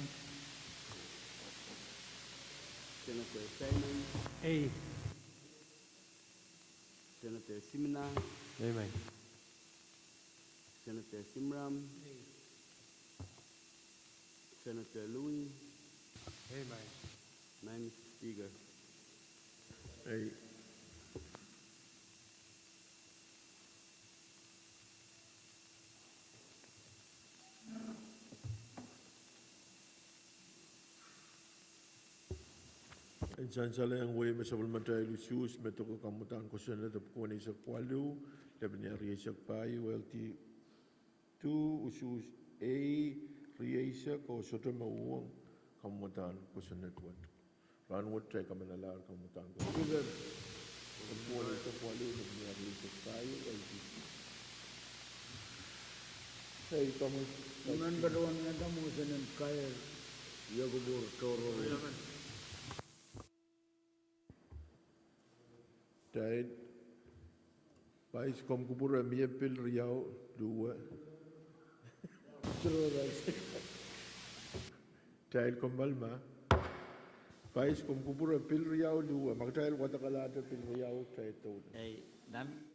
Senator Simon. Aye. Senator Simina. Amen. Senator Simram. Senator Louis. Amen. Mr. Speaker. Ay, insan sala yang way masabal matay lusus meto ko kamutan ko sa natap ko ni sa kwalu laban niya riyasak payo LT2 usus A riyasak o soto mauwang kamutan ko sa network ranwat tay kamanalar kamutan ko Speaker. ko ni sa kwalu laban niya riyasak payo LT2 hey kamu Iman baruan nga damo sa ng kaya Yagubur Toro. Dahil Pais kom kupura mia pil riau dua. Dahil kom balma. Pais kom kupura pil riau dua. Mak dahil wata kalata pil riau dahil tu. Ay, dami.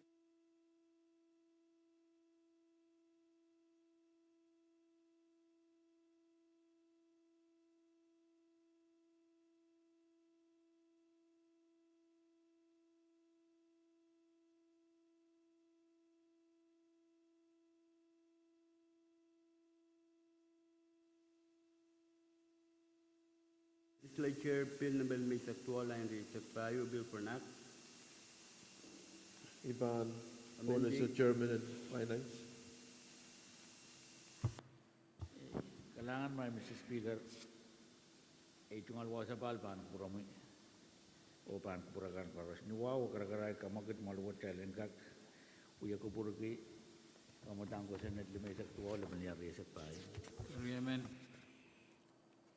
Legislature Bill na may saktual ang riyasak payo Bill for Act. Iban, una sa Chairman and Finance. Kailangan may Mr. Speaker, ay tungal wasa balban kurami o pan kuragan paras ni wow kara-kara kamagat maluwat challenge kak uya ko purki kamatang ko sa net limay saktual mangyari sa payo. Amen.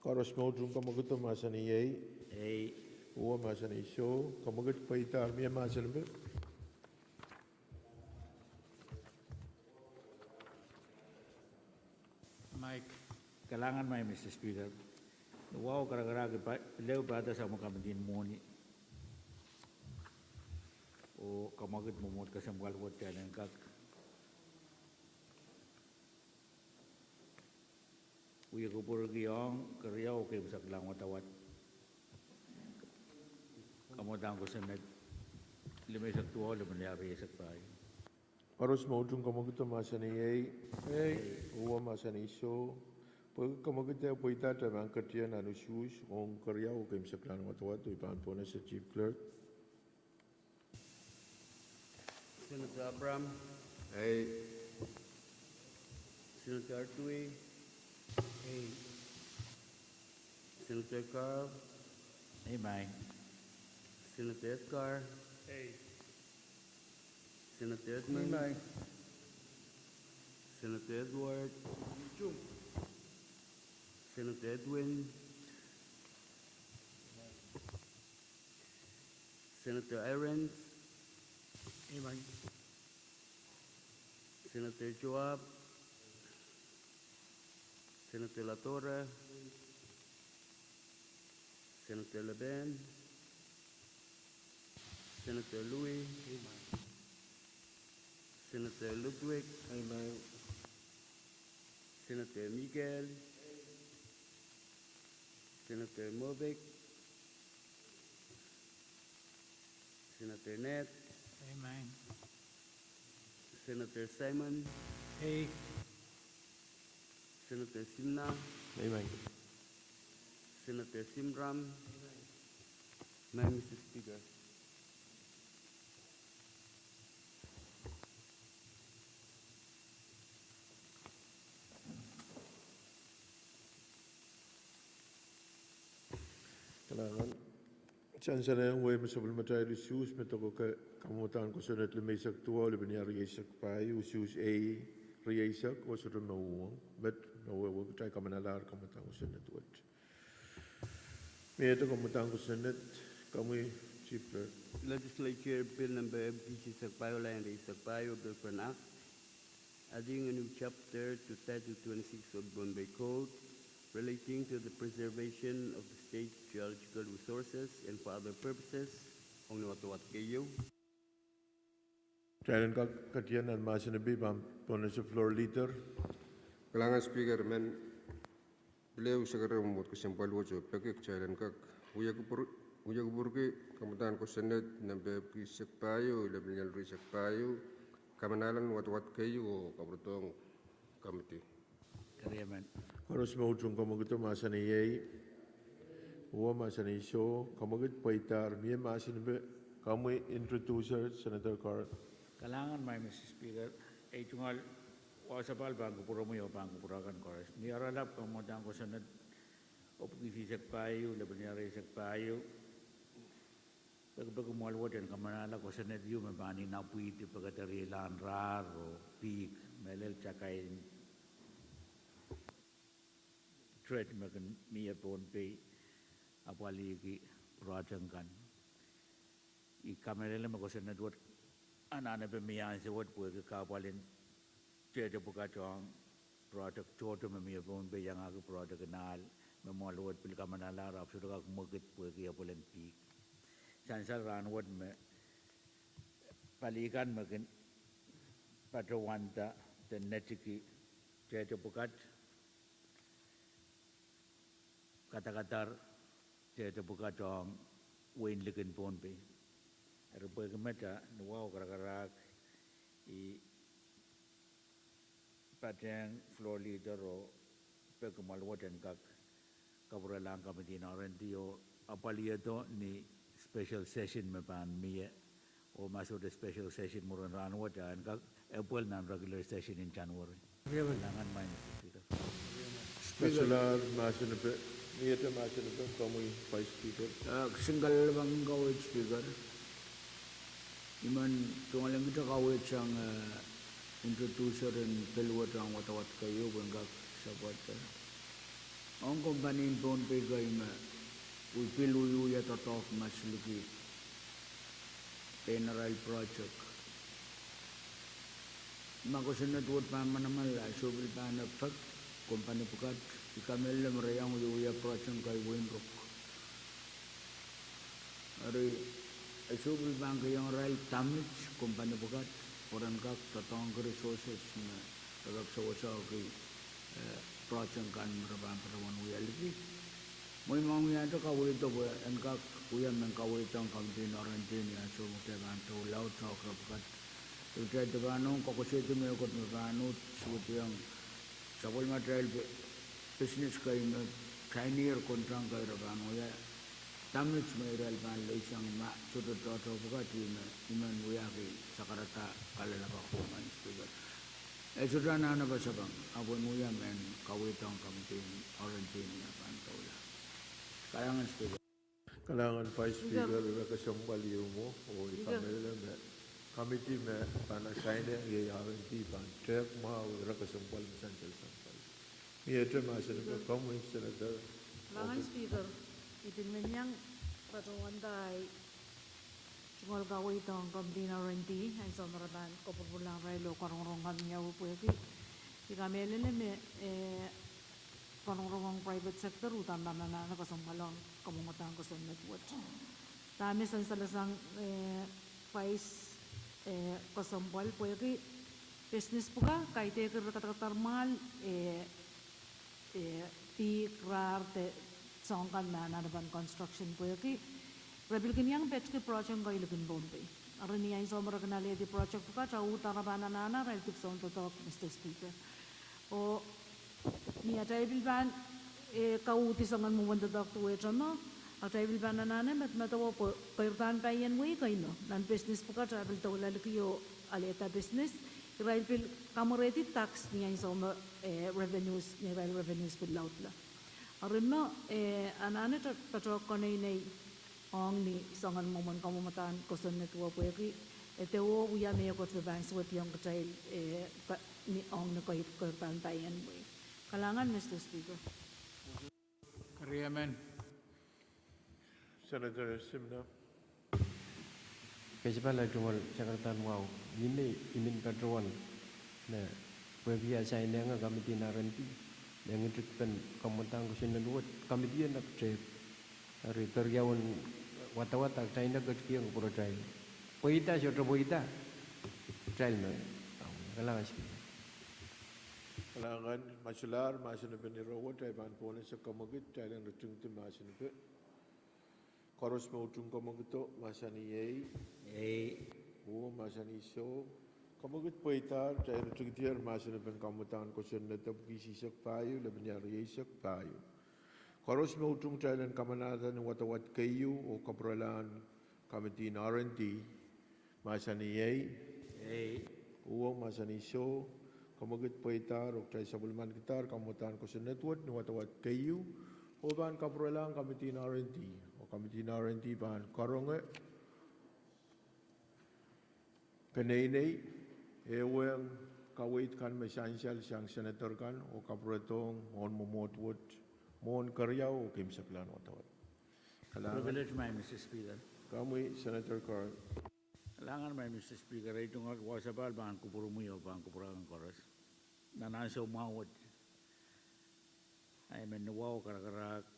Karos mo drum kamaguto masa ni Yay. Ay, Uwa masa ni So. Kamagut paita mia masa ni Mike. kailangan may Mr. Speaker. Wow kara-kara pilew bata sa mga kamagin muni. O kamagat mumut ka sa maluwat challenge kak. Uya ko purki yung karyaw kay basak lang watawat. Kamatang ko sa net limay saktual mangyari sa payo. Paros maudung kamagito masani ei, uwa masani so, pag kamagito poita tamang katian anu shoes, ong karya o kaim saklan watawat ipan pona sa Chief Clerk. Senator Abram, Aye. Senator Artui, Senator Carl, Amen. Senator Edgar, Senator Edmund, Senator Edward, Senator Edwin, Senator Irons, Senator Joab, Senator Latorre, Senator Leben, Senator Louis, Senator Ludwig, Senator Miguel, Senator Movic, Senator Net, Amen. Senator Simon, Senator Simna, Amen. Senator Simram, Mr. Speaker. Kailangan. Saan sa na yung way masabal matay shoes, metoko ka kamutan ko sa net lumisak tuwa, liban niya riyasak pa, shoes A, riyasak, o sa rin nauwang, but nauwang tayo kamanalar kamutan ko sa net wat. May ito kamutan ko sa net, kami Chief Clerk. Legislature Bill Number MPC Sakpayo Line Sakpayo Bill for an Act, adding a new chapter to Title 26 of Bombay Code relating to the preservation of the state's geological resources and for other purposes. Ong nawatawat kayo. Kailan ka katiyan ang masinabi, puna sa floor leader. Kailangan speaker men beliau segera membuat kesimpulan wajib bagi kejadian kak uya keburki kemudian ko senat nambe kisek payu lebih nyaluri sek payu kamanalan wat kayu o kabrutong kamiti. Kariaman. Harus maudung kamagito masaniyay, uwa masaniso, kamagit paitar, miya masinabi, kami introducer, Senator Carl. Kalangan may Mr. Speaker, ay tungal wasapal bago puro mo yung bago purakan kores. Niyaralap kamutan ko sanad o pagkisisak payo, laban niya rin sak payo. Pagbago mo alwad yan, kamanala ko sanad yung mabani na puwiti pagkatarilan rar o pig, melel tsakay threat makan miya pon pe apalagi project kan. I kamerala mo ko sanad wat anana pe miya sa wat po kapalin jadi buka cong produk coto memia pun be yang aku produk kenal memuat pil kamana larap sudah aku mukit pun kia polen pi sansal ranwat me palikan makin patrawanta dan netiki jadi buka kata-kata jadi buka cong wain likin pun be erba kemata nuau kara-kara I patang floor leader o pagkamalwat and kak kaburalang kamiti na rin tiyo apaliya to ni special session mapan miya o maso the special session mo rin ranwat and kak April na regular session in January. Kailangan man Speaker. Special masinabi, miya ito masinabi, kami Vice Speaker. Single bang kawit Speaker. Iman tungalang kita kawit siyang introducer and pelwat ang watawat kayo bangga sabat. Ang company pon pe gay ma upiluyu ya tatok masluki general project. Mako senat wot pa manamal la sobil pa na pag company pukat ikamel merayang uya project kay Winrock. Ari sobil bang kayong rail damage company pukat orang kak tatong resources na tagap sa wasa kay project kan merabang perawan uya lagi. Mo imong ya to kawit to bo en kak uya men kawit tong kamti norantin ya so mo te ban to laut sa kapukat Tulchay tabanong kokosete may okot mabanot suwatiyang sabol material business kayo na Chinese kontrang kayo rabano ya tamit may real ban isang ma sudut toto bukati na iman wiyaki sakarata kalalaba ko man speaker. Sudah na ba sabang abon mo yan men kawitang kamtin orange niya pantaula. Kalangan speaker. Kalangan Vice Speaker Rebecca Sambaliw mo o ipamela me committee me panasay na iyayaran di pan trek ma Rebecca Sambal Central Sampal. Miyete masin ko kamu Senator. Kalangan Speaker, ipinmenyang patuan tay Chungol gawin itong kamdina renti, ay sa maraban ko pulang relo karong kami niya upweki. Kami eleme karong private sector utang na nakasangmalong kamungatan ko sa network. Tami sa salasang vice kasambal pweki business po ka kahit katatarmal tikrar songkan na nanaban construction pweki. Rabil kanyang petke project ko ilugin Bombay. Aron niya yung somra kanali di project ko ka, siya utarabana na relative sa to talk, Mr. Speaker. O niya tayo bilban, kauti sa ngan mo wanda talk to which ano, at tayo bilban na nanan, matawa po, kairtaan pa yan way kayo, no? Non-business po ka, travel to lalaki yung aleta business, rail kamureti tax niya yung somra revenues, niya rail revenues po laut la. Aron no, anane tato ko na ang ni sangan momon kamumatan ko sa network pweki ete wo uya me ko sa banks with yung child ni ang na ko pantayan mo kalangan Mr. Speaker. Kariaman. Senator Simna. Kasi pala tungol Jakarta wow ini imin patrol na pweki asay na nga kami tinarenti yang itu kan kamutang ko sinunuot kami diyan na check ari karyawan wata-wata China kecil pura China. Poita siapa poita? China. Kalangan sih. Kalangan masular masin penirawan Taiwan pun sekamagit China rutung tu masin ke. Koros mau tung kamagit tu masani o masani so. Kamagit poita China rutung tiar masin pen kamutan kosen netap kisi sak payu lebih nyari sak payu. Koros mo utung Thailand kamanatan ng watawat kayo o kapralan kamiti na R&D masani uwang masani so kamagit po itar o tayo sa bulman gitar kamutan ko sa network ng watawat kayo o ban kapralan kamiti na R&D o kamiti na R&D ban karong kanainay ewang kawait kan masansyal siyang senator kan o kapratong on momotwood mohon karyau kim saklan watawat. Privilege may Mr. Speaker. Kami Senator Carl. Kalangan may Mr. Speaker ay itong wasabal bang kupurumuyo bang kupuragang koras. Nanasa umawat. Ay menuwaw karakarak.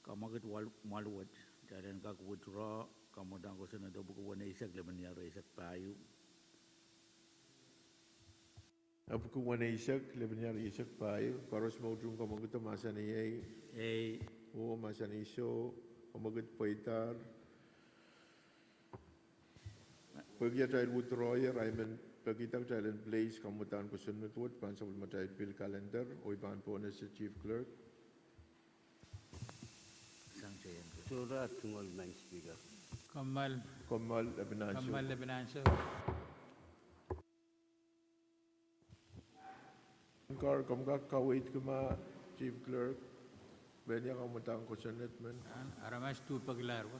Kamagit maluwat. Jalan kakubutura. Kamudang ko sa nadobukuwan na isak laman niya isak payo. Apo ko wana isak, lebenyar isak payo, karos mau trung kamagut masa ni o masa ni so, kamagut paitar. Pagya tayo wutroyer, I mean, pagkitang tayo in place, kamutan ko sunod wot, pansabul matay bill calendar, o iban po na sa Chief Clerk. Surat tungol my speaker. Kamal Lebenansyo. Kar kamgak kawait kuma Chief Clerk, benya kamutang ko sunod man. Aramas tu paglar wa.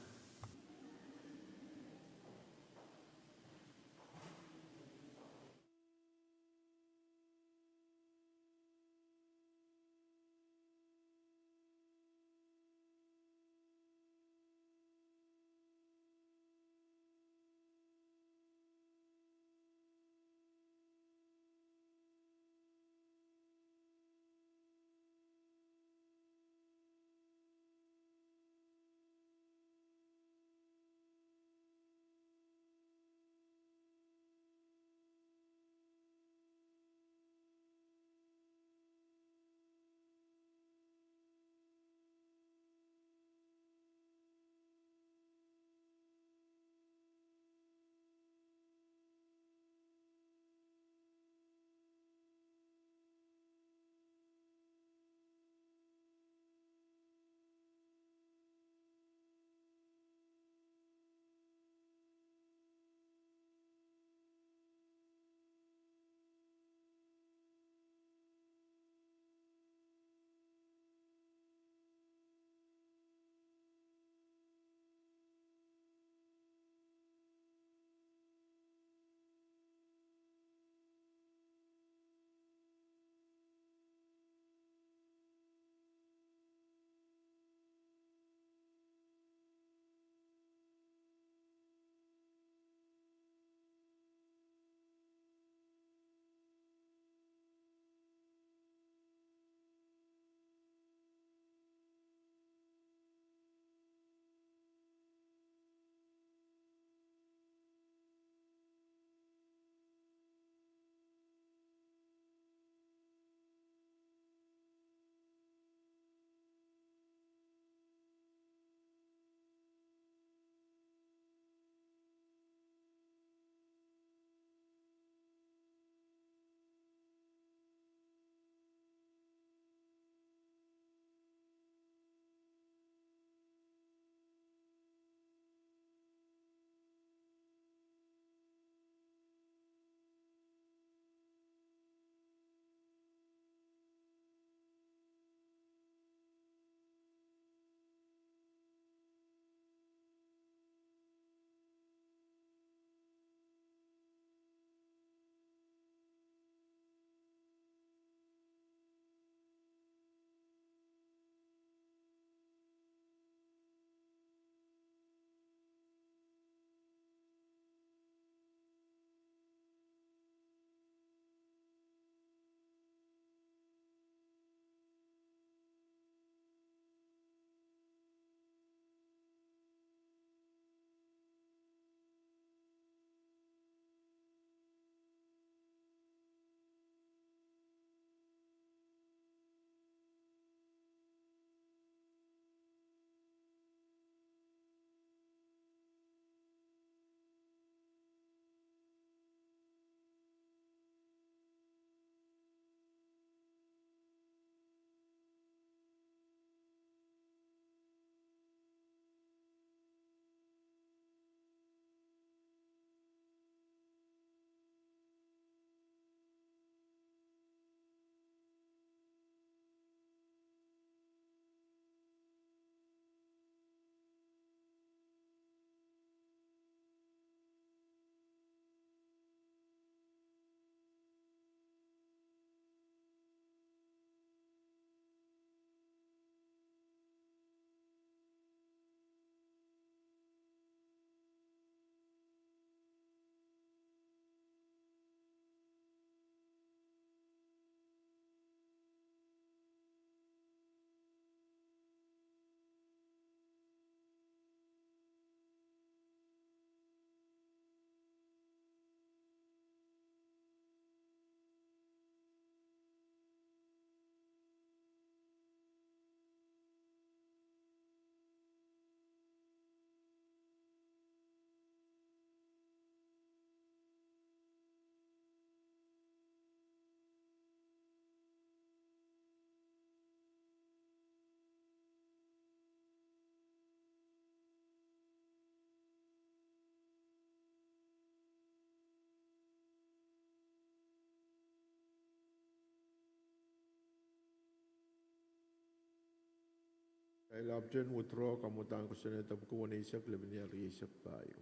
I'll obtain withdraw kamutan ko Senator Kuwanisak Lebanon Risak Bayo.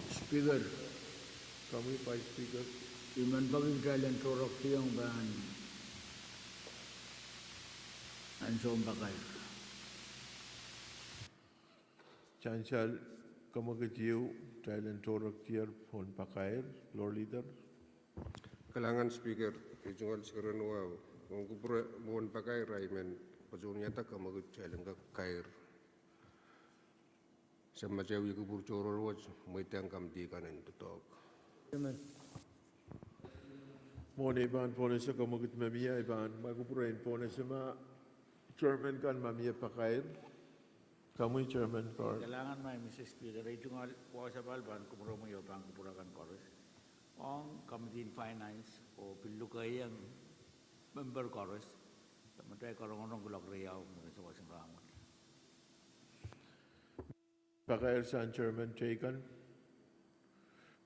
Speaker, Kami Vice Speaker. iman bagi kalian torok tiyong ban ansom bakay. Chancel Kamagatiyo Thailand Torak Tier Pon Pakair, Lord Leader. Kalangan Speaker, ijungal sekarang wow, kung kupura mohon pakai raimen, pajunya tak kamagut challenge ka kair. Sama cewi kupur coror watch, may tangkam di kanan tutok. Mohon iban Ponesa Kamagut Mamia iban, Magupurain Ponesa ma Chairman kan Mamia Pakair. Kami Chairman Card. Kailangan may Mr. Speaker, ijungal wa sa balban kumuro mo yung bang kupurakan koros. Ang Committee in Finance o pilukay ang member koros, tamatay karong gulak riyaw mo sa wasang rangon. Pakair San Chairman taken.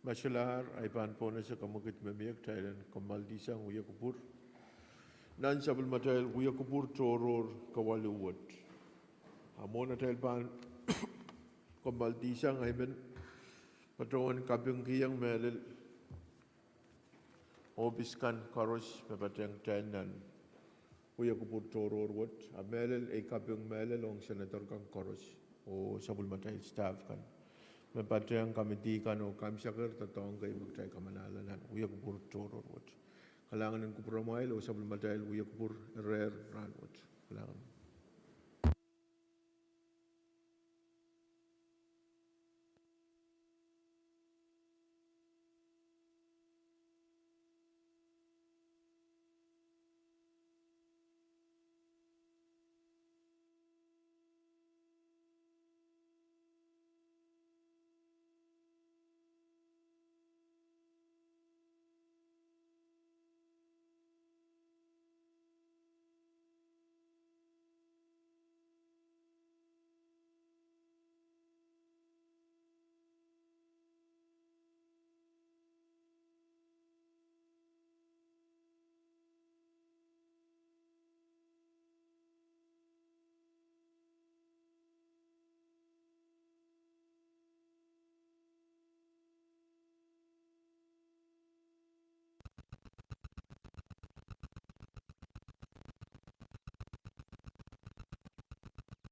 Masyalahar ay panpona sa Kamagit Mamiyak Thailand Kamaldisang Uyakupur. Nan sabal matayal Uyakupur Toror Kawaluwat. Amona tayo pan Kamaldisang ay men patawan kabyung kiyang melil obiskan karos mapatang tanan Uyakupur Toror wat. A melil ay kabyung melil ong senator kang karos o sabal matayal staff kan. Mapatang kamiti kan o kamsakar tatong kay magtay kamanalanan Uyakupur Toror wat. Kalangan ng kupuramail o sabal matayal Uyakupur Rer Ranwat. Kalangan.